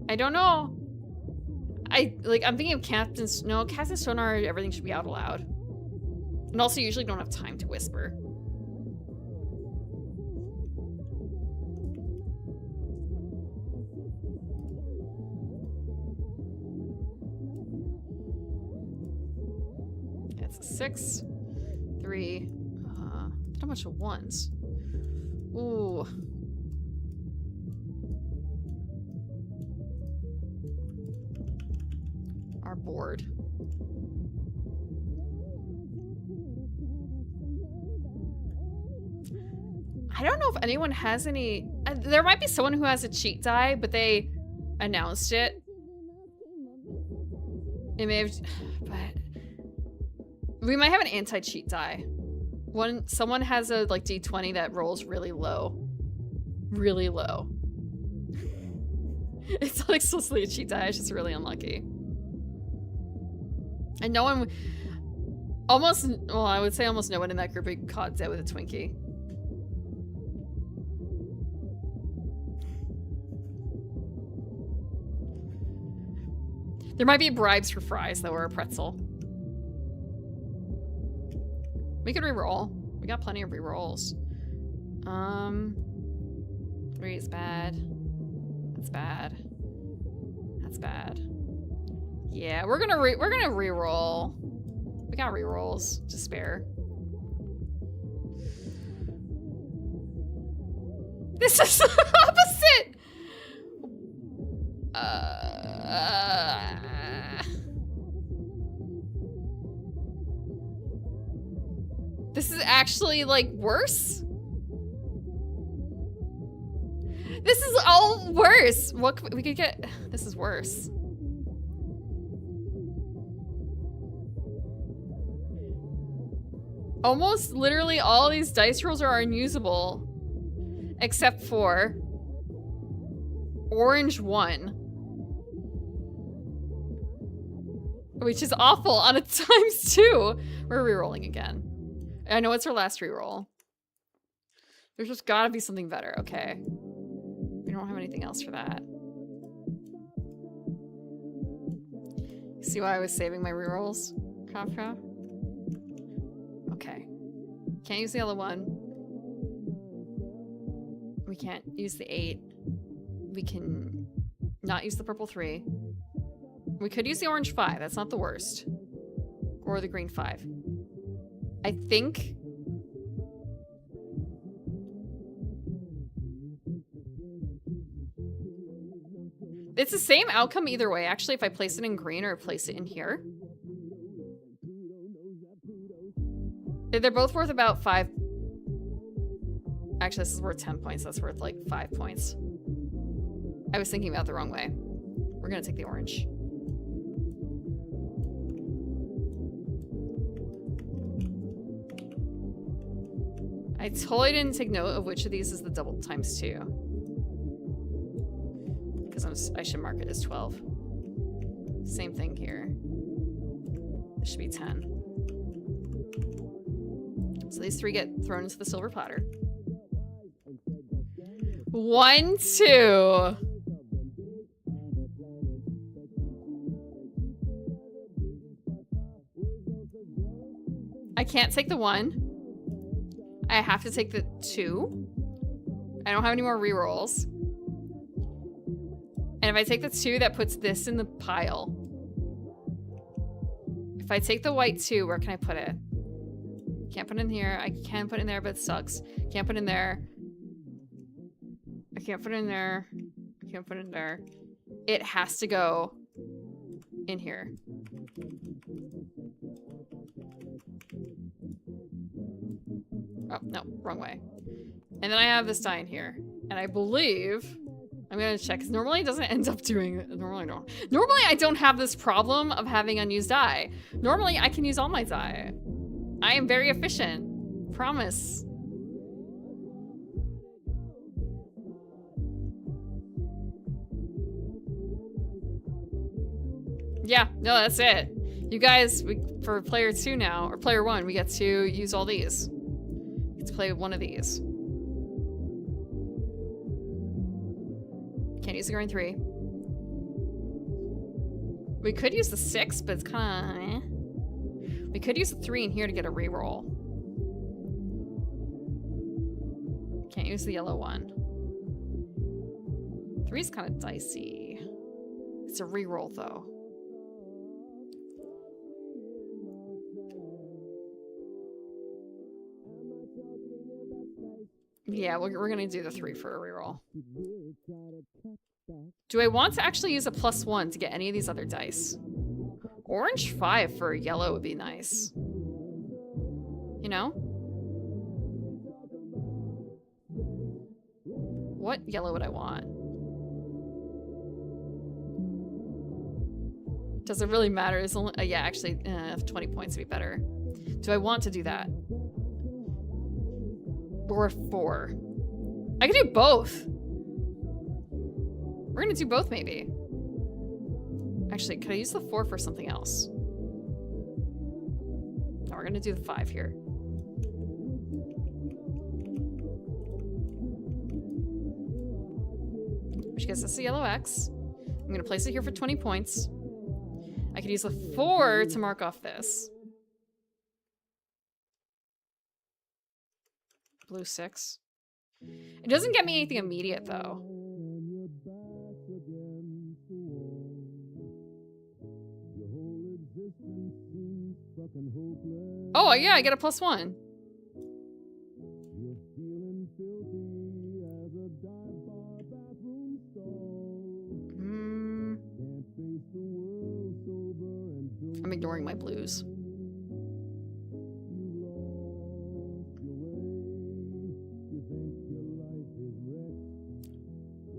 I don't know. I'm thinking of Captain's... No, Captain's Sonar, everything should be out aloud. And also, you usually don't have time to whisper. Yeah, it's a 6, 3, not a bunch of 1s. Ooh. Our board. I don't know if anyone has any... there might be someone who has a cheat die, but they announced it. It may have... But... We might have an anti-cheat die. Someone has a, like, D20 that rolls really low. Really low. It's not explicitly a cheat die, it's just really unlucky. And no one... Almost... Well, I would say almost no one in that group got caught dead with a Twinkie. There might be bribes for fries, though, or a pretzel. We could reroll. We got plenty of rerolls. 3 is bad. That's bad. That's bad. Yeah, we're gonna reroll. We got rerolls to spare. This is the opposite! This is actually, like, worse? This is all worse. What we could get? This is worse. Almost literally all these dice rolls are unusable. Except for orange 1. Which is awful on a ×2. We're rerolling again. I know it's our last reroll. There's just gotta be something better. Okay. We don't have anything else for that. See why I was saving my rerolls, Kafka? Okay. Can't use the other one. We can't use the 8. We can not use the purple 3. We could use the orange 5. That's not the worst. Or the green 5. I think... It's the same outcome either way, actually, if I place it in green or place it in here. They're both worth about 5... Actually, this is worth 10 points. That's worth, like, 5 points. I was thinking about it the wrong way. We're gonna take the orange. I totally didn't take note of which of these is the double ×2. Because I should mark it as 12. Same thing here. This should be 10. So these 3 get thrown into the silver platter. 1, 2. I can't take the 1. I have to take the 2. I don't have any more rerolls. And if I take the 2, that puts this in the pile. If I take the white 2, where can I put it? Can't put it in here. I can put it in there, but it sucks. Can't put it in there. I can't put it in there. I can't put it in there. It has to go in here. Oh, no, wrong way. And then I have this die in here. And I believe... I'm gonna check, because normally it doesn't end up doing... Normally I don't have this problem of having unused die. Normally I can use all my die. I am very efficient. Promise. Yeah, no, that's it. You guys, for player 2 now, or player 1, we get to use all these. Let's play one of these. Can't use the green 3. We could use the 6, but it's kind of eh. We could use the 3 in here to get a reroll. Can't use the yellow 1. 3 is kind of dicey. It's a reroll though. Yeah, we're gonna do the 3 for a reroll. Do I want to actually use a +1 to get any of these other dice? Orange 5 for yellow would be nice. You know? What yellow would I want? Does it really matter? It's only, yeah, actually, 20 points would be better. Do I want to do that? Or 4? I could do both. We're gonna do both, maybe. Actually, could I use the 4 for something else? No, we're gonna do the 5 here. Which gets us a yellow X. I'm gonna place it here for 20 points. I could use the 4 to mark off this. Blue 6. It doesn't get me anything immediate, though. Oh, yeah, I get a +1. I'm ignoring my blues.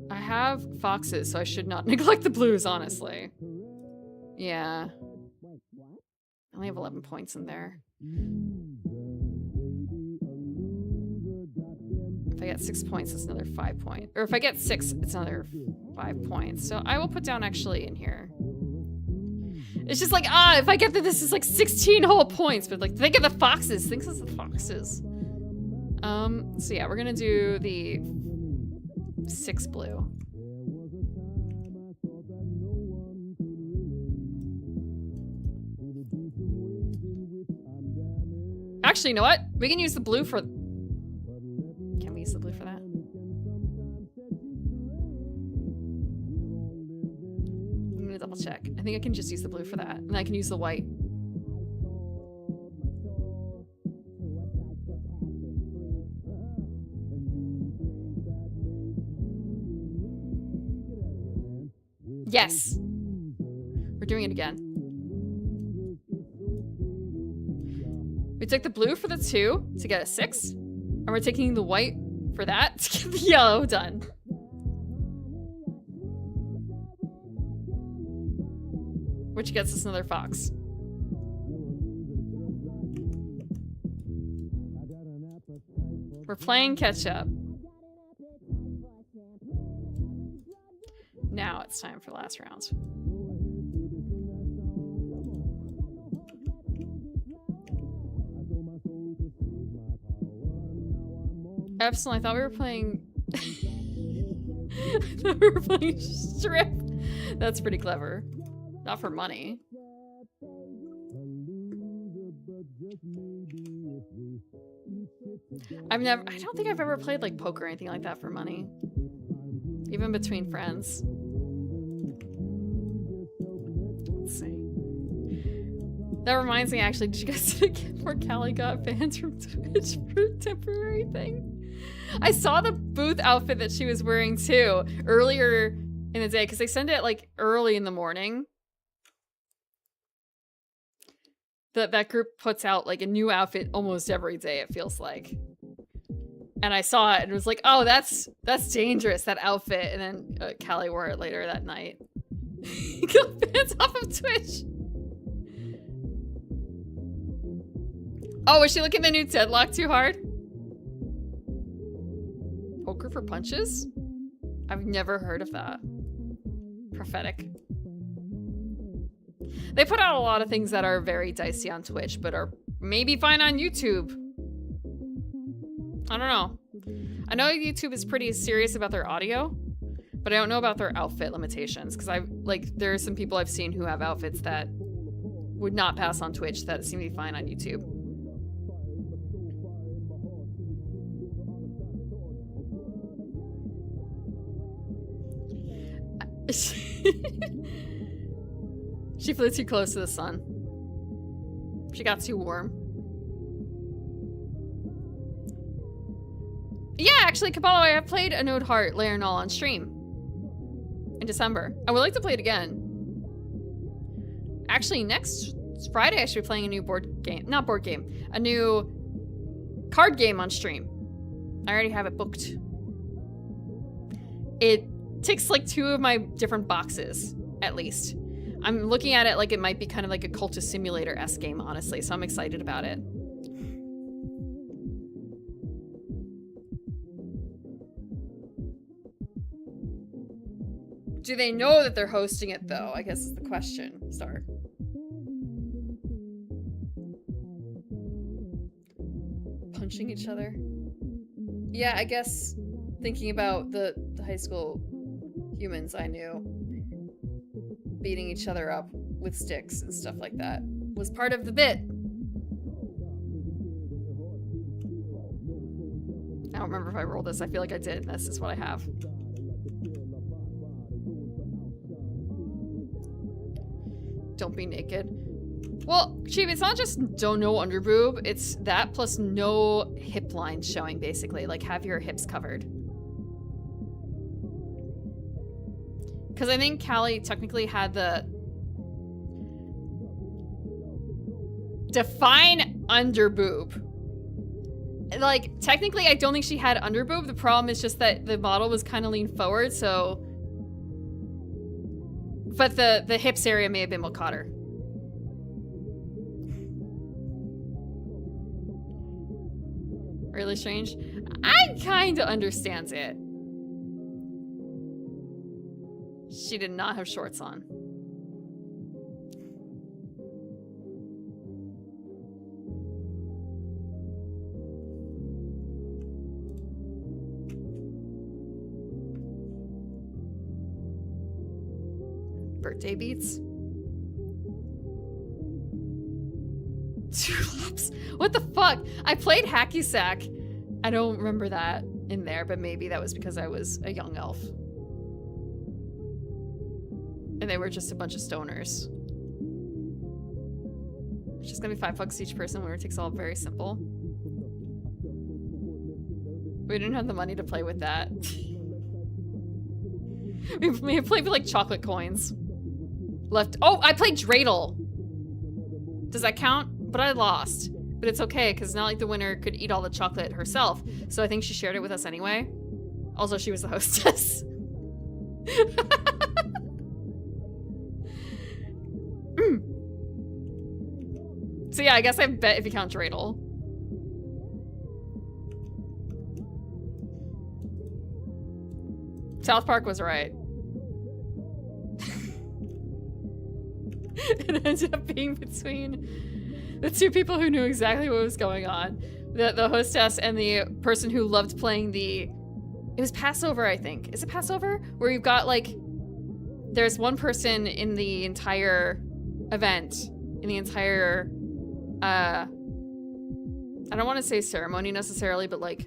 I have foxes, so I should not neglect the blues, honestly. Yeah. I only have 11 points in there. If I get 6 points, it's another 5 points. Or if I get 6, it's another 5 points. So I will put down actually in here. It's just like, if I get that this is like 16 whole points, but like, think of the foxes. Think of the foxes. So yeah, we're gonna do the 6 blue. Actually, you know what? We can use the blue for... Can we use the blue for that? I'm gonna double check. I think I can just use the blue for that. And I can use the white. Yes! We're doing it again. We took the blue for the 2 to get a 6. And we're taking the white for that to get the yellow done. Which gets us another fox. We're playing catch up. Now it's time for last round. Epsilon, I thought we were playing... I thought we were playing strip. That's pretty clever. Not for money. I don't think I've ever played like poker or anything like that for money. Even between friends. Let's see. That reminds me, actually, did you guys see again where Callie got banned from Twitch for a temporary thing? I saw the booth outfit that she was wearing too earlier in the day because they send it like early in the morning. That group puts out like a new outfit almost every day, it feels like. And I saw it and was like, oh, that's dangerous, that outfit. And then Callie wore it later that night. He got banned off of Twitch. Oh, was she looking at the new Deadlock too hard? Poker for punches? I've never heard of that. Prophetic. They put out a lot of things that are very dicey on Twitch, but are maybe fine on YouTube. I don't know. I know YouTube is pretty serious about their audio, but I don't know about their outfit limitations, because there are some people I've seen who have outfits that would not pass on Twitch that seem to be fine on YouTube. She flew too close to the sun. She got too warm. Yeah, actually, Capello, I have played Anode Heart Layer Null on stream in December. I would like to play it again. Actually, next Friday I should be playing a new a new card game on stream. I already have it booked. It ticks like 2 of my different boxes, at least. I'm looking at it like it might be kind of like a Cultist Simulator-esque game, honestly, so I'm excited about it. Do they know that they're hosting it, though? I guess is the question, Star. Punching each other? Yeah, I guess thinking about the high school humans I knew beating each other up with sticks and stuff like that was part of the bit. I don't remember if I rolled this. I feel like I did, and this is what I have. Don't be naked. Well, Chief, it's not just no underboob. It's that plus no hip line showing, basically. Like, have your hips covered. Because I think Callie technically had the... Define underboob. Like, technically, I don't think she had underboob. The problem is just that the model was kind of leaned forward, so... But the hips area may have been what caught her. Really strange. I kind of understand it. She did not have shorts on. Birthday beats. Tulips. What the fuck? I played Hacky Sack. I don't remember that in there, but maybe that was because I was a young elf. And they were just a bunch of stoners. It's just gonna be $5 each person. Winner takes all. Very simple. We didn't have the money to play with that. we played with like chocolate coins. Left. Oh, I played Dreidel. Does that count? But I lost. But it's okay, because not like the winner could eat all the chocolate herself. So I think she shared it with us anyway. Also, she was the hostess. So yeah, I guess I bet if you count Dreidel. South Park was right. It ended up being between the 2 people who knew exactly what was going on. The hostess and the person who loved playing it was Passover, I think. Is it Passover? Where you've got like, there's one person in the entire event, in the entire, I don't want to say ceremony necessarily, but like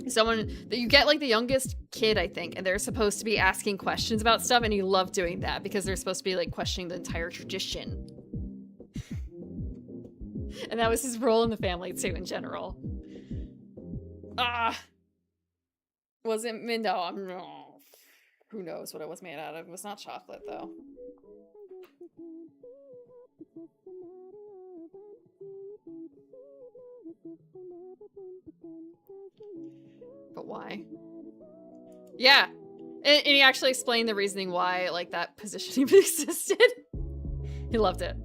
someone that you get like the youngest kid, I think, and they're supposed to be asking questions about stuff, and you love doing that because they're supposed to be like questioning the entire tradition. And that was his role in the family too, in general. Was it Mindo? Who knows what it was made out of? It was not chocolate though. But why? Yeah. And he actually explained the reasoning why, like, that position even existed. He loved it.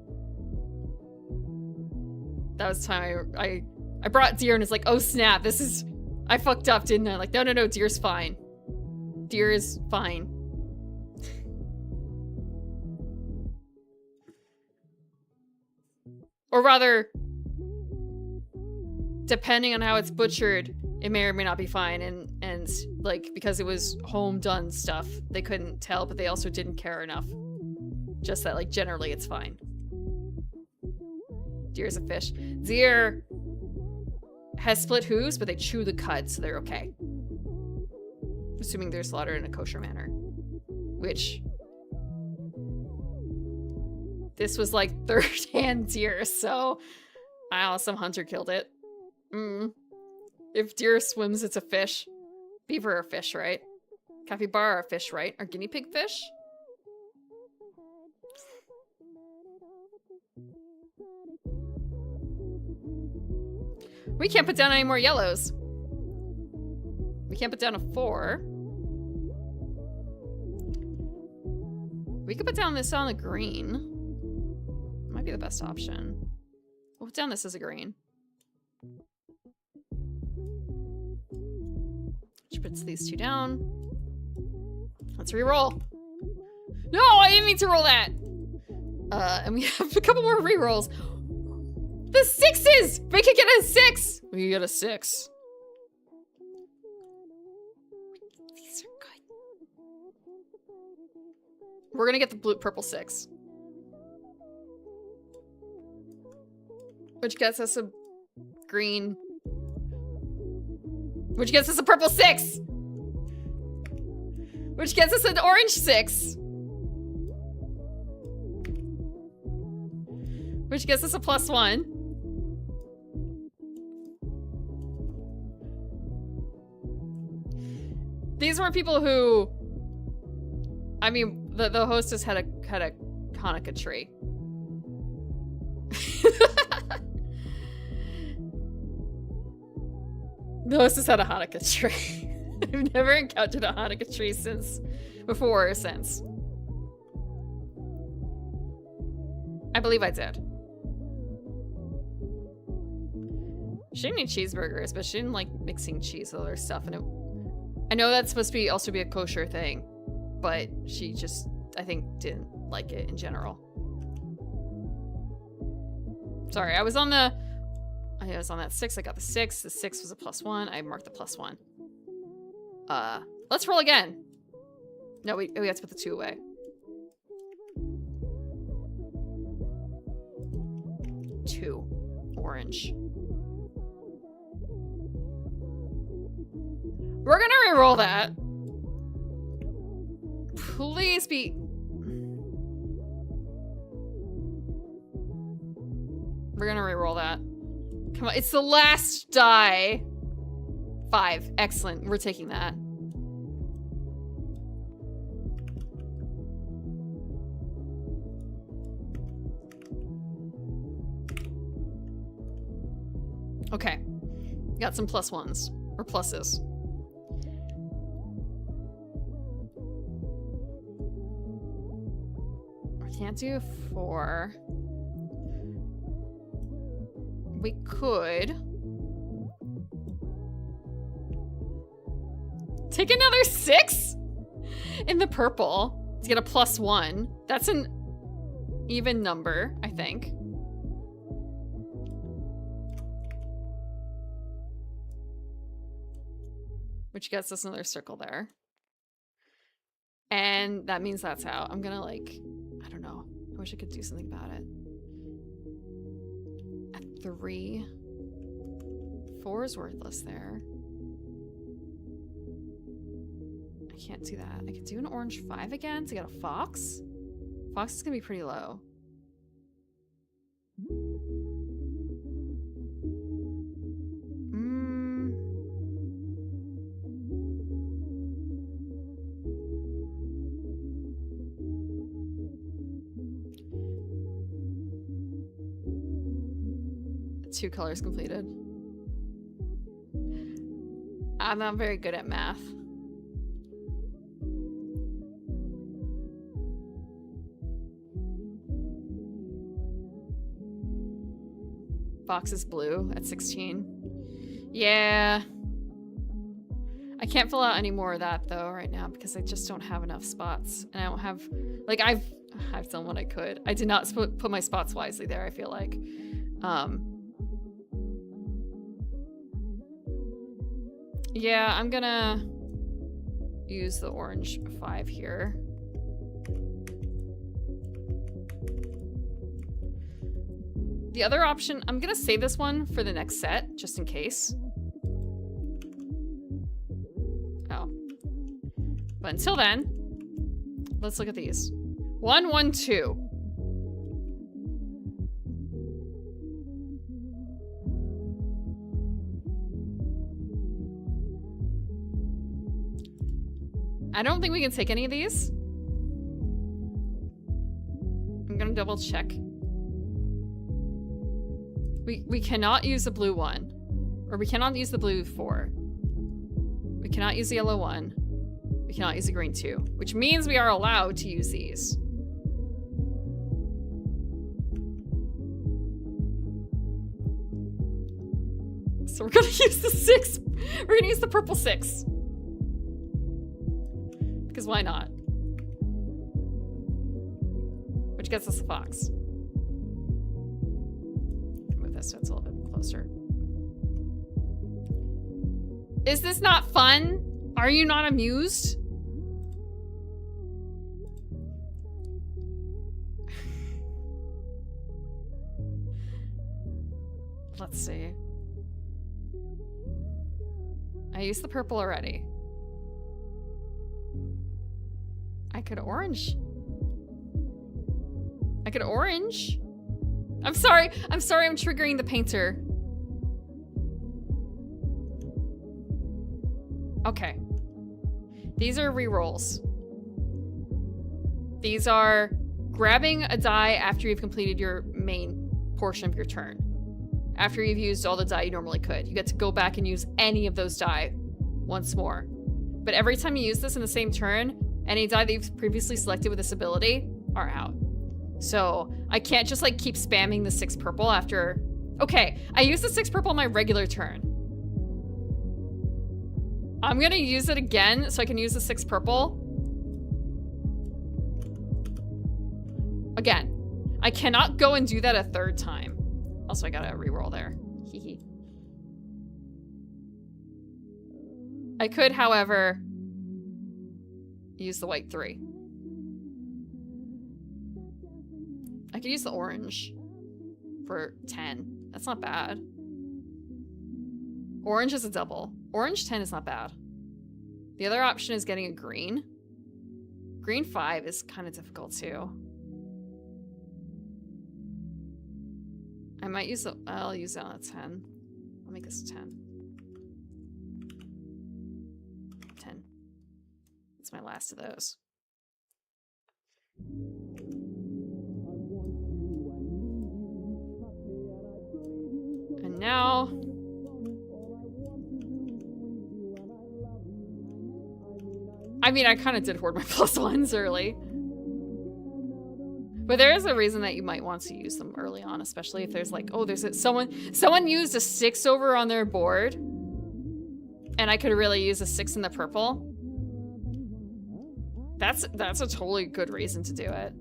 That was the time I brought Deer and it's like, oh snap, this is... I fucked up, didn't I? Like, no, Deer's fine. Deer is fine. Or rather, depending on how it's butchered, it may or may not be fine. And like, because it was home done stuff, they couldn't tell, but they also didn't care enough. Just that, like, generally it's fine. Deer's a fish. Deer has split hooves, but they chew the cud, so they're okay. Assuming they're slaughtered in a kosher manner. Which... this was like third-hand deer, so... I don't know, some hunter killed it. If deer swims, it's a fish. Beaver are fish, right? Capybara are fish, right? Are guinea pig fish? We can't put down any more yellows. We can't put down a 4. We could put down this on a green. Might be the best option. We'll put down this as a green. Which puts these 2 down. Let's re-roll. No, I didn't mean to roll that. And we have a couple more re-rolls. The 6s! We could get a 6! We could get a 6. These are good. We're gonna get the purple 6. Which gets us a green. Which gets us a purple 6! Which gets us an orange 6! Which gets us a +1. These were people who, I mean, the hostess had a Hanukkah tree. The hostess had a Hanukkah tree. I've never encountered a Hanukkah tree since, before or since. I believe I did. She didn't eat cheeseburgers, but she didn't like mixing cheese with other stuff, and I know that's supposed to be also be a kosher thing, but she just, I think, didn't like it in general. Sorry, I was on that 6. I got the 6. The 6 was a +1. I marked the +1. Let's roll again. No, we have to put the 2 away. Two. Orange. We're gonna re-roll that. Please be... We're gonna re-roll that. Come on, it's the last die. 5. Excellent. We're taking that. Okay. Got some +1s. Or pluses. Can't do a 4. We could take another 6 in the purple to get a +1. That's an even number, I think. Which gets us another circle there. And that means that's out. I'm gonna like... I don't know. I wish I could do something about it. At 3. 4 is worthless there. I can't do that. I could do an orange 5 again to get a fox. Fox is gonna be pretty low. Two colors completed. I'm not very good at math. Fox is blue at 16. Yeah. I can't fill out any more of that though right now because I just don't have enough spots. And I don't have, like, I've done what I could. I did not put my spots wisely there, I feel like. Yeah, I'm gonna use the orange 5 here. The other option, I'm gonna save this one for the next set, just in case. Oh. But until then, let's look at these. 1, 1, 2. I don't think we can take any of these. I'm gonna double check. We cannot use the blue one. Or we cannot use the blue 4. We cannot use the yellow 1. We cannot use the green 2. Which means we are allowed to use these. So we're gonna use the 6. We're gonna use the purple 6. Because why not? Which gets us a fox. Move this so it's a little bit closer. Is this not fun? Are you not amused? Let's see. I used the purple already. I could orange. I could orange. I'm sorry. I'm sorry I'm triggering the painter. Okay. These are rerolls. These are grabbing a die after you've completed your main portion of your turn. After you've used all the die you normally could. You get to go back and use any of those die once more. But every time you use this in the same turn, any die that you've previously selected with this ability are out. So I can't just like keep spamming the 6 purple after... Okay, I used the 6 purple on my regular turn. I'm gonna use it again so I can use the 6 purple. Again. I cannot go and do that a 3rd time. Also, I got a reroll there. Hee. I could, however, use the white 3. I could use the orange for 10. That's not bad. Orange is a double. Orange 10 is not bad. The other option is getting a green. Green 5 is kind of difficult too. I might use the... I'll use that on a 10. I'll make this a 10. 10. It's my last of those. And now... I mean, I kind of did hoard my +1s early. But there is a reason that you might want to use them early on, especially if there's like, oh, there's someone used a 6 over on their board, and I could really use a 6 in the purple. That's a totally good reason to do it.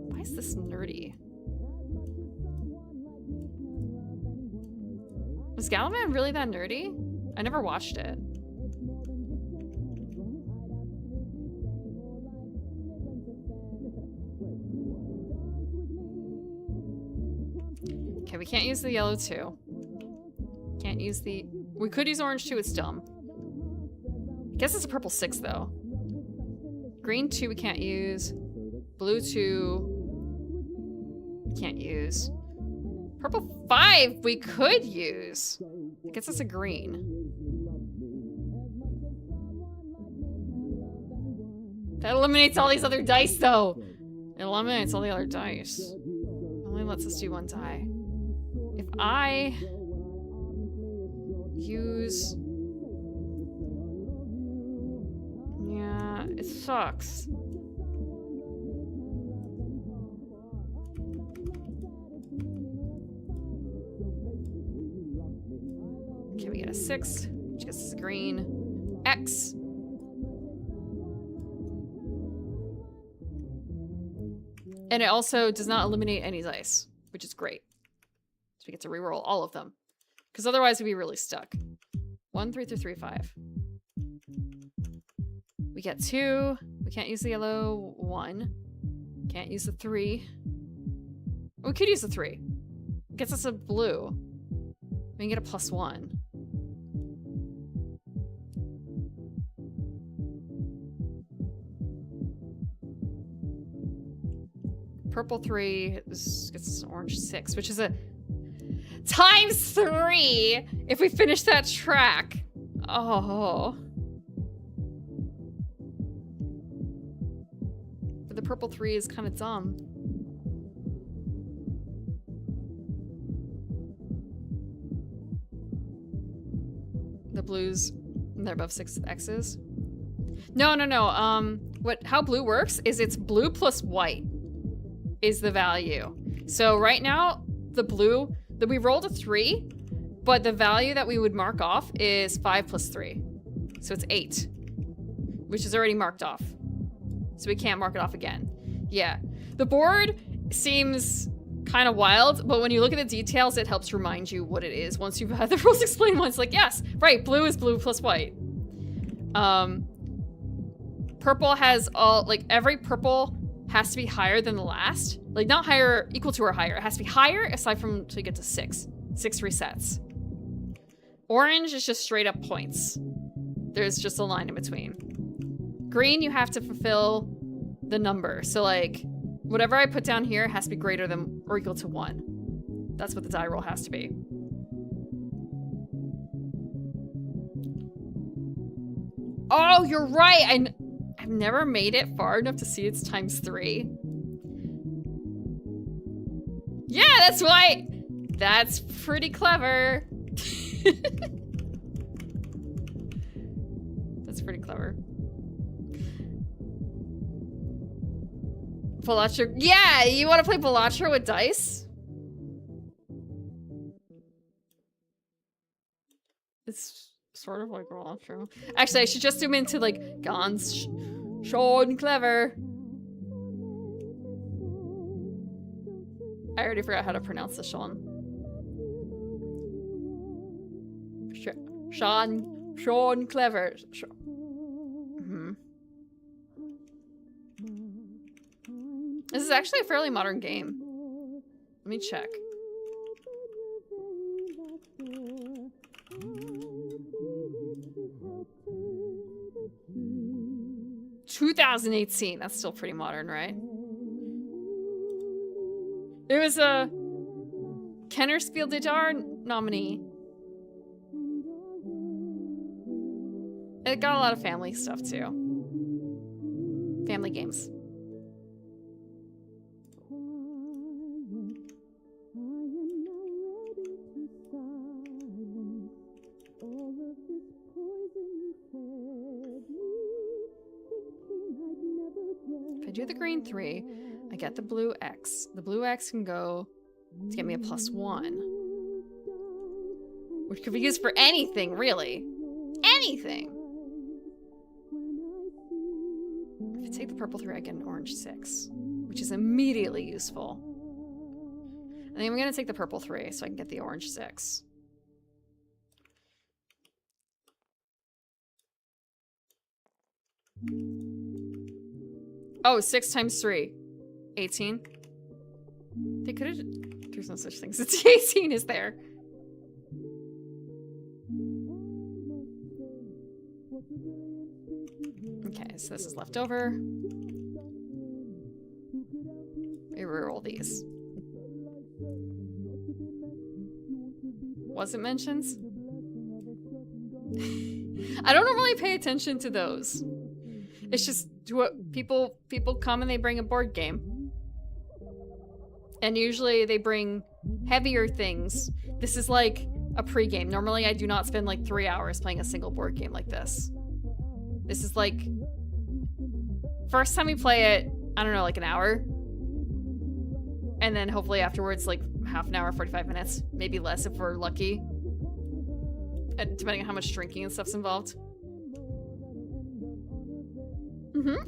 Why is this nerdy? Was Galaman really that nerdy? I never watched it. Okay, we can't use the yellow 2. Can't use the... We could use orange 2, it's dumb. I guess it's a purple 6, though. Green 2 we can't use. Blue 2... Can't use. Purple 5 we could use. I guess it's a green. That eliminates all these other dice, though. It eliminates all the other dice. It only lets us do 1 die. If I use... Yeah, it sucks. Okay, we get a 6, which gets us a green. X. And it also does not eliminate any dice, which is great. So we get to reroll all of them. Because otherwise we'd be really stuck. 1, 3 through 3, 5. We get 2. We can't use the yellow. 1. Can't use the 3. We could use the 3. Gets us a blue. We can get a +1. Purple 3 gets us an orange 6, which is a ×3 if we finish that track. Oh. But the purple 3 is kind of dumb. The blues, they're above 6 X's. No. How blue works is it's blue plus white is the value. So right now, the blue, we rolled a 3, but the value that we would mark off is 5 plus 3. So it's 8, which is already marked off. So we can't mark it off again. Yeah. The board seems kind of wild, but when you look at the details, it helps remind you what it is. Once you've had the rules explained once, like, yes, right, blue is blue plus white. Purple has all, like, every purple has to be higher than the last. Like, not higher, equal to or higher. It has to be higher aside from until you get to 6. 6 resets. Orange is just straight up points. There's just a line in between. Green, you have to fulfill the number. So, like, whatever I put down here has to be greater than or equal to 1. That's what the die roll has to be. Oh, you're right! I've never made it far enough to see it's ×3. Yeah, that's why! That's pretty clever. That's pretty clever. Balatro. Yeah, you want to play Balatro with dice? It's sort of like Balatro. Actually, I should just zoom into like Gons. Sean Clever. I already forgot how to pronounce the Sean. Sean Clever. This is actually a fairly modern game. Let me check. (2018). That's still pretty modern, right? It was a Kennerspiel des Jahres nominee. It got a lot of family stuff too. Family games. If I do the green 3, I get the blue X. The blue X can go to get me a +1. Which could be used for anything, really. Anything! If I take the purple 3, I get an orange 6. Which is immediately useful. I think I'm gonna take the purple 3 so I can get the orange 6. Oh, 6 times 3. 18. They could have... There's no such thing as 18, is there? Okay, so this is left over. We reroll these. Was it mentions? I don't normally pay attention to those. It's just what people come and they bring a board game. And usually they bring heavier things. This is like a pre-game. Normally I do not spend like 3 hours playing a single board game like this. This is like... First time we play it, I don't know, like an hour. And then hopefully afterwards, like half an hour, 45 minutes. Maybe less if we're lucky. And depending on how much drinking and stuff's involved.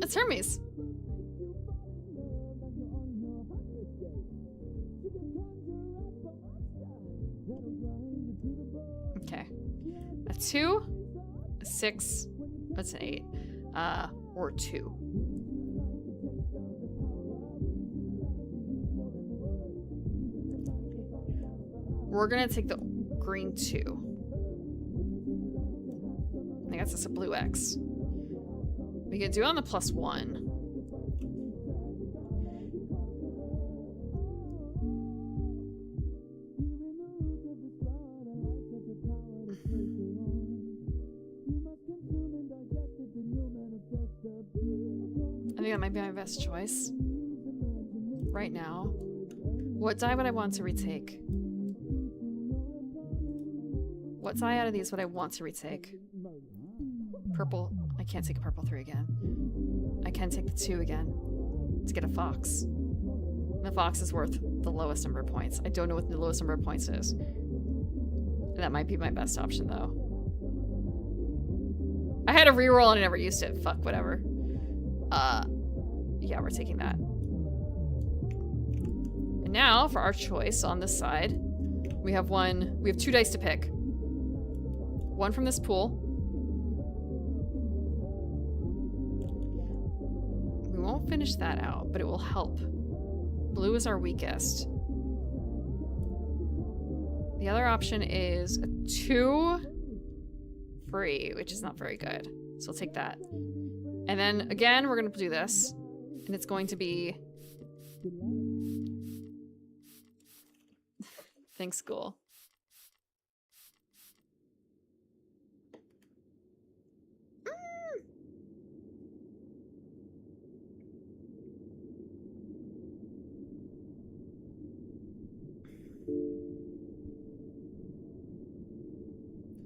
It's Hermes. Okay. A 2, a 6, that's an 8. Or 2. We're gonna take the green 2. I think that's just a blue X. We could do it on the +1. I think that might be my best choice. Right now. What die would I want to retake? What die out of these would I want to retake? Purple. I can't take a purple 3 again. I can take the 2 again to get a fox. The fox is worth the lowest number of points. I don't know what the lowest number of points is. That might be my best option, though. I had a reroll and I never used it. Fuck, whatever. Yeah, we're taking that. And now, for our choice on this side, we have 2 dice to pick. 1 from this pool. We won't finish that out, but it will help. Blue is our weakest. The other option is a 2 free, which is not very good. So we'll take that. And then, again, we're going to do this. And it's going to be... Think school.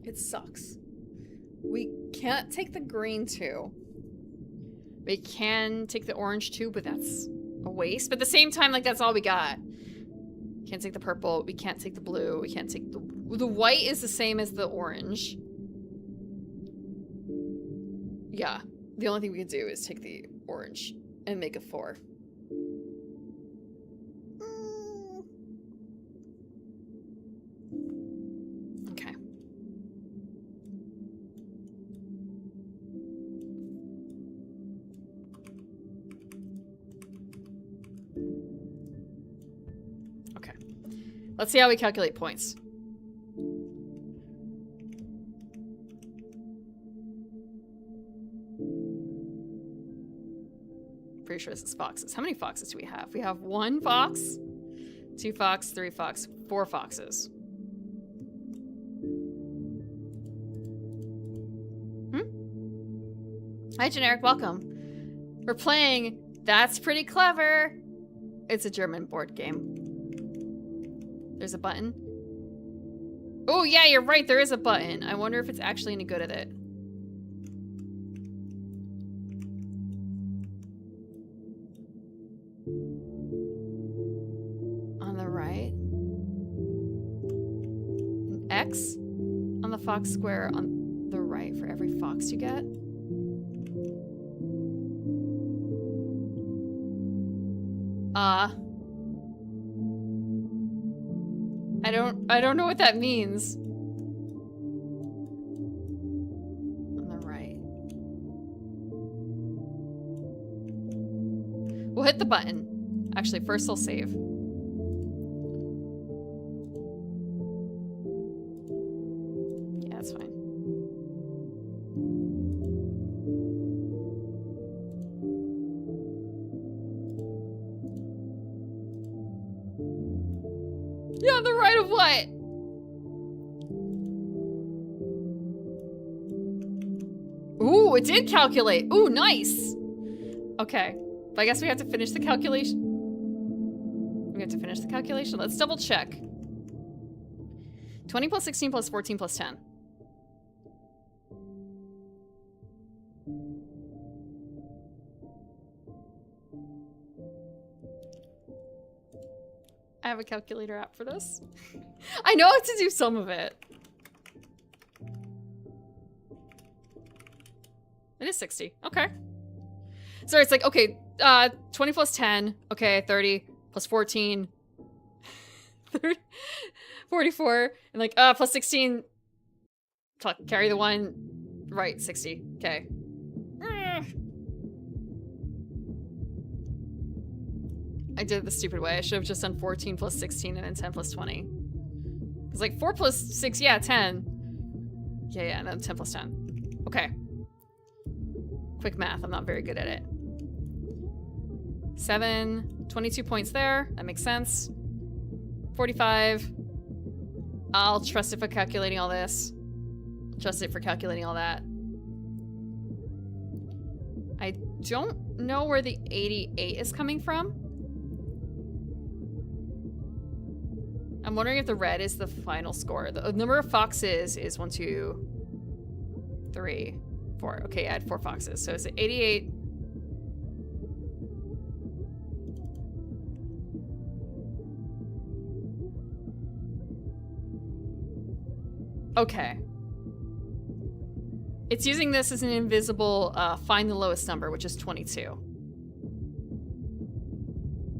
It sucks. We can't take the green 2. We can take the orange 2, but that's a waste. But at the same time, like, that's all we got. Can't take the purple. We can't take the blue. We can't take the white is the same as the orange. Yeah. The only thing we can do is take the orange and make a 4. Okay. Okay. Let's see how we calculate points. Pretty sure this is foxes. How many foxes do we have? We have 1 fox, 2 fox, 3 fox, 4 foxes. Hi, Generic. Welcome. We're playing That's Pretty Clever. It's a German board game. There's a button. Oh, yeah, you're right. There is a button. I wonder if it's actually any good at it. On the right. An X on the fox square on the right for every fox you get. I don't know what that means. On the right. We'll hit the button. Actually, first I'll save. Yeah, that's fine. Yeah, on the right of what? Ooh, it did calculate. Ooh, nice. Okay. But I guess we have to finish the calculation. We have to finish the calculation. Let's double check. 20 plus 16 plus 14 plus 10. I have a calculator app for this. I know how to do some of it. It is 60. Okay. So it's like, okay, 20 plus 10. Okay, 30 plus 14. 30, 44. And like, plus 16. Carry the one. Right, 60. Okay. I did it the stupid way. I should have just done 14 plus 16 and then 10 plus 20. It's like 4 plus 6, yeah, 10. Yeah, and then 10 plus 10. Okay. Quick math, I'm not very good at it. 7, 22 points there. That makes sense. 45. I'll trust it for calculating all this. Trust it for calculating all that. I don't know where the 88 is coming from. I'm wondering if the red is the final score. The number of foxes is 1, 2, 3, 4. Okay, I had 4 foxes. So is it 88? Okay. It's using this as an invisible find the lowest number, which is 22.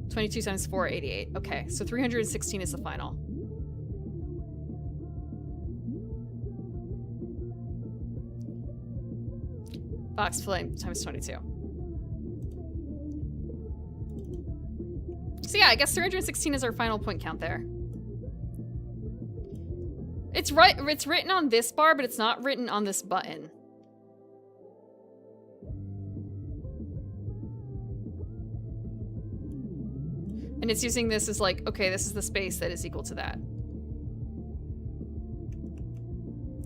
22 times 4, 88. Okay, so 316 is the final. Fox flame times 22. So yeah, I guess 316 is our final point count there. It's right. It's written on this bar, but it's not written on this button. And it's using this as like, okay, this is the space that is equal to that.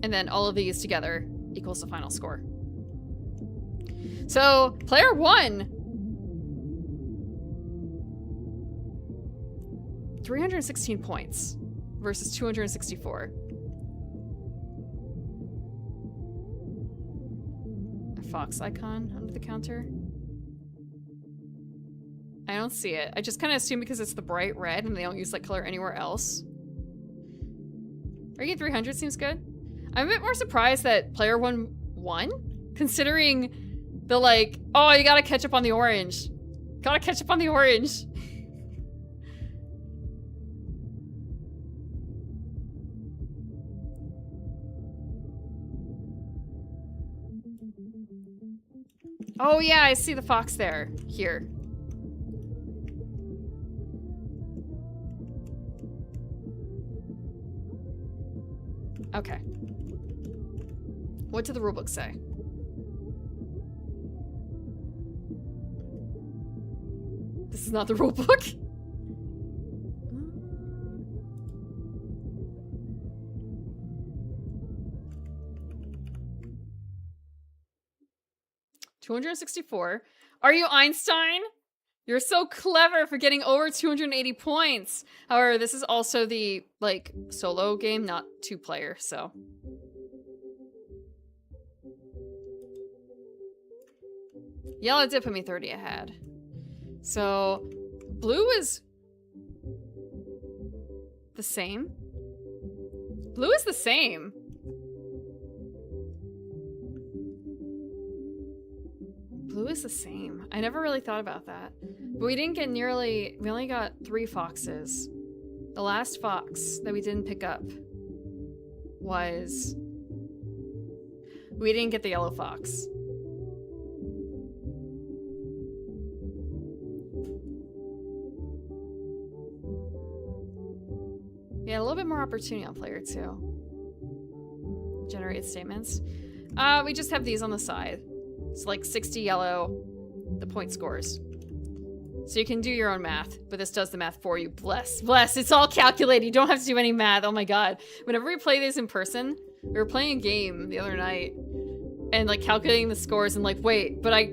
And then all of these together equals the final score. So, player 1. 316 points versus 264. A fox icon under the counter. I don't see it. I just kind of assume because it's the bright red and they don't use that color anywhere else. Regular 300 seems good. I'm a bit more surprised that player 1 won, considering the like, oh, you gotta catch up on the orange. Gotta catch up on the orange. Oh yeah, I see the fox there. Here. Okay. What did the rulebook say? This is not the rulebook? $264. Are you Einstein? You're so clever for getting over 280 points. However, this is also the, like, solo game, not 2-player, so. Yellow did put me 30 ahead. So, blue is the same. Blue is the same. Blue is the same. I never really thought about that. But we didn't get nearly... We only got 3 foxes. The last fox that we didn't pick up was... We didn't get the yellow fox. Yeah, a little bit more opportunity on player 2. Generate statements. We just have these on the side. It's like 60 yellow, the point scores. So you can do your own math, but this does the math for you. Bless, bless, it's all calculated. You don't have to do any math. Oh my God. Whenever we play these in person, we were playing a game the other night and like calculating the scores and like, wait, but I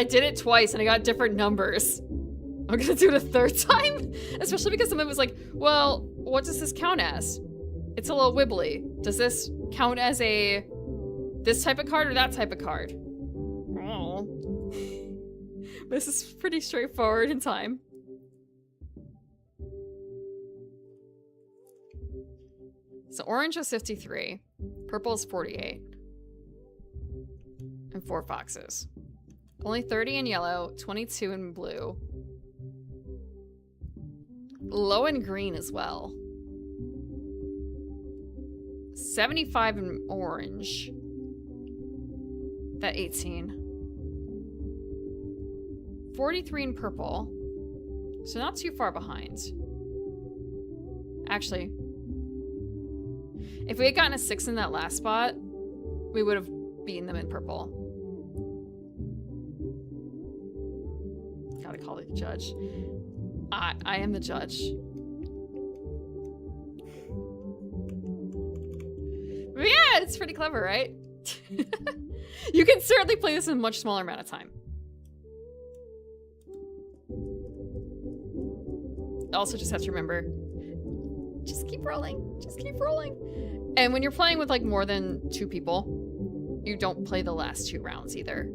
did it twice and I got different numbers. I'm gonna do it a third time? Especially because someone was like, well, what does this count as? It's a little wibbly. Does this count as a this type of card or that type of card? Oh. This is pretty straightforward in time. So orange is 53, purple is 48, and 4 foxes. Only 30 in yellow, 22 in blue. Low in green as well. 75 in orange. That 18. 43 in purple. So not too far behind. Actually, if we had gotten a 6 in that last spot, we would have beaten them in purple. Gotta call it the judge. I am the judge. But yeah, it's pretty clever, right? You can certainly play this in a much smaller amount of time. Also just have to remember, just keep rolling, just keep rolling. And when you're playing with like more than 2 people, you don't play the last 2 rounds either.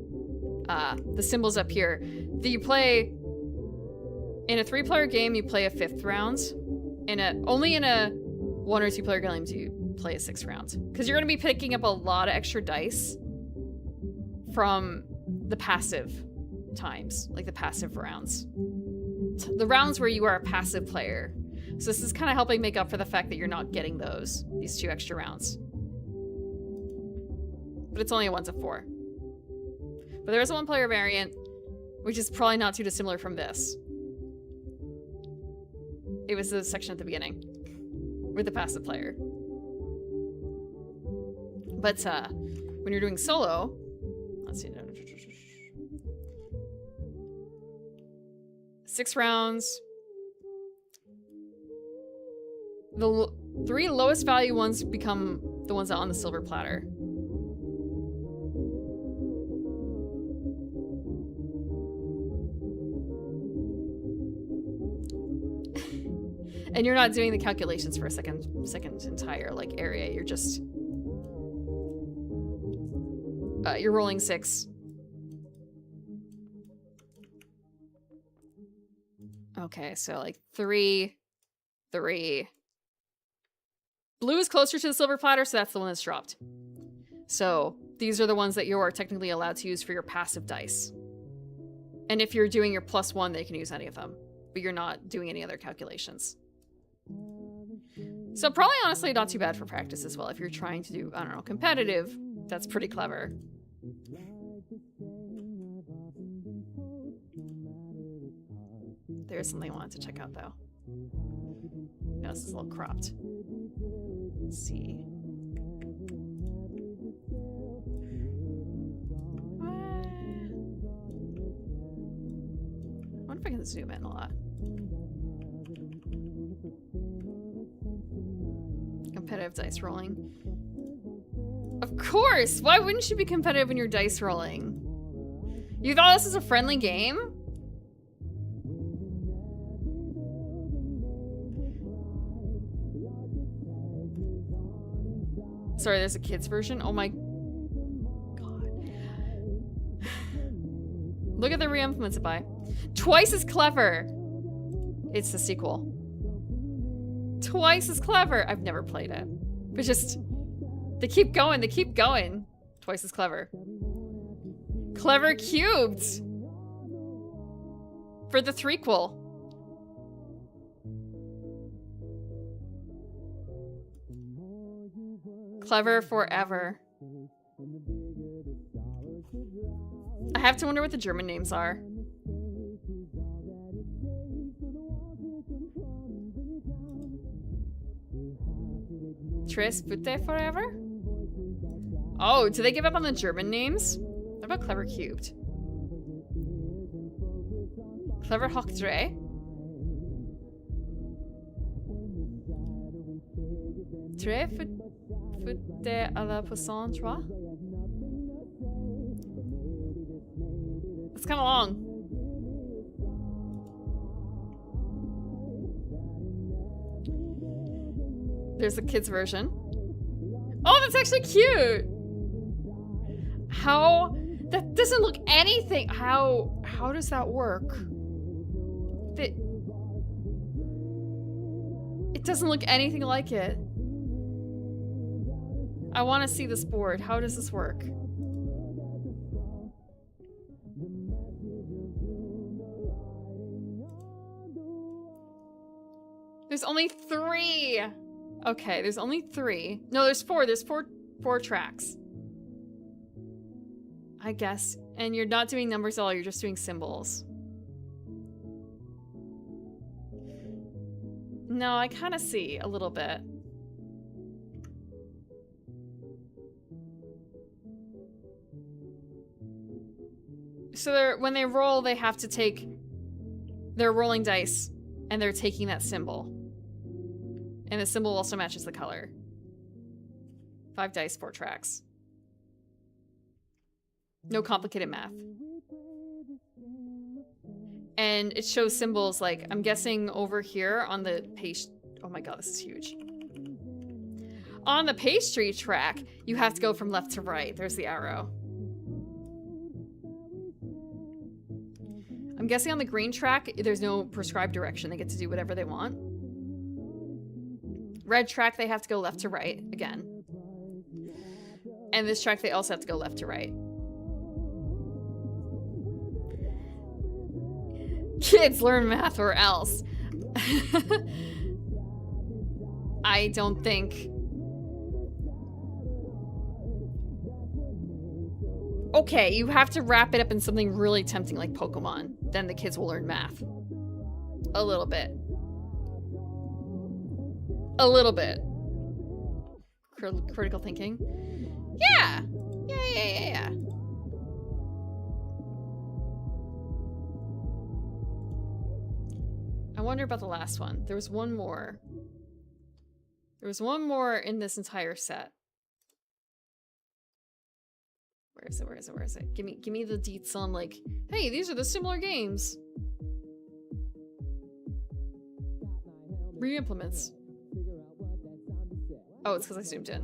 The symbols up here, you play, in a 3-player game, you play a 5th round. Only in a 1 or 2 player game do you play a 6th round. Because you're gonna be picking up a lot of extra dice from the passive times, like the passive rounds. The rounds where you are a passive player. So this is kind of helping make up for the fact that you're not getting these 2 extra rounds. But it's only a 1 to 4. But there is a 1-player variant, which is probably not too dissimilar from this. It was the section at the beginning with the passive player. But when you're doing solo, let's see. 6 rounds. The 3 lowest value ones become the ones on the silver platter. And you're not doing the calculations for a second entire like area. You're just you're rolling 6. Okay, so like 3, 3. Blue is closer to the silver platter, so that's the one that's dropped. So these are the ones that you are technically allowed to use for your passive dice. And if you're doing your +1, they can use any of them, but you're not doing any other calculations. So probably honestly not too bad for practice as well. If you're trying to do, I don't know, competitive, that's pretty clever. There's something I wanted to check out though. No, this is a little cropped. Let's see. I wonder if I can zoom in a lot. Competitive dice rolling. Of course! Why wouldn't you be competitive when you're dice rolling? You thought this was a friendly game? Sorry, there's a kid's version? Oh my god. Look at the re-implements it by. Twice as clever! It's the sequel. Twice as clever! I've never played it. But just... They keep going, they keep going. Twice as clever. Clever cubed! For the threequel. Clever forever. I have to wonder what the German names are. Tris Butte forever? Oh, do they give up on the German names? What about Clever Cubed? Clever Hockdre? Tre Futte à la Poisson 3? It's kind of long. There's the kids version. Oh, that's actually cute. How? That doesn't look anything. How does that work? It doesn't look anything like it. I want to see this board. How does this work? There's only 3 Okay, there's only 3. No, there's 4. There's four tracks. I guess. And you're not doing numbers at all, you're just doing symbols. No, I kind of see a little bit. So when they roll, they have to take... They're rolling dice, and they're taking that symbol. And the symbol also matches the color. 5 dice, 4 tracks. No complicated math. And it shows symbols like, I'm guessing over here on the page... Oh my god, this is huge. On the pastry track, you have to go from left to right. There's the arrow. I'm guessing on the green track, there's no prescribed direction. They get to do whatever they want. Red track, they have to go left to right, again. And this track, they also have to go left to right. Kids, learn math or else. I don't think... Okay, you have to wrap it up in something really tempting like Pokemon. Then the kids will learn math. A little bit. A little bit. Critical thinking. Yeah! Yeah. I wonder about the last one. There was one more. There was one more in this entire set. Where is it? Give me the deets on like, hey, these are the similar games. Re-implements. Oh, it's because I zoomed in.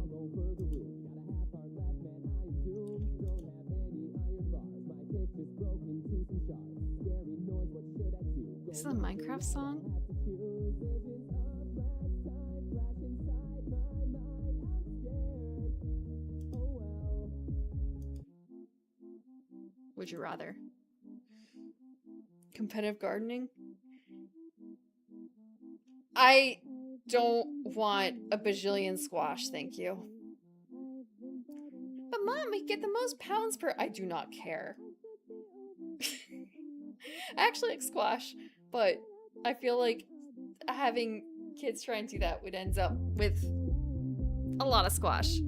Is this a Minecraft song? Would you rather? Competitive gardening? I don't want a bajillion squash, thank you. But Mom, we get the most pounds per... I do not care. I actually like squash, but I feel like having kids try and do that would end up with a lot of squash.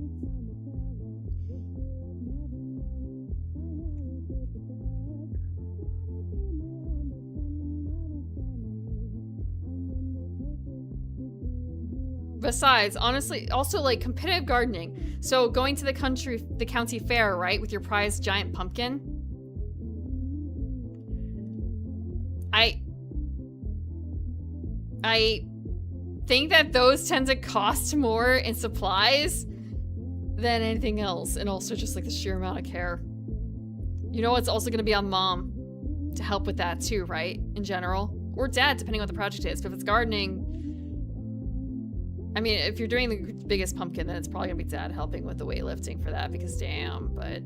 Besides, honestly, also like competitive gardening. So going to the county fair, right, with your prized giant pumpkin. I think that those tend to cost more in supplies than anything else, and also just like the sheer amount of care. You know, it's also going to be on Mom to help with that too, right? In general, or Dad, depending on what the project is. But if it's gardening, I mean, if you're doing the biggest pumpkin, then it's probably gonna be Dad helping with the weightlifting for that, because damn, but...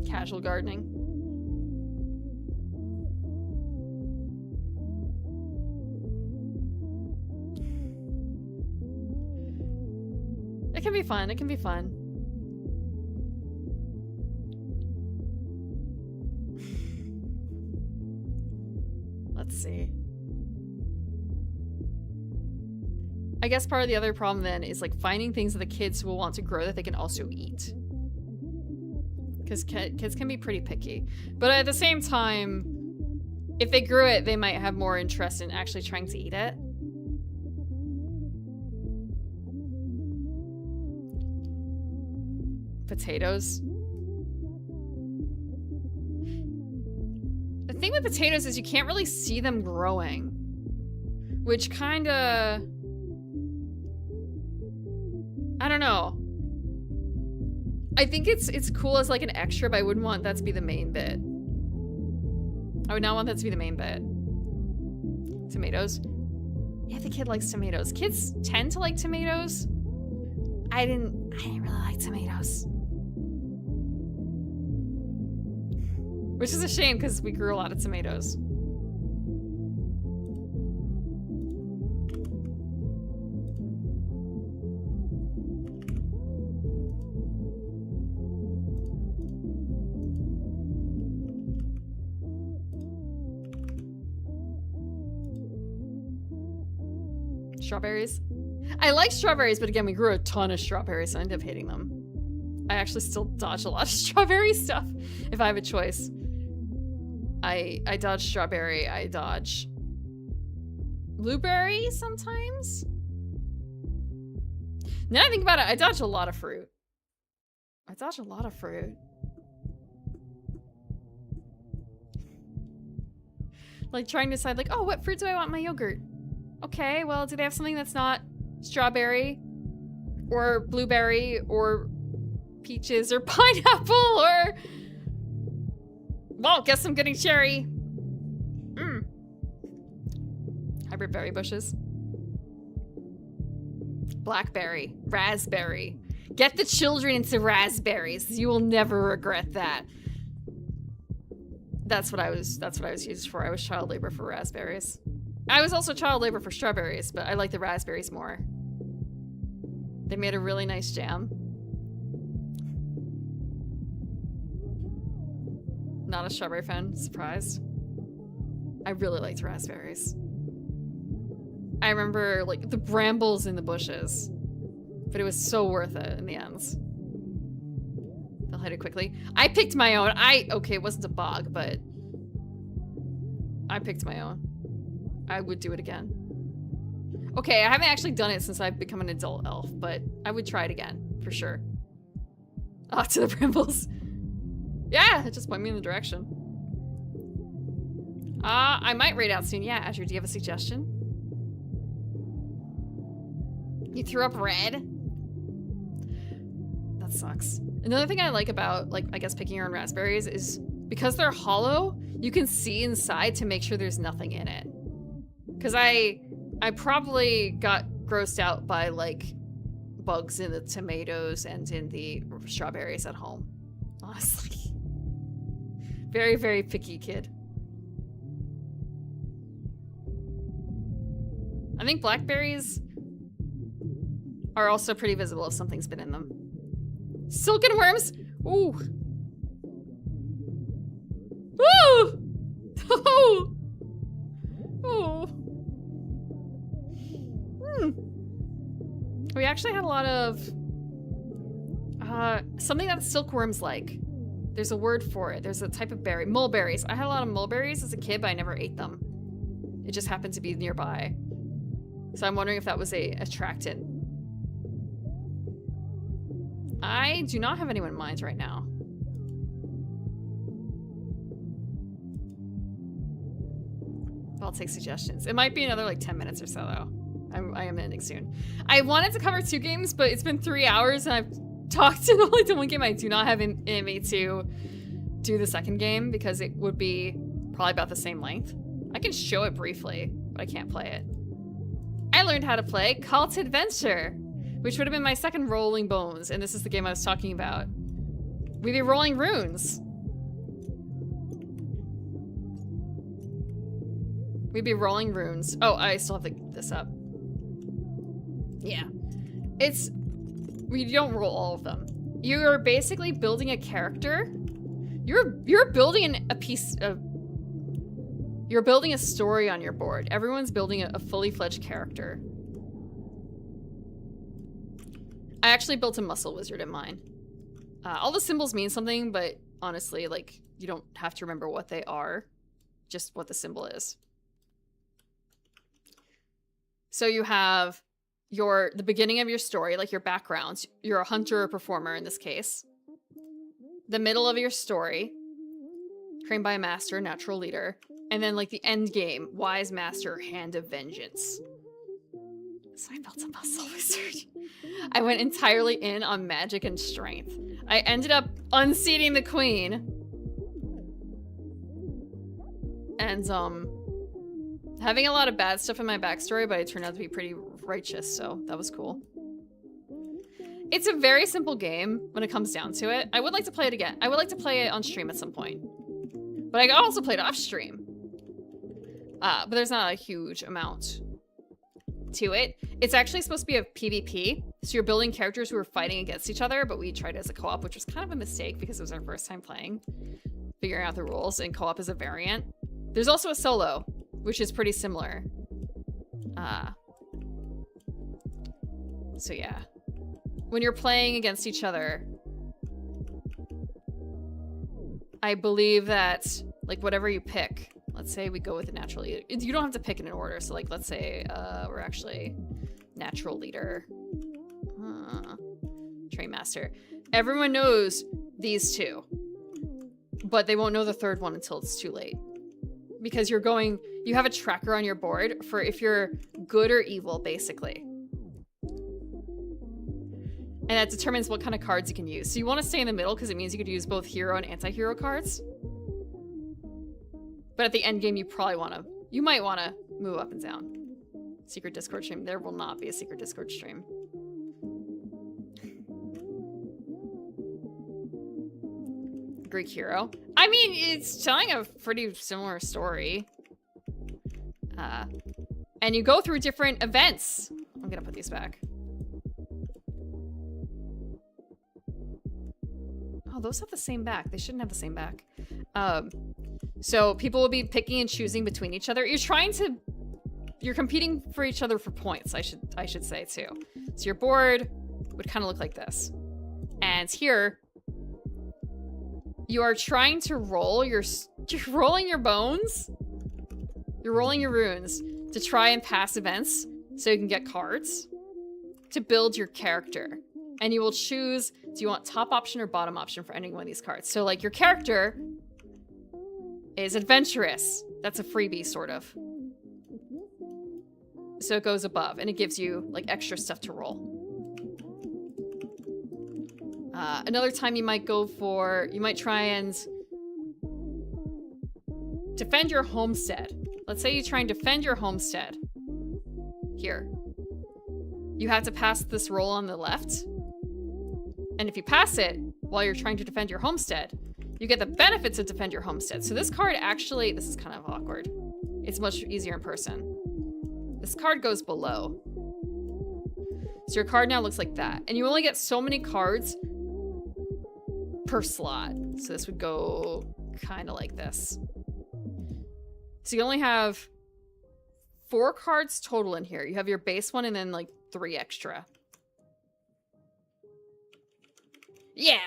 Casual gardening. It can be fun, it can be fun. Let's see. I guess part of the other problem then is like finding things that the kids will want to grow that they can also eat. Because kids can be pretty picky. But at the same time, if they grew it, they might have more interest in actually trying to eat it. Potatoes. The thing with potatoes is you can't really see them growing. Which kinda... I don't know. I think it's cool as like an extra, but I wouldn't want that to be the main bit. I would not want that to be the main bit. Tomatoes. Yeah, the kid likes tomatoes. Kids tend to like tomatoes. I didn't really like tomatoes. Which is a shame because we grew a lot of tomatoes. Strawberries. I like strawberries, but again, we grew a ton of strawberries, so I ended up hating them. I actually still dodge a lot of strawberry stuff if I have a choice. I dodge strawberry, I dodge blueberry sometimes. Now I think about it, I dodge a lot of fruit. I dodge a lot of fruit. Like trying to decide like, oh, what fruit do I want in my yogurt? Okay, well, do they have something that's not strawberry or blueberry or peaches or pineapple or... Well, guess I'm getting cherry. Hybrid berry bushes. Blackberry. Raspberry. Get the children into raspberries. You will never regret that. That's what I was used for. I was child labor for raspberries. I was also child labor for strawberries, but I like the raspberries more. They made a really nice jam. Not a strawberry fan, surprised. I really liked raspberries. I remember like the brambles in the bushes, but it was so worth it in the end. They'll hit it quickly. I picked my own. Okay, it wasn't a bog, but I picked my own. I would do it again. Okay, I haven't actually done it since I've become an adult elf, but I would try it again, for sure. Ah, to the brambles. Yeah, it just pointed me in the direction. I might raid out soon. Yeah, Azure, do you have a suggestion? You threw up red? That sucks. Another thing I like about, like, I guess picking your own raspberries is because they're hollow, you can see inside to make sure there's nothing in it. Because I probably got grossed out by, like, bugs in the tomatoes and in the strawberries at home. Honestly. Very, very picky kid. I think blackberries are also pretty visible if something's been in them. Silken worms! Ooh. Ooh! Oh! Oh. We actually had a lot of something that silkworms like. There's a word for it. There's a type of berry. Mulberries. I had a lot of mulberries as a kid, but I never ate them. It just happened to be nearby. So I'm wondering if that was a attractant. I do not have anyone in mind right now. I'll take suggestions. It might be another like 10 minutes or so though. I am ending soon. I wanted to cover 2 games, but it's been 3 hours and I've talked and only done 1 game. I do not have an enemy to do the second game because it would be probably about the same length. I can show it briefly, but I can't play it. I learned how to play Call to Adventure, which would have been my second Rolling Bones, and this is the game I was talking about. We'd be rolling runes. We'd be rolling runes. Oh, I still have this up. Yeah. We don't roll all of them. You're basically building a character. You're building a piece of... You're building a story on your board. Everyone's building a fully fledged character. I actually built a muscle wizard in mine. All the symbols mean something, but honestly, like, you don't have to remember what they are. Just what the symbol is. So you have the beginning of your story, like your background. You're a hunter or performer in this case. The middle of your story, trained by a master, natural leader. And then like the end game, wise master, hand of vengeance. So I built a muscle wizard. I went entirely in on magic and strength. I ended up unseating the queen. And having a lot of bad stuff in my backstory, but it turned out to be pretty righteous, so that was cool. It's a very simple game when it comes down to it. I would like to play it again. I would like to play it on stream at some point. But I also played off stream. But there's not a huge amount to it. It's actually supposed to be a PvP. So you're building characters who are fighting against each other, but we tried it as a co-op, which was kind of a mistake because it was our first time playing, figuring out the rules, and co-op is a variant. There's also a solo, which is pretty similar. So yeah. When you're playing against each other, I believe that, like, whatever you pick, let's say we go with a natural leader. You don't have to pick in an order. So, like, let's say we're actually natural leader. Train master. Everyone knows these two. But they won't know the third one until it's too late. Because you have a tracker on your board for if you're good or evil, basically. And that determines what kind of cards you can use. So you want to stay in the middle because it means you could use both hero and anti-hero cards. But at the end game, you might want to move up and down. Secret Discord stream. There will not be a secret Discord stream. Greek hero. I mean, it's telling a pretty similar story. And you go through different events. I'm gonna put these back. Oh, those have the same back. They shouldn't have the same back. So people will be picking and choosing between each other. You're competing for each other for points, I should say too. So your board would kind of look like this. And here, you are trying to you're rolling your bones. You're rolling your runes to try and pass events so you can get cards to build your character. And you will choose, do you want top option or bottom option for any one of these cards? So like your character is adventurous. That's a freebie, sort of. So it goes above and it gives you like extra stuff to roll. Another time you might try and defend your homestead. Let's say you try and defend your homestead. Here. You have to pass this roll on the left. And if you pass it while you're trying to defend your homestead, you get the benefits of defend your homestead. So this card actually, this is kind of awkward. It's much easier in person. This card goes below. So your card now looks like that. And you only get so many cards per slot. So this would go kind of like this. So you only have 4 cards total in here. You have your base one and then like 3 extra. Yeah.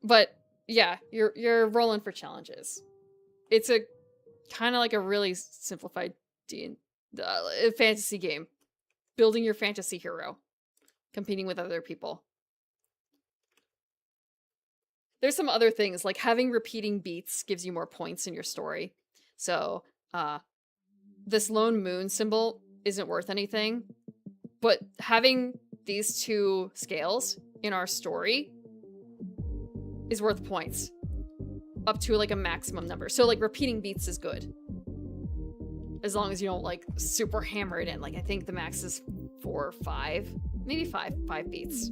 But yeah, you're rolling for challenges. It's a kind of like a really simplified fantasy game. Building your fantasy hero. Competing with other people. There's some other things, like having repeating beats gives you more points in your story. So, this lone moon symbol isn't worth anything, but having these 2 scales in our story is worth points. Up to like a maximum number. So like repeating beats is good. As long as you don't like super hammer it in. Like I think the max is 4 or 5. Maybe 5 beats.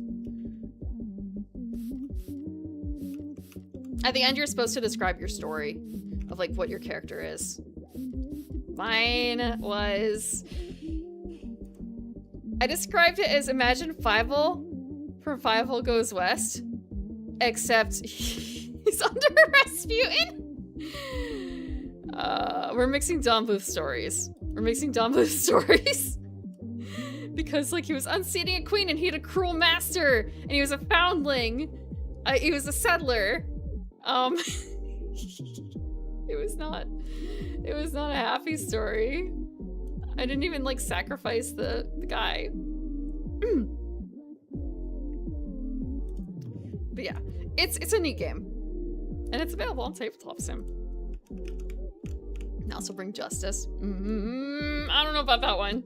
At the end, you're supposed to describe your story of like what your character is. Mine was... I described it as imagine Fievel from Fievel Goes West, except he's under Rasputin. We're mixing Don Bluth stories. Because like he was unseating a queen and he had a cruel master and he was a foundling. He was a settler. It was not a happy story. I didn't even like sacrifice the guy. But yeah, it's a neat game. And it's available on Tabletop Sim. And also bring justice. I don't know about that one.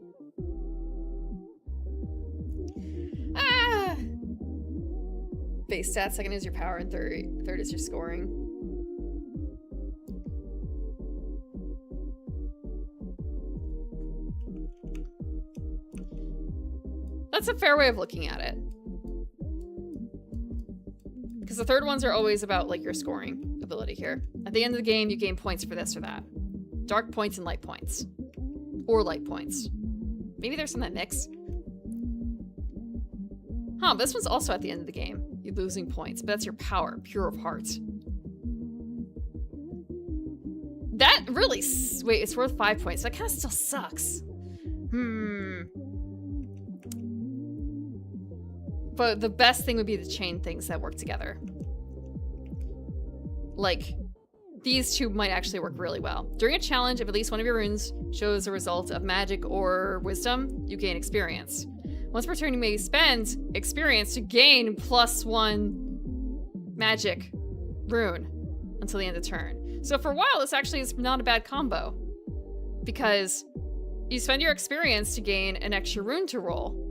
Base stats, second is your power, and third is your scoring. That's a fair way of looking at it. Because the third ones are always about like your scoring ability here. At the end of the game, you gain points for this or that. Dark points and light points. Or light points. Maybe there's some that mix. Huh, this one's also at the end of the game. You're losing points, but that's your power, pure of heart. That really... Wait, it's worth 5 points. That kind of still sucks. But the best thing would be to chain things that work together. Like, these two might actually work really well. During a challenge, if at least one of your runes shows a result of magic or wisdom, you gain experience. Once per turn, you may spend experience to gain +1 magic rune until the end of the turn. So for a while, this actually is not a bad combo. Because you spend your experience to gain an extra rune to roll.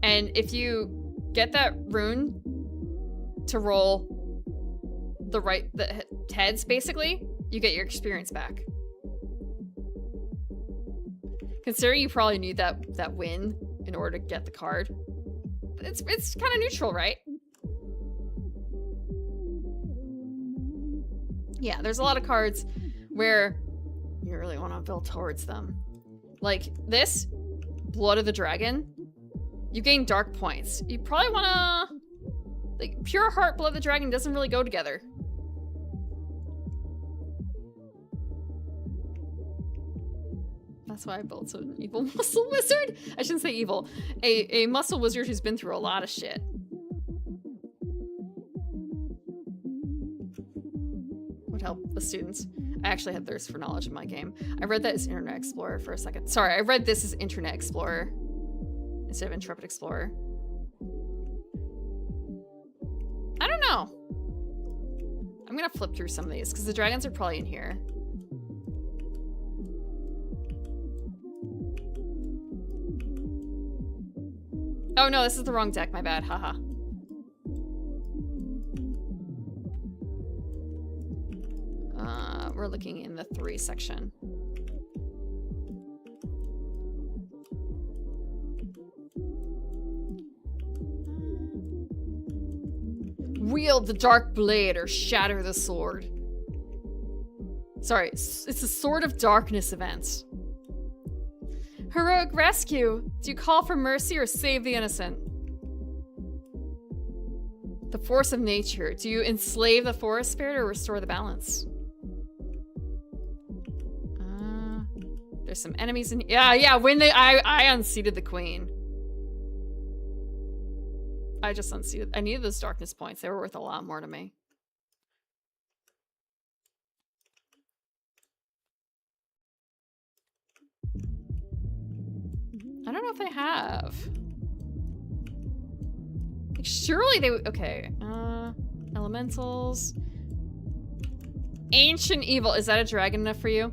And if you get that rune to roll the heads, basically, you get your experience back. Considering you probably need that win in order to get the card, it's kind of neutral, right? Yeah, there's a lot of cards where you really want to build towards them. Like this, Blood of the Dragon. You gain dark points. You probably want to... Like, Pure Heart, Blood of the Dragon doesn't really go together. That's why I built an evil muscle wizard. I shouldn't say evil. A muscle wizard who's been through a lot of shit. Would help the students. I actually had thirst for knowledge in my game. I read that as Internet Explorer for a second. Sorry, I read this as Internet Explorer instead of Intrepid Explorer. I don't know. I'm gonna flip through some of these because the dragons are probably in here. Oh no, this is the wrong deck, my bad, haha. We're looking in the 3 section. Wield the dark blade or shatter the sword. Sorry, it's a Sword of Darkness event. Heroic rescue. Do you call for mercy or save the innocent? The force of nature. Do you enslave the forest spirit or restore the balance? There's some enemies in. Yeah. When I unseated the queen. I just unseated. I needed those darkness points. They were worth a lot more to me. I don't know if they have. Like, surely they would. Okay. Elementals. Ancient evil. Is that a dragon enough for you?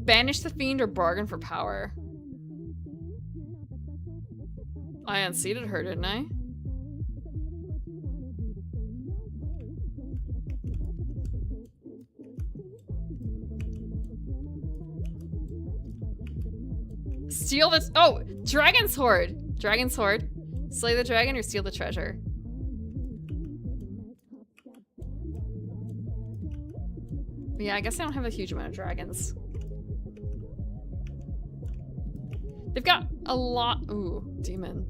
Banish the fiend or bargain for power. I unseated her, didn't I? Steal this. Oh, Dragon's Horde. Dragon's Horde. Slay the dragon or steal the treasure. Yeah, I guess I don't have a huge amount of dragons. They've got a lot. Ooh, demon.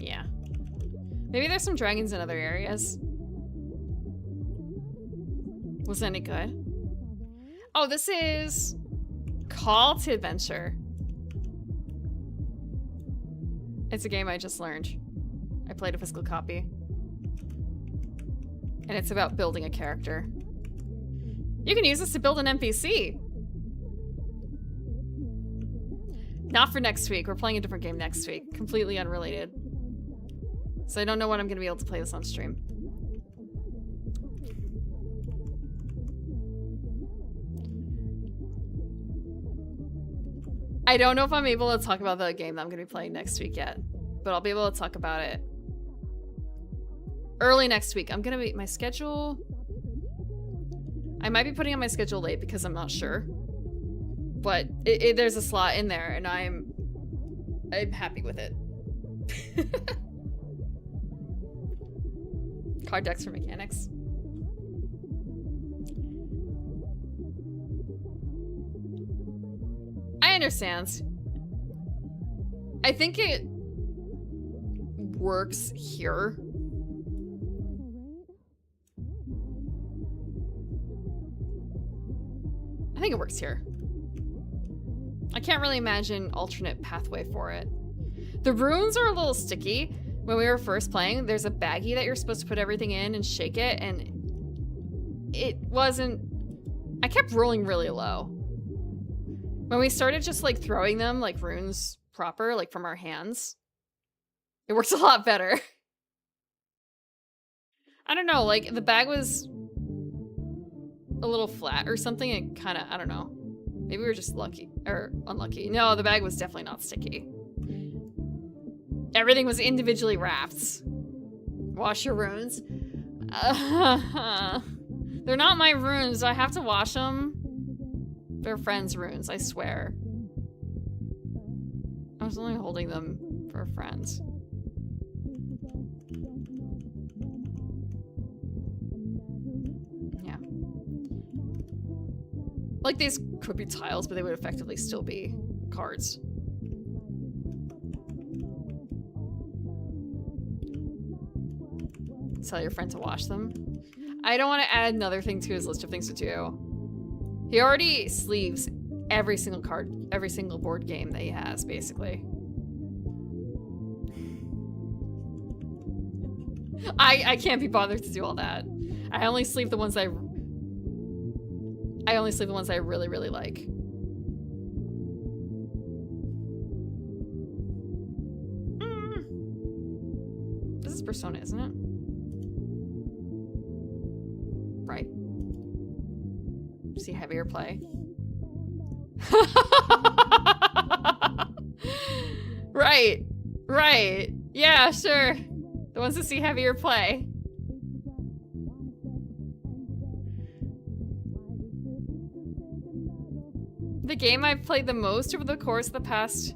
Yeah. Maybe there's some dragons in other areas. Was any good? Oh, this is Call to Adventure. It's a game I just learned. I played a physical copy. And it's about building a character. You can use this to build an NPC. Not for next week. We're playing a different game next week. Completely unrelated. So I don't know when I'm going to be able to play this on stream. I don't know if I'm able to talk about the game that I'm going to be playing next week yet. But I'll be able to talk about it early next week. I'm going to be... My schedule... I might be putting on my schedule late because I'm not sure. But there's a slot in there and I'm happy with it. Card decks for mechanics. I understand. I think it works here. I think it works here. I can't really imagine alternate pathway for it. The runes are a little sticky. When we were first playing, there's a baggie that you're supposed to put everything in and shake it, and it wasn't... I kept rolling really low. When we started just like throwing them like runes proper, like from our hands, it worked a lot better. I don't know, like the bag was a little flat or something. It kind of, I don't know. Maybe we were just lucky or unlucky. No, the bag was definitely not sticky. Everything was individually wrapped. Wash your runes. They're not my runes. Do I have to wash them? They're friends' runes, I swear. I was only holding them for friends. Yeah. Like these could be tiles, but they would effectively still be cards. Tell your friend to wash them. I don't want to add another thing to his list of things to do. He already sleeves every single card, every single board game that he has, basically. I can't be bothered to do all that. I only sleeve the ones I only sleeve the ones I really, really like. This is Persona, isn't it? Right. See heavier play. Right. Right. Yeah, sure. The ones that see heavier play. The game I've played the most over the course of the past,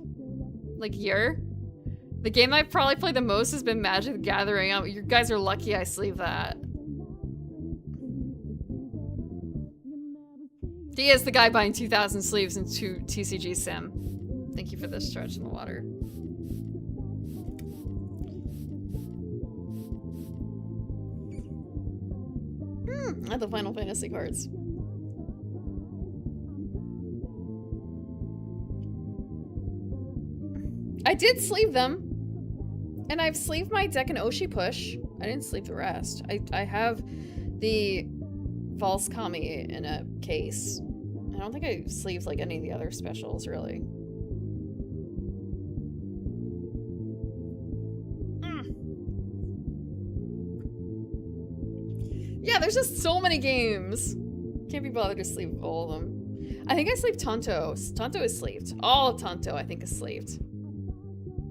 like, year. The game I've probably played the most has been Magic the Gathering. You guys are lucky I sleeve that. He is the guy buying 2,000 sleeves into TCG Sim. Thank you for this stretch in the water. I have the Final Fantasy cards. I did sleeve them. And I've sleeved my Deck and Oshi Push. I didn't sleeve the rest. I have the False Kami in a case. I don't think I sleeved like any of the other specials, really. Yeah, there's just so many games. Can't be bothered to sleeve all of them. I think I sleeved Tonto. Tonto is sleeved. All of Tonto, I think, is sleeved.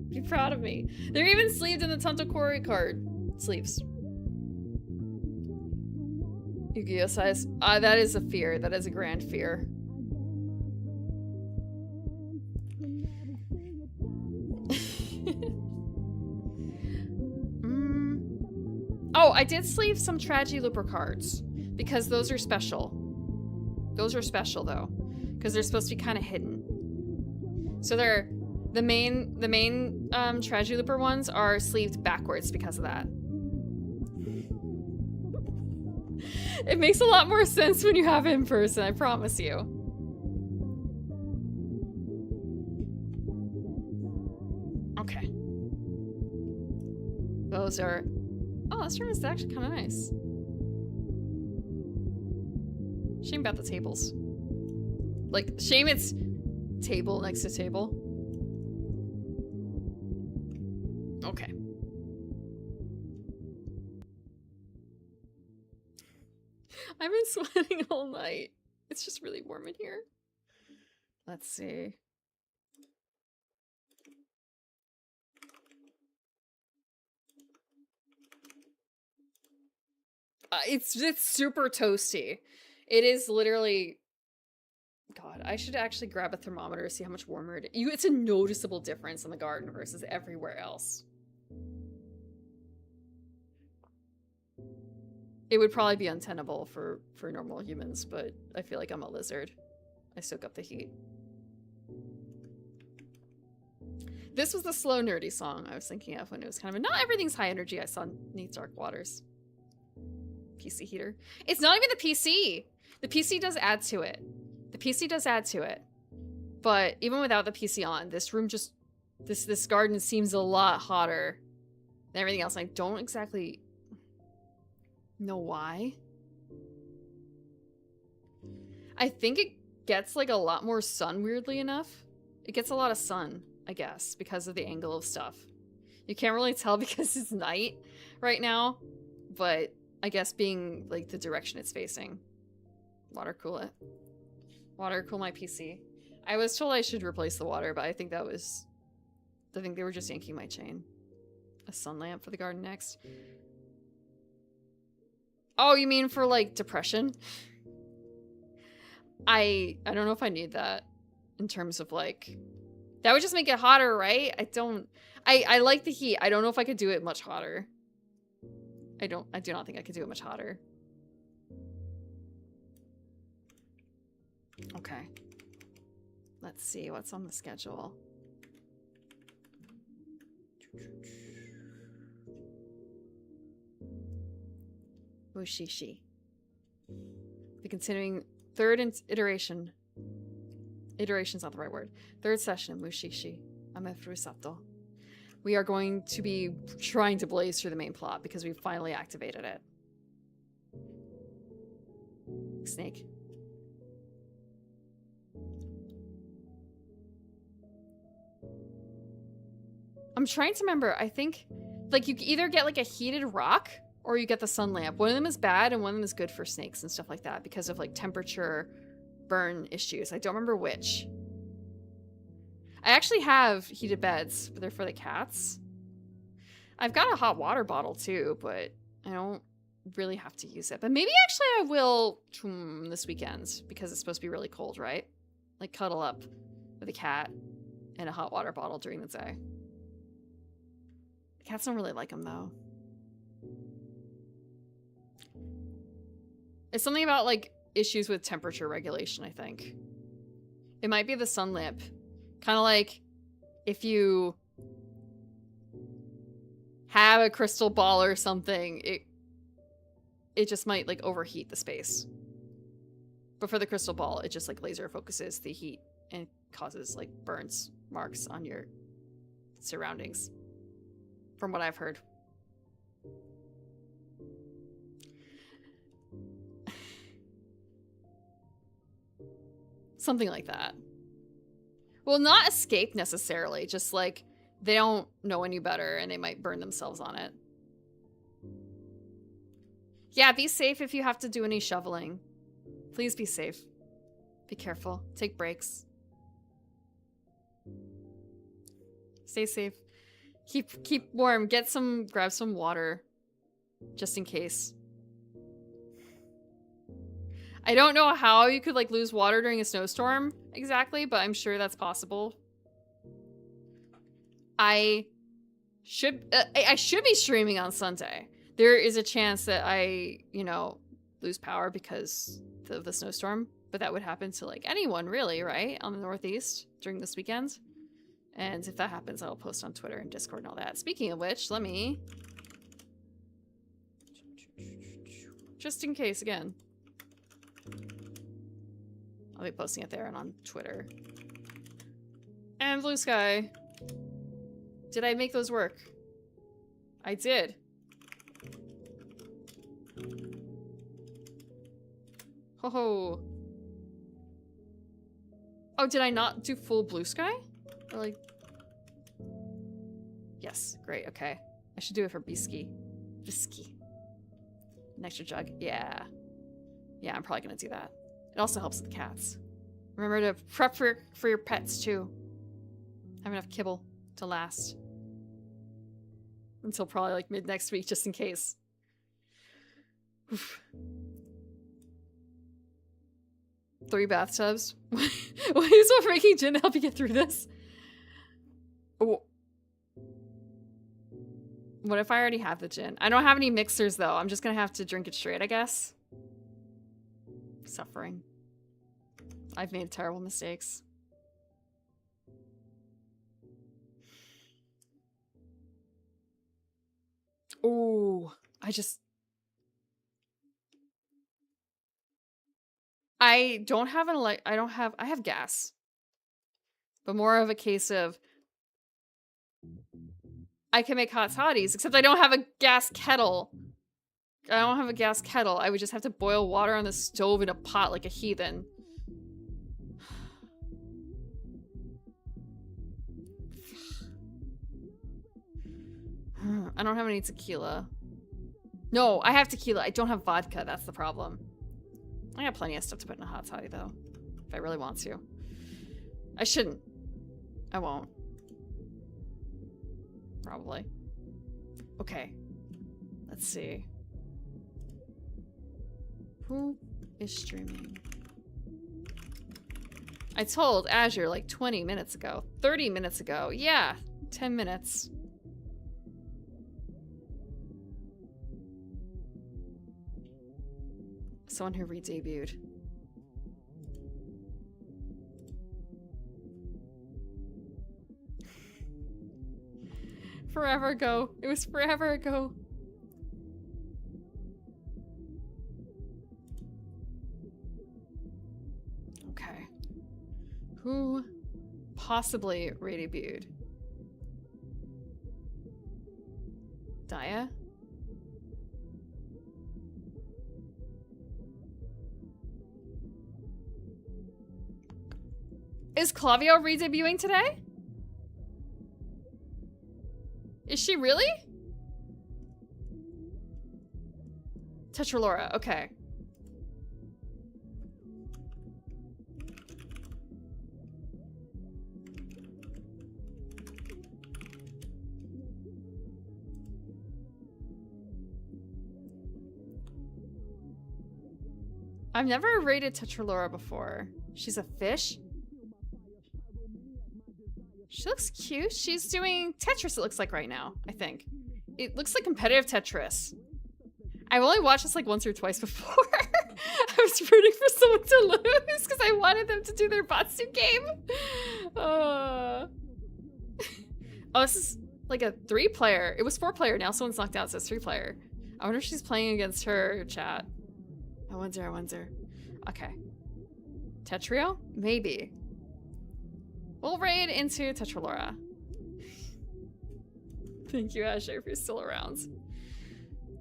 Be proud of me. They're even sleeved in the Tonto Kori card sleeves. Yu-Gi-Oh size. That is a fear. That is a grand fear. Oh, I did sleeve some Tragedy Looper cards because those are special. Those are special though, because they're supposed to be kind of hidden. So they're the main Tragedy Looper ones are sleeved backwards because of that. It makes a lot more sense when you have it in person, I promise you. Okay. Those are... Oh, this room is actually kind of nice. Shame about the tables. Like, shame it's table next to table. Okay. I've been sweating all night. It's just really warm in here. Let's see. It's super toasty. It is literally... God, I should actually grab a thermometer to see how much warmer it is. It's a noticeable difference in the garden versus everywhere else. It would probably be untenable for normal humans, but I feel like I'm a lizard. I soak up the heat. This was the slow nerdy song I was thinking of when it was kind of not everything's high energy. I saw Needs Dark Waters. PC heater. It's not even the PC. The PC does add to it. The PC does add to it. But even without the PC on, this room just this garden seems a lot hotter than everything else. I don't exactly know why. I think it gets like a lot more sun, weirdly enough. It gets a lot of sun, I guess, because of the angle of stuff. You can't really tell because it's night right now, but I guess being like the direction it's facing. Water cool it. Water cool my PC. I was told I should replace the water, but I think they were just yanking my chain. A sun lamp for the garden next. Oh, you mean for like depression? I don't know if I need that in terms of like, that would just make it hotter, right? I like the heat. I don't know if I could do it much hotter. I do not think I could do it much hotter. Okay. Let's see what's on the schedule. Mushishi. Be considering third iteration. Iteration's not the right word. Third session, Mushishi. Ame Furusato. We are going to be trying to blaze through the main plot because we've finally activated it. Snake. I'm trying to remember. I think like you either get like a heated rock or you get the sun lamp. One of them is bad and one of them is good for snakes and stuff like that because of like temperature burn issues. I don't remember which. I actually have heated beds, but they're for the cats. I've got a hot water bottle too, but I don't really have to use it. But maybe actually I will this weekend because it's supposed to be really cold, right? Like cuddle up with a cat and a hot water bottle during the day. The cats don't really like them though. It's something about like issues with temperature regulation, I think. It might be the sun lamp. Kind of like if you have a crystal ball or something, it just might like overheat the space. But for the crystal ball, it just like laser focuses the heat and causes like burns, marks on your surroundings. From what I've heard. Something like that. Well, not escape necessarily, just like they don't know any better and they might burn themselves on it. Yeah, be safe if you have to do any shoveling. Please be safe. Be careful. Take breaks. Stay safe. Keep warm. Grab some water. Just in case. I don't know how you could like lose water during a snowstorm exactly, but I'm sure that's possible. I should be streaming on Sunday. There is a chance that I, lose power because of the snowstorm, but that would happen to like anyone really, right? On the Northeast during this weekend. And if that happens, I'll post on Twitter and Discord and all that. Speaking of which, let me... Just in case, again. I'll be posting it there and on Twitter. And Blue Sky. Did I make those work? I did. Ho ho. Oh, did I not do full Blue Sky? Or like... Yes, great, okay. I should do it for Bisky. Bisky. An extra jug, yeah. Yeah, I'm probably gonna do that. It also helps with the cats. Remember to prep for your pets too. Have enough kibble to last. Until probably like mid next week, just in case. Oof. 3 bathtubs? What is what making gin to help you get through this? Oh. What if I already have the gin? I don't have any mixers though. I'm just gonna have to drink it straight, I guess. Suffering. I've made terrible mistakes. Ooh, I don't have I have gas. But more of a case of I can make hot toddies, except I don't have a gas kettle. I don't have a gas kettle. I would just have to boil water on the stove in a pot like a heathen. I don't have any tequila. No, I have tequila. I don't have vodka. That's the problem. I got plenty of stuff to put in a hot toddy, though. If I really want to. I shouldn't. I won't. Probably. Okay. Let's see. Who is streaming? I told Azure like 20 minutes ago. 30 minutes ago. Yeah. 10 minutes. Someone who re-debuted. Forever ago. It was forever ago. Okay. Who possibly re-debuted? Daya? Is Clavio re-debuting today? Is she really? Tetralora, okay. I've never rated Tetralora before. She's a fish? She looks cute. She's doing Tetris, it looks like right now, I think. It looks like competitive Tetris. I've only watched this like once or twice before. I was rooting for someone to lose because I wanted them to do their Batsu game. Oh, this is like a 3-player. It was 4-player, now someone's knocked out, so it's 3-player. I wonder if she's playing against her chat. I wonder. Okay. Tetrio? Maybe. We'll raid into Tetralora. Thank you, Azure, if you're still around.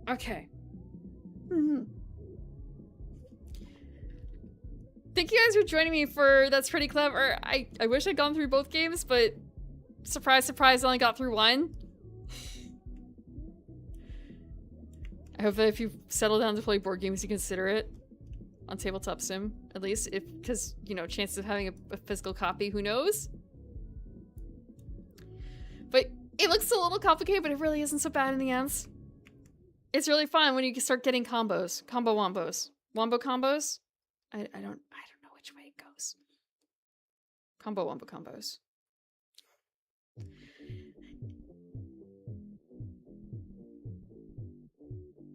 Okay. Thank you guys for joining me for That's Pretty Clever. I wish I'd gone through both games, but surprise, surprise, I only got through one. I hope that if you settle down to play board games, you consider it on Tabletop Sim, at least, because, you know, chances of having a physical copy, who knows? But it looks a little complicated, but it really isn't so bad in the end. It's really fun when you start getting combos, combo wombos, wombo combos. I don't know which way it goes. Combo wombo combos.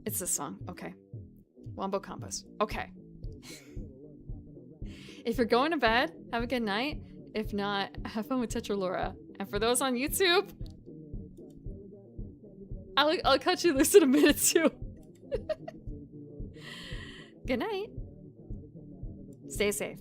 It's this song. Okay. Wombo combos. Okay. If you're going to bed, have a good night. If not, have fun with Tetralora. And for those on YouTube, I'll cut you loose in a minute too. Good night. Stay safe.